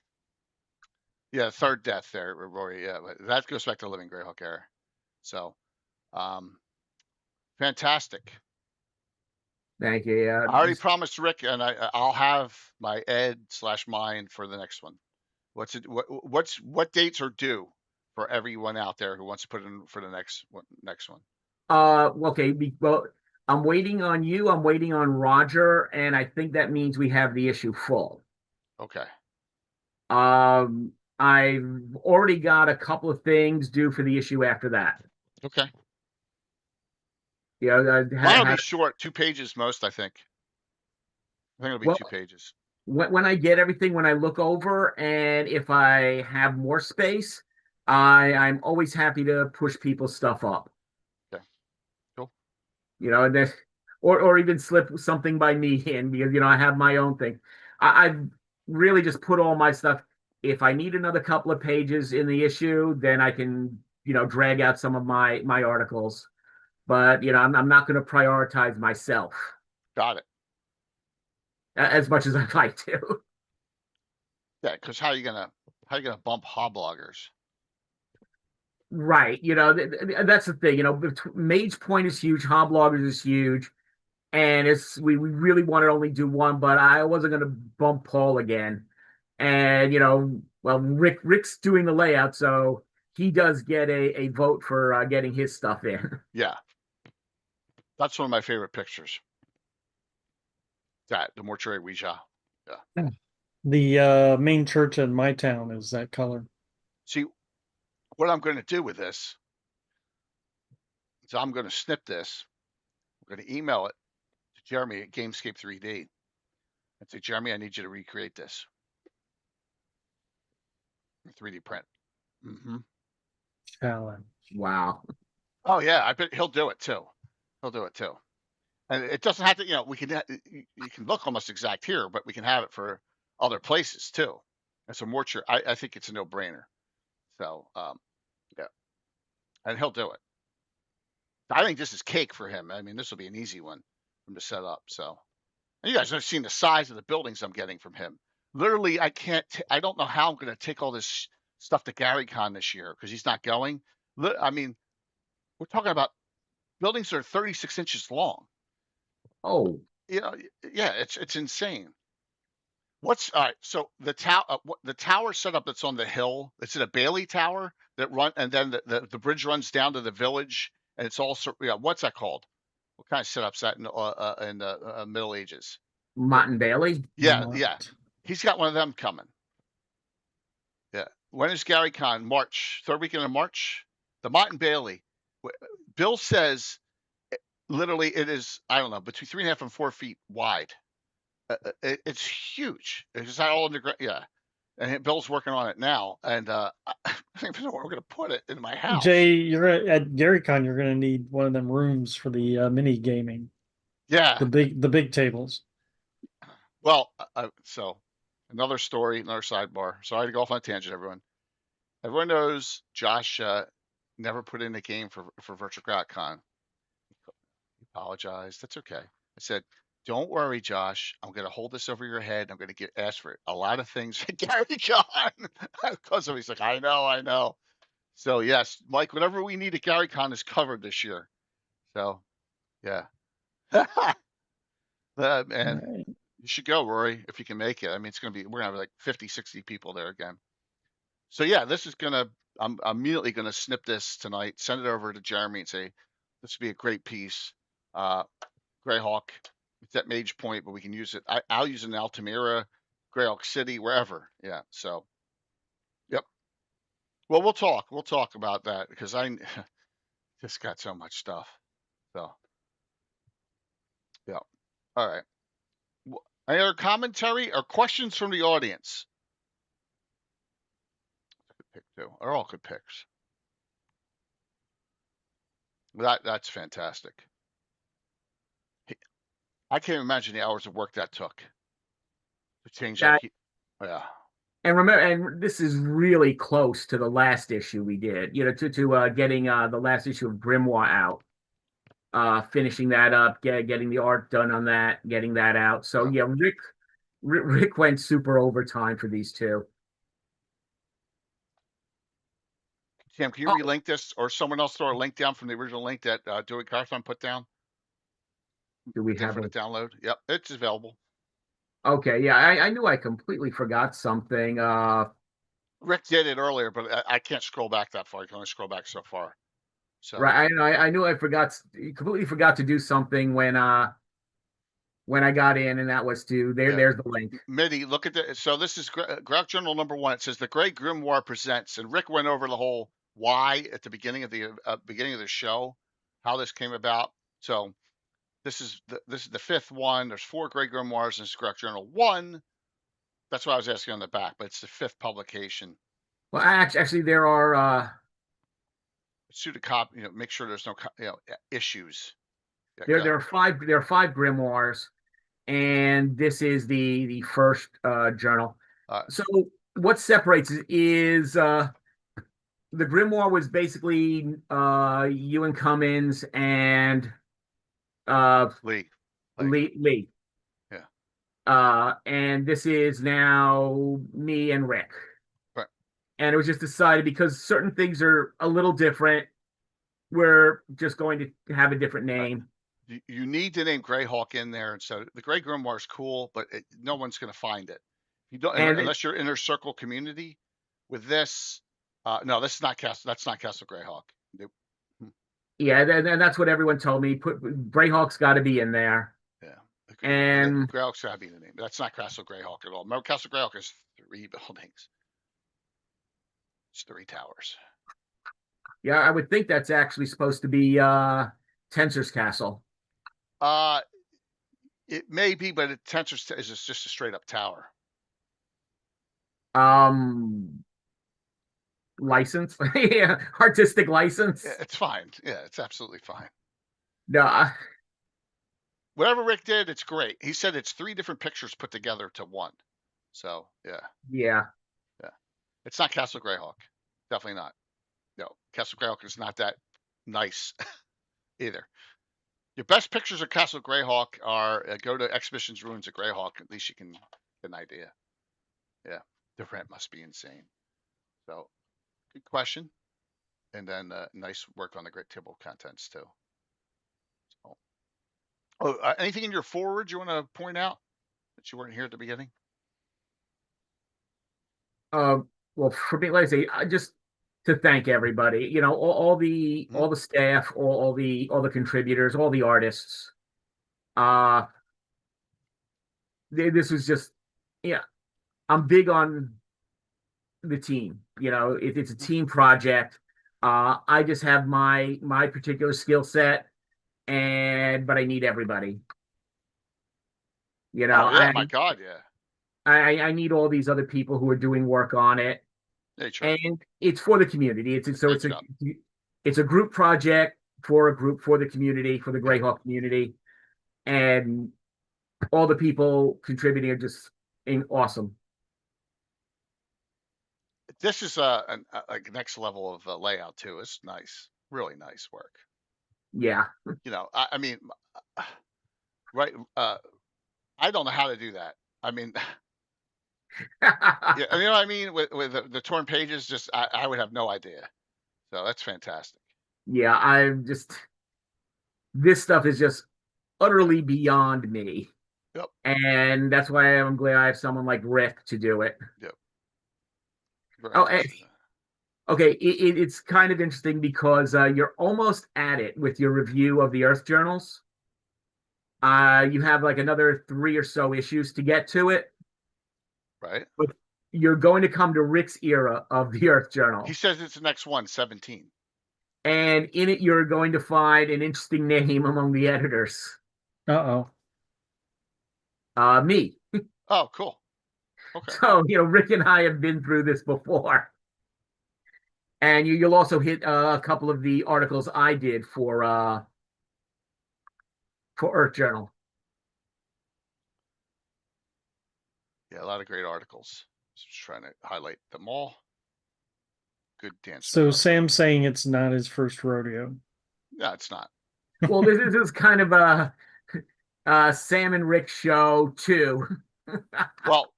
A: Yeah, third death there, Rory. Yeah, but that goes back to Living Greyhawk era. So, fantastic.
E: Thank you. Yeah,
A: I already promised Rick, and I'll have my Ed/mine for the next one. What dates are due for everyone out there who wants to put in for the next one?
E: Okay. Well, I'm waiting on you. I'm waiting on Roger, and I think that means we have the issue full.
A: Okay.
E: I've already got a couple of things due for the issue after that.
A: Okay.
E: Yeah,
A: Mine'll be short, 2 pages most, I think. I think it'll be 2 pages.
E: When I get everything, when I look over, and if I have more space, I'm always happy to push people's stuff up.
A: Okay. Cool.
E: And or even slip something by me in, because I have my own thing. I've really just put all my stuff. If I need another couple of pages in the issue, then I can drag out some of my articles. But I'm not going to prioritize myself.
A: Got it.
E: As much as I'd like to.
A: Yeah, because how you gonna bump hobloggers?
E: Right. That's the thing. Mage Point is huge. Hobloggers is huge. And we really want to only do one, but I wasn't going to bump Paul again. And, well, Rick's doing the layout, so he does get a vote for getting his stuff in.
A: Yeah. That's one of my favorite pictures. The mortuary Ouija. Yeah.
D: The main church in my town is that color.
A: See, what I'm going to do with this is I'm going to snip this. I'm going to email it to Jeremy at Gamescape 3D and say, "Jeremy, I need you to recreate this. 3D print." Mm-hmm.
D: Challenge.
E: Wow.
A: Oh yeah, I bet he'll do it too. And it doesn't have to, you can look almost exact here, but we can have it for other places too. And so mortuary, I think it's a no-brainer. So, yeah, and he'll do it. I think this is cake for him. I mean, this will be an easy one for him to set up. So, and you guys have seen the size of the buildings I'm getting from him. Literally, I don't know how I'm going to take all this stuff to GaryCon this year because he's not going. I mean, we're talking about buildings that are 36 inches long.
E: Oh,
A: Yeah, it's insane. All right? So the tower setup that's on the hill, it's in a Bailey Tower. that run, and then the bridge runs down to the village, and it's all what's that called? What kind of setup's that in the Middle Ages?
E: Mott and Bailey.
A: Yeah, yeah. He's got one of them coming. Yeah. When is Gary Con? March, third weekend of March. The Mott and Bailey. Bill says, literally, it is, I don't know, between 3.5 and 4 feet wide. It's huge. It's not all underground. Yeah. And Bill's working on it now. And I don't know where we're going to put it in my house.
D: Jay, you're at GaryCon. You're going to need one of them rooms for the mini gaming.
A: Yeah.
D: The big tables.
A: Well, so another story, another sidebar. Sorry to go off on a tangent, everyone. Everyone knows Josh never put in a game for Virtual GrowCon. He apologized. That's okay. I said, don't worry, Josh. I'm going to hold this over your head. I'm going to ask for a lot of things at GaryCon. Because he's like, I know. So yes, Mike, whatever we need at GaryCon is covered this year. So yeah. Man, right. You should go, Rory, if you can make it. I mean, we're going to have like 50, 60 people there again. So yeah, I'm immediately going to snip this tonight, send it over to Jeremy and say, this would be a great piece. Greyhawk, it's at Mage Point, but we can use it. I'll use it in Altamira, Greyhawk City, wherever. Yeah. So, yep. Well, we'll talk about that because I just got so much stuff. So, yeah. All right. Any other commentary or questions from the audience? Good pick too. They're all good picks. That's fantastic. I can't imagine the hours of work that took to change that. Yeah.
E: And remember, and this is really close to the last issue we did. You know, to getting the last issue of Grimoire out, finishing that up, getting the art done on that, getting that out. So yeah, Rick went super overtime for these two.
A: Sam, can you relink this, or someone else throw a link down from the original link that Dewey Carthon put down?
E: Do we have
A: for the download? Yep, it's available.
E: Okay, yeah, I knew I completely forgot something.
A: Rick did it earlier, but I can't scroll back that far. I can only scroll back so far. So
E: right, I knew I completely forgot to do something when I got in, and that was there's the link.
A: Midi, look at the. So this is Greyhawk Journal #1. It says the Grey Grimoire presents, and Rick went over the whole why at the beginning of the show, how this came about. So this is the fifth one. There's 4 Grey Grimoires in this Greyhawk Journal 1. That's what I was asking on the back, but it's the 5th publication.
E: Well, actually, there are
A: pseudocopy. Make sure there's no issues.
E: Yeah, there are 5 grimoires, and this is the first journal. So what separates it is the grimoire was basically Ewan Cummins and
A: Lee.
E: Yeah. And this is now me and Rick.
A: Right.
E: And it was just decided because certain things are a little different, we're just going to have a different name.
A: Right. You need to name Greyhawk in there, and so the Grey Grimoire is cool, but no one's going to find it. You don't, unless you're inner circle community. With this, no, this is not Castle. That's not Castle Greyhawk. Nope.
E: Yeah, and that's what everyone told me. Greyhawk's got to be in there.
A: Yeah,
E: and
A: Greyhawk's got to be the name. That's not Castle Greyhawk at all. Remember, Castle Greyhawk is 3 buildings. It's 3 towers.
E: Yeah, I would think that's actually supposed to be Tensor's Castle.
A: It may be, but Tensor's is just a straight up tower.
E: License, yeah, artistic license.
A: Yeah, it's fine. Yeah, it's absolutely fine.
E: No,
A: whatever Rick did, it's great. He said it's 3 different pictures put together to one. So yeah. It's not Castle Greyhawk. Definitely not. No, Castle Greyhawk is not that nice either. Your best pictures of Castle Greyhawk are go to Exhibitions Ruins of Greyhawk. At least you can get an idea. Yeah, the rent must be insane. So, good question. And then nice work on the great table of contents too. So, anything in your forward you want to point out that you weren't here at the beginning?
E: Well, for me, like I say, to thank everybody. You know, all the staff, all the contributors, all the artists. This was just, yeah. I'm big on the team. You know, it's a team project. I just have my particular skill set, but I need everybody. You know,
A: oh yeah, my God, yeah.
E: I need all these other people who are doing work on it, and it's for the community. It's a group project for the community, for the Greyhawk community, and all the people contributing are just awesome.
A: This is like next level of layout too. It's nice, really nice work.
E: Yeah.
A: You know, I mean, right? I don't know how to do that. I mean, yeah, you know what I mean? With the torn pages, just I would have no idea. So that's fantastic.
E: Yeah, this stuff is just utterly beyond me.
A: Yep.
E: And that's why I'm glad I have someone like Rick to do it.
A: Yep.
E: Nice. Okay, it's kind of interesting because you're almost at it with your review of the Earth journals. You have like another 3 or so issues to get to it.
A: Right.
E: But you're going to come to Rick's era of the Earth Journal.
A: He says it's the next one, 17.
E: And in it, you're going to find an interesting name among the editors.
D: Uh-oh.
E: Me.
A: Oh, cool. Okay.
E: So, you know, Rick and I have been through this before. And you'll also hit a couple of the articles I did for Earth Journal.
A: Yeah, a lot of great articles. Just trying to highlight them all. Good dance.
D: So Sam's saying it's not his first rodeo.
A: No, it's not.
E: Well, this is kind of a Sam and Rick show too.
A: Well,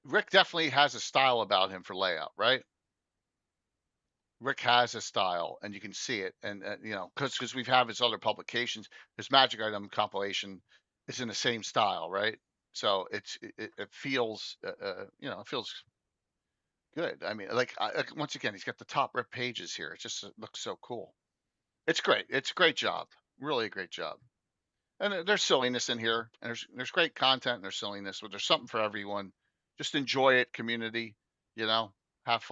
A: Rick definitely has a style about him for layout, right? Rick has a style, and you can see it, and you know, because we've had his other publications. His Magic Item compilation is in the same style, right? So it feels, you know, it feels good. I mean, like once again, he's got the top rip pages here. It just looks so cool. It's great. It's a great job. Really a great job. And there's silliness in here, and there's great content, and there's silliness, but there's something for everyone. Just enjoy it, community. You know, have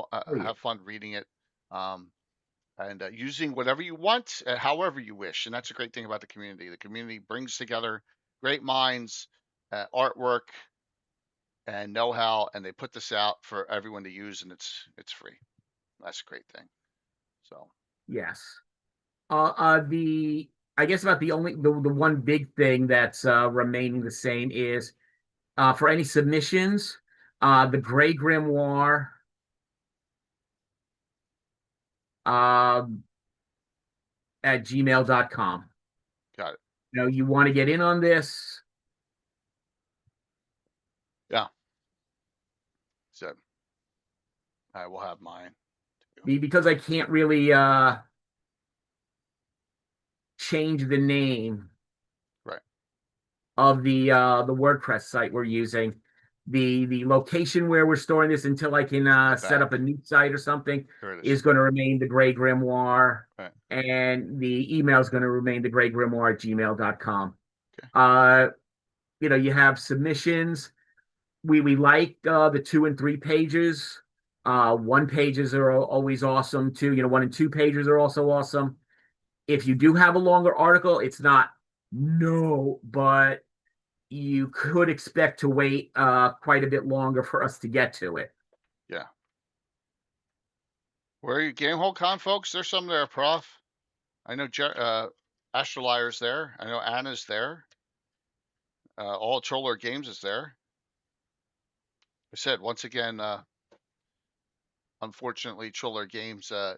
A: fun reading it, and using whatever you want, however you wish. And that's a great thing about the community. The community brings together great minds, artwork, and know-how, and they put this out for everyone to use, and it's free. That's a great thing. So
E: yes, I guess about the one big thing that's remaining the same is for any submissions, the Grey Grimoire at gmail.com.
A: Got it.
E: You know, you want to get in on this?
A: Yeah. So I will have mine.
E: Because I can't really change the name of the WordPress site we're using. The location where we're storing this until I can set up a new site or something is going to remain the Grey Grimoire, and the email is going to remain the Grey Grimoire at gmail.com. Okay. You know, you have submissions. We like the 2 and 3 pages. 1 pages are always awesome too. You know, 1 and 2 pages are also awesome. If you do have a longer article, it's not but you could expect to wait quite a bit longer for us to get to it.
A: Yeah. Where are you, Gamehole Con folks? There's some there, Prof. I know Astrolier's there. I know Anna's there. All Troller Games is there. I said once again, unfortunately, Troller Games. I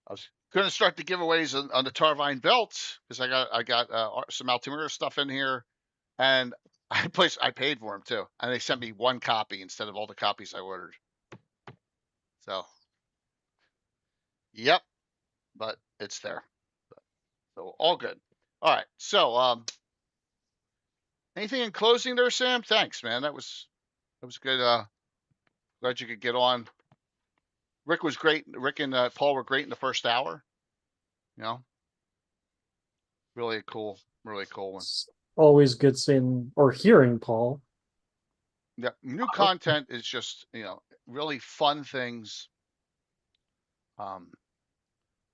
A: was going to start the giveaways on the Tarvine belts because I got some Altamira stuff in here, and I paid for them too, and they sent me 1 copy instead of all the copies I ordered. So, yep, but it's there. So all good. All right. So, anything in closing there, Sam? Thanks, man. That was good. Glad you could get on. Rick was great. Rick and Paul were great in the first hour. You know, really cool one.
D: It's always good seeing or hearing Paul.
A: Yeah, new content is just really fun things. Like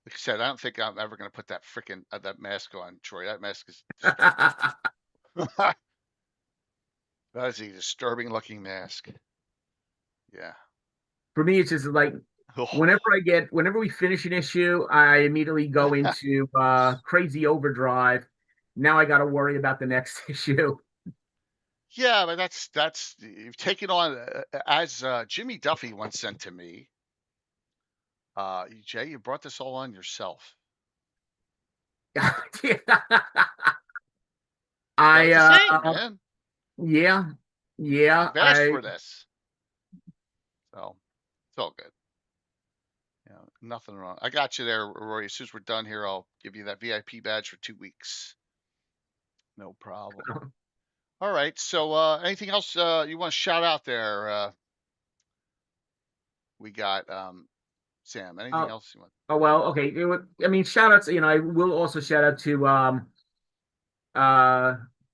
A: I said, I don't think I'm ever going to put that freaking that mask on, Troy. That mask is that is a disturbing looking mask. Yeah.
E: For me, it's just like whenever we finish an issue, I immediately go into crazy overdrive. Now I got to worry about the next issue.
A: Yeah, but that's you've taken on as Jimmy Duffy once sent to me. Jay, you brought this all on yourself. Man.
E: Yeah.
A: I've asked for this, so it's all good. Nothing wrong. I got you there, Roy. As soon as we're done here, I'll give you that VIP badge for 2 weeks. No problem. All right. So, anything else you want to shout out there? We got Sam. Anything else you want?
E: Oh well, okay. I mean, shout outs. I will also shout out to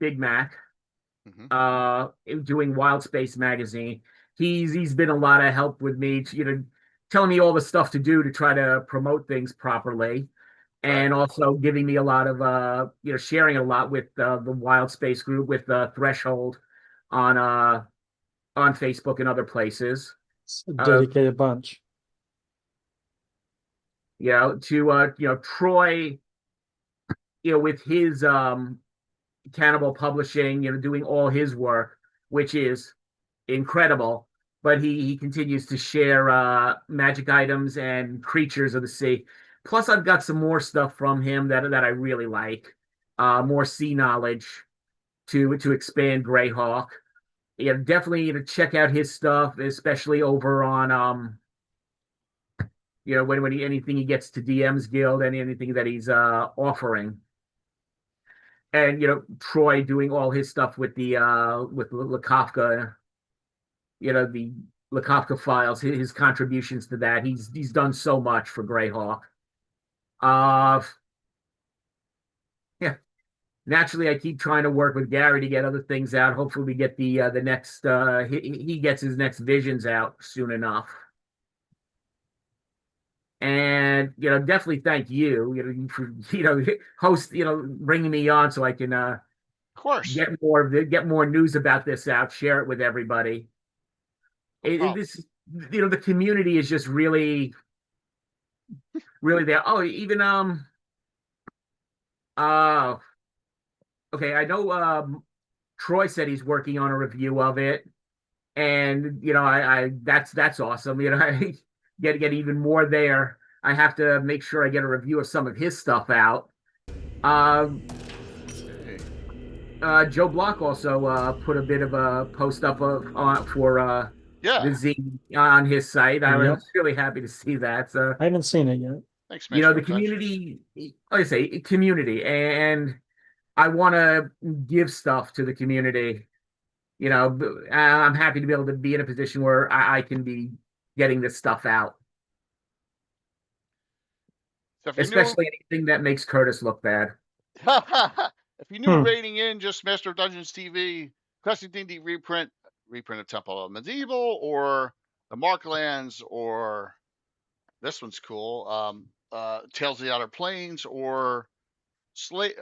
E: Big Mac, doing Wild Space magazine. He's been a lot of help with me, telling me all the stuff to do to try to promote things properly, and also giving me a lot of sharing a lot with the Wild Space group, with Threshold on Facebook and other places.
D: It's a dedicated bunch.
E: Troy, with his Cannibal Publishing, doing all his work, which is incredible. But he continues to share magic items and creatures of the sea. Plus, I've got some more stuff from him that I really like. More sea knowledge to expand Greyhawk. Definitely check out his stuff, especially over on when anything he gets to DM's Guild and anything that he's offering. And Troy doing all his stuff with the with Lekofka, the Lekofka files, his contributions to that. He's done so much for Greyhawk. Yeah. Naturally, I keep trying to work with Gary to get other things out. Hopefully, we get the next he gets his next visions out soon enough. And definitely thank you, for host, bringing me on so I can
A: of course
E: get more news about this out, share it with everybody. The community is just really there. Oh, even okay, I know Troy said he's working on a review of it, and I that's awesome. I get even more there. I have to make sure I get a review of some of his stuff out. Joe Block also put a bit of a post up for the zine on his site. I was really happy to see that. So
D: I haven't seen it yet.
A: Thanks,
E: the community, like I say, community, and I want to give stuff to the community. I'm happy to be able to be in a position where I can be getting this stuff out. So especially anything that makes Curtis look bad.
A: If you're new rating in, just Master of Dungeons TV, Classic D&D reprint of Temple of Medieval, or the Marklands, or this one's cool, Tales of the Outer Planes, or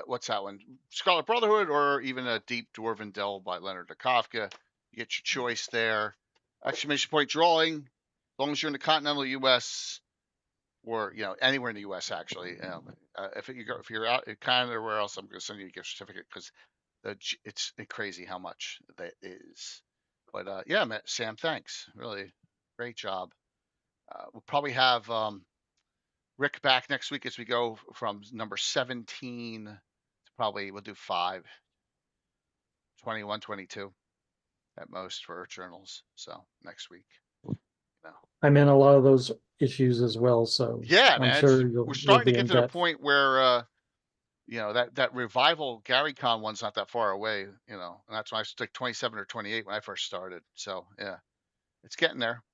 A: what's that one? Scarlet Brotherhood, or even a Deep Dwarven Delve by Leonard Kafka. You get your choice there. Exclamation point drawing, as long as you're in the continental U.S. or anywhere in the U.S. actually. If you're out in Canada or where else, I'm going to send you a gift certificate because it's crazy how much that is. But yeah, Sam, thanks. Really great job. We'll probably have Rick back next week as we go from number 17 to we'll do 5, 21, 22 at most for Earth Journals. So next week.
D: I'm in a lot of those issues as well, so
A: yeah, man,
D: I'm sure
A: we're starting to get to the point where that revival GaryCon one's not that far away, and that's when I was like 27 or 28 when I first started. So yeah, it's getting there,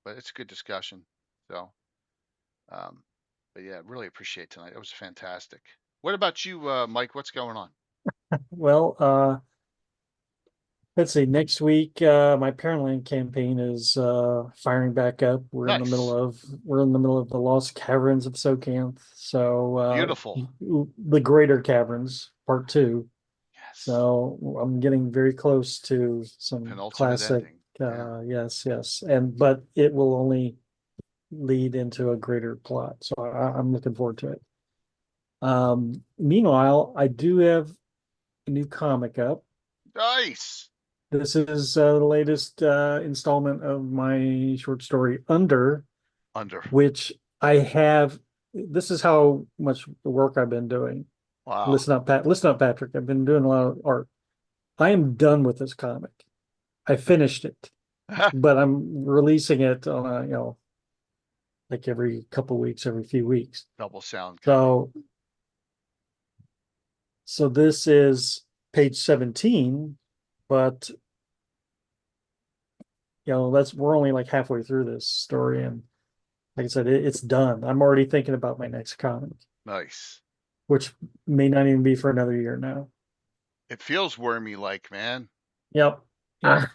A: but it's a good discussion. So, but yeah, really appreciate tonight. It was fantastic. What about you, Mike? What's going on?
D: Well, let's see. Next week, my Parentland campaign is firing back up. We're in the middle
A: Nice.
D: of the Lost Caverns of Socanth. So
A: Beautiful.
D: the Greater Caverns, Part 2.
A: Yes.
D: So I'm getting very close to some
A: Penultimate
D: classic.
A: ending. Yeah.
D: Yes, but it will only lead into a greater plot. So I'm looking forward to it. Meanwhile, I do have a new comic up.
A: Nice.
D: This is the latest installment of my short story Under, which I have. This is how much work I've been doing.
A: Wow.
D: Listen up, Patrick. I've been doing a lot of art. I am done with this comic. I finished it, but I'm releasing it on a, like every couple weeks, every few weeks.
A: Double sound.
D: So this is page 17, but we're only like halfway through this story, and like I said, it's done. I'm already thinking about my next comic.
A: Nice.
D: Which may not even be for another year now.
A: It feels wormy like, man.
D: Yep.
E: Yeah.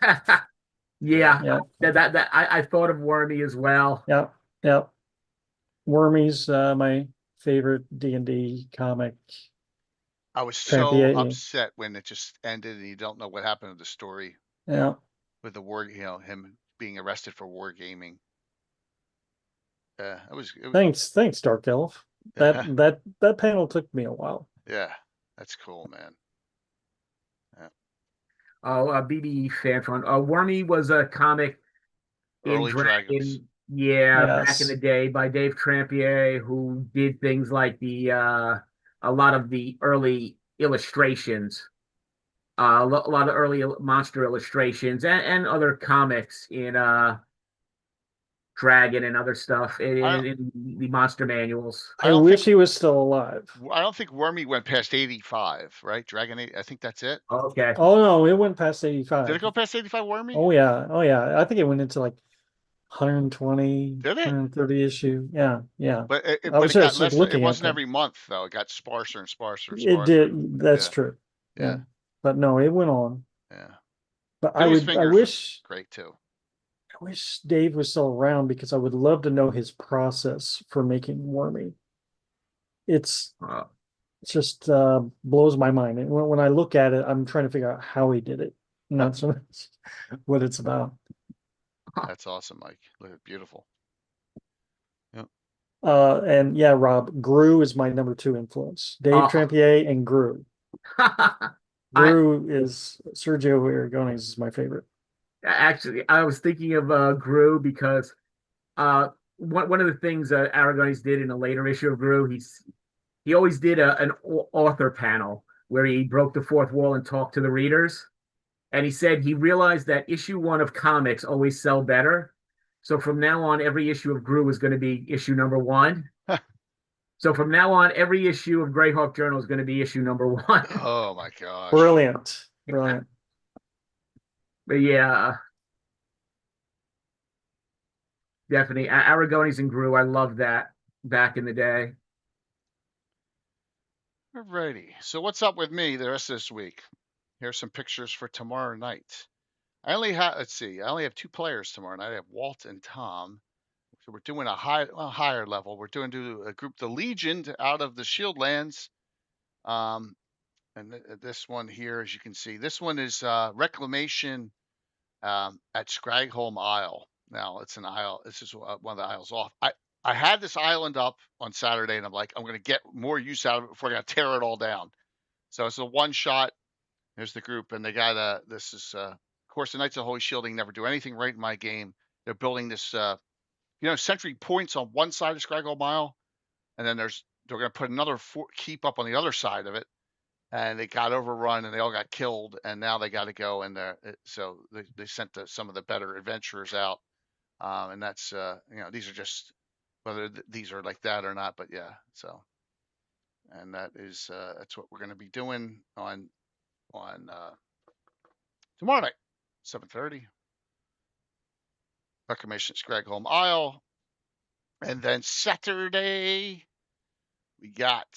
E: That I thought of Wormy as well.
D: Yep. Wormy's my favorite D&D comic.
A: I was so upset when it just ended and you don't know what happened to the story.
D: Yeah.
A: With the war, him being arrested for wargaming. It was
D: Thanks, Dark Elf. That panel took me a while.
A: Yeah, that's cool, man. Yeah.
E: Oh, BB Fanfron. Wormy was a comic
A: Early
E: in Dragon.
A: Dragons.
E: Back in the day by Dave Trampier, who did things like a lot of the early illustrations, a lot of early monster illustrations, and other comics in Dragon and other stuff in the monster manuals.
D: I wish he was still alive.
A: I don't think Wormy went past 85, right? Dragon 8, I think that's it.
E: Okay.
D: Oh no, it went past 85.
A: Did it go past 85, Wormy?
D: Oh yeah. I think it went into like 120, 130 issue. Yeah.
A: But it wasn't every month though. It got sparser and sparser.
D: It did. That's true. Yeah. But no, it went on.
A: Yeah.
D: But I wish
A: great too.
D: I wish Dave was still around because I would love to know his process for making Wormy. It's just blows my mind. And when I look at it, I'm trying to figure out how he did it, not so much what it's about.
A: That's awesome, Mike. Look, beautiful.
D: Yep. And yeah, Rob, Gru is my number 2 influence. Dave Trampier and Gru. Gru is Sergio Aragonés is my favorite.
E: Actually, I was thinking of Gru because one of the things Aragonés did in a later issue of Gru, he always did an author panel where he broke the fourth wall and talked to the readers. And he said he realized that issue 1 of comics always sell better. So from now on, every issue of Gru is going to be issue number 1. So from now on, every issue of Greyhawk Journal is going to be issue number 1.
A: Oh my gosh.
D: Brilliant.
E: But yeah, definitely. Aragonés and Gru, I loved that back in the day.
A: Alrighty. So what's up with me the rest of this week? Here's some pictures for tomorrow night. I only have 2 players tomorrow night. I have Walt and Tom. So we're doing a higher level. We're doing a group, the Legion, out of the Shieldlands. And this one here, as you can see, this one is Reclamation at Scragholm Isle. Now it's an isle. This is one of the isles off. I had this island up on Saturday, and I'm like, I'm going to get more use out of it before I got to tear it all down. So it's a one shot. There's the group, and they got this is of course the Knights of Holy Shielding never do anything right in my game. They're building this sentry points on one side of Scragholm Isle, and then they're going to put another keep up on the other side of it. And they got overrun and they all got killed, and now they got to go, and so they sent some of the better adventurers out, and that's these are just whether these are like that or not, but yeah. So, and that's what we're going to be doing on tomorrow night, 7:30. Reclamation at Scragholm Isle. And then Saturday, we got,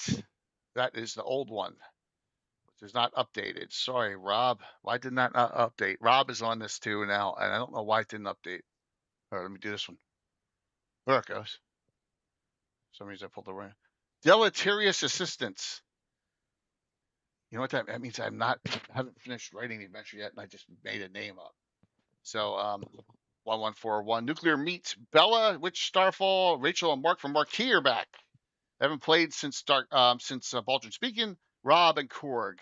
A: that is the old one, which is not updated. Sorry, Rob. Why did not update? Rob is on this too now, and I don't know why it didn't update. All right, let me do this one. There it goes. For some reason I pulled the right. Deleterious assistance. You know what that means? I haven't finished writing the adventure yet, and I just made a name up. So 1141 Nuclear Meat. Bella, Witch, Starfall, Rachel, and Mark from Marquee are back. They haven't played since Baldur's Speaking. Rob and Korg,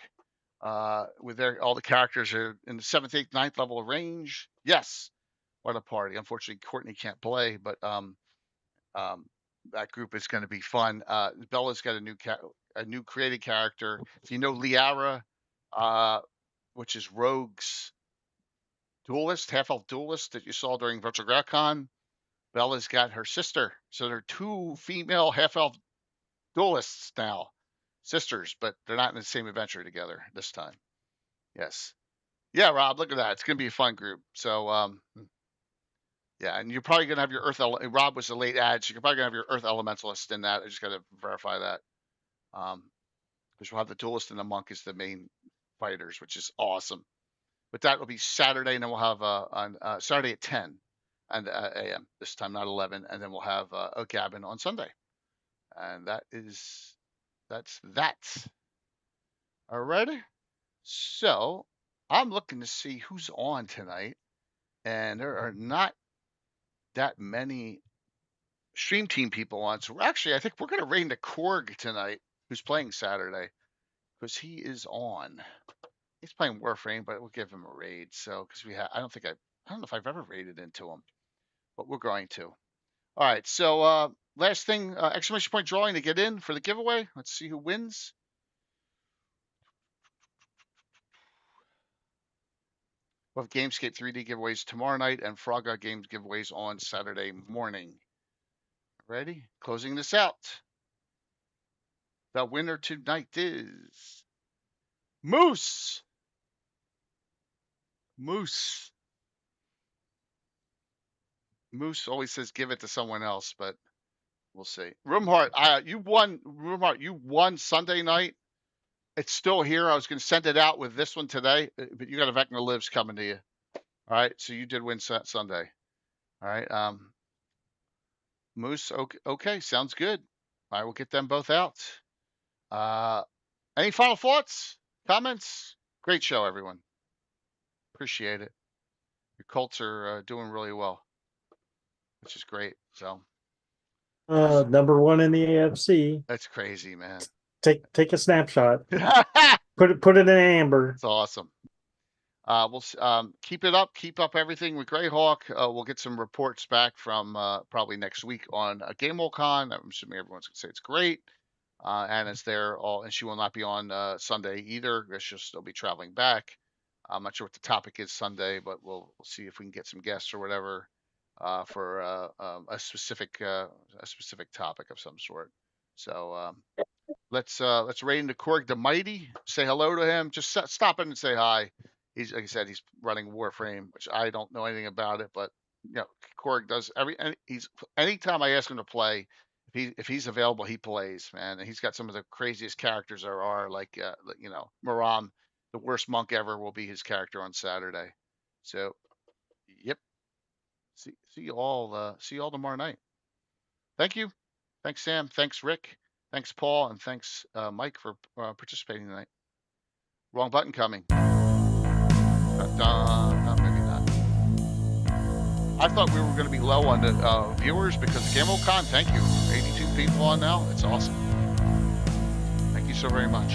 A: with all the characters are in the 7th, 8th, 9th level of range. Yes, what a party! Unfortunately, Courtney can't play, but that group is going to be fun. Bella's got a new created character. If you know Liara, which is Rogue's duelist, half-elf duelist that you saw during Virtual GrowCon, Bella's got her sister. So they're 2 female half-elf duelists now, sisters, but they're not in the same adventure together this time. Yes. Yeah, Rob, look at that. It's going to be a fun group. So, yeah, and you're probably going to have your Earth. Rob was a late ad, so you're probably going to have your Earth Elementalist in that. I just got to verify that. Because we'll have the Duelist and the Monk as the main fighters, which is awesome. But that will be Saturday, and then we'll have on Saturday at 10 and a.m. this time, not 11, and then we'll have a Gavin on Sunday, and that's that. All righty. So I'm looking to see who's on tonight, and there are not that many Stream Team people on. So I think we're going to raid the Korg tonight, who's playing Saturday, because he is on. He's playing Warframe, but we'll give him a raid. So because I don't know if I've ever raided into him, but we're going to. All right. So last thing, exclamation point drawing to get in for the giveaway. Let's see who wins. We'll have Gamescape 3D giveaways tomorrow night and Frog God Games giveaways on Saturday morning. Ready? Closing this out. The winner tonight is Moose. Moose always says give it to someone else, but we'll see. Roomheart, you won. Roomheart, you won Sunday night. It's still here. I was going to send it out with this one today, but you got a Vecna Lives coming to you. All right, so you did win Sunday. All right, Moose. Okay, sounds good. I will get them both out. Any final thoughts, comments? Great show, everyone. Appreciate it. Your Colts are doing really well, which is great. So,
D: number 1 in the AFC.
A: That's crazy, man.
D: Take a snapshot. Put it in amber.
A: It's awesome. We'll keep it up. Keep up everything with Greyhawk. We'll get some reports back from probably next week on GameWorldCon. I'm assuming everyone's gonna say it's great. Anna's there, and she will not be on Sunday either. She'll still be traveling back. I'm not sure what the topic is Sunday, but we'll see if we can get some guests or whatever for a specific topic of some sort. So let's raid into Korg the Mighty. Say hello to him. Just stop in and say hi. He's, like I said, he's running Warframe, which I don't know anything about it, but Korg does anytime I ask him to play, if he's available, he plays, man. And he's got some of the craziest characters there are, like Maram, the worst monk ever, will be his character on Saturday. So, yep. See you all tomorrow night. Thank you. Thanks, Sam. Thanks, Rick. Thanks, Paul, and thanks, Mike, for participating tonight. Wrong button coming. No, maybe not. I thought we were going to be low on the viewers because of GameWorldCon. Thank you. 82 people on now. It's awesome. Thank you so very much.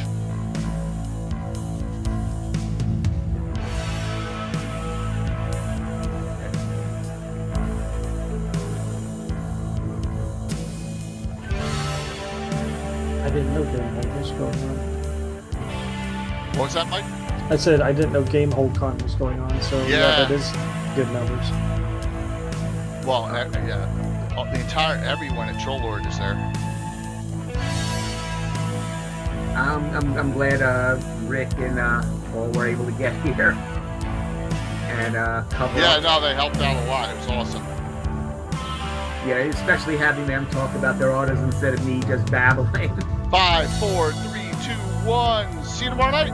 D: I didn't know GameHold was going on.
A: What was that, Mike?
D: I said I didn't know GameHoldCon was going on, so yeah, that is good numbers.
A: Well, everyone at Troll Lord is there.
E: I'm glad Rick and Paul were able to get here and cover.
A: Yeah, no, they helped out a lot. It was awesome.
E: Yeah, especially having them talk about their orders instead of me just babbling.
A: 5, 4, 3, 2, 1. See you tomorrow night.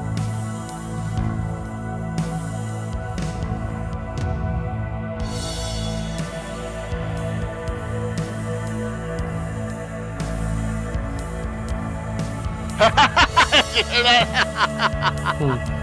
F: Hmm.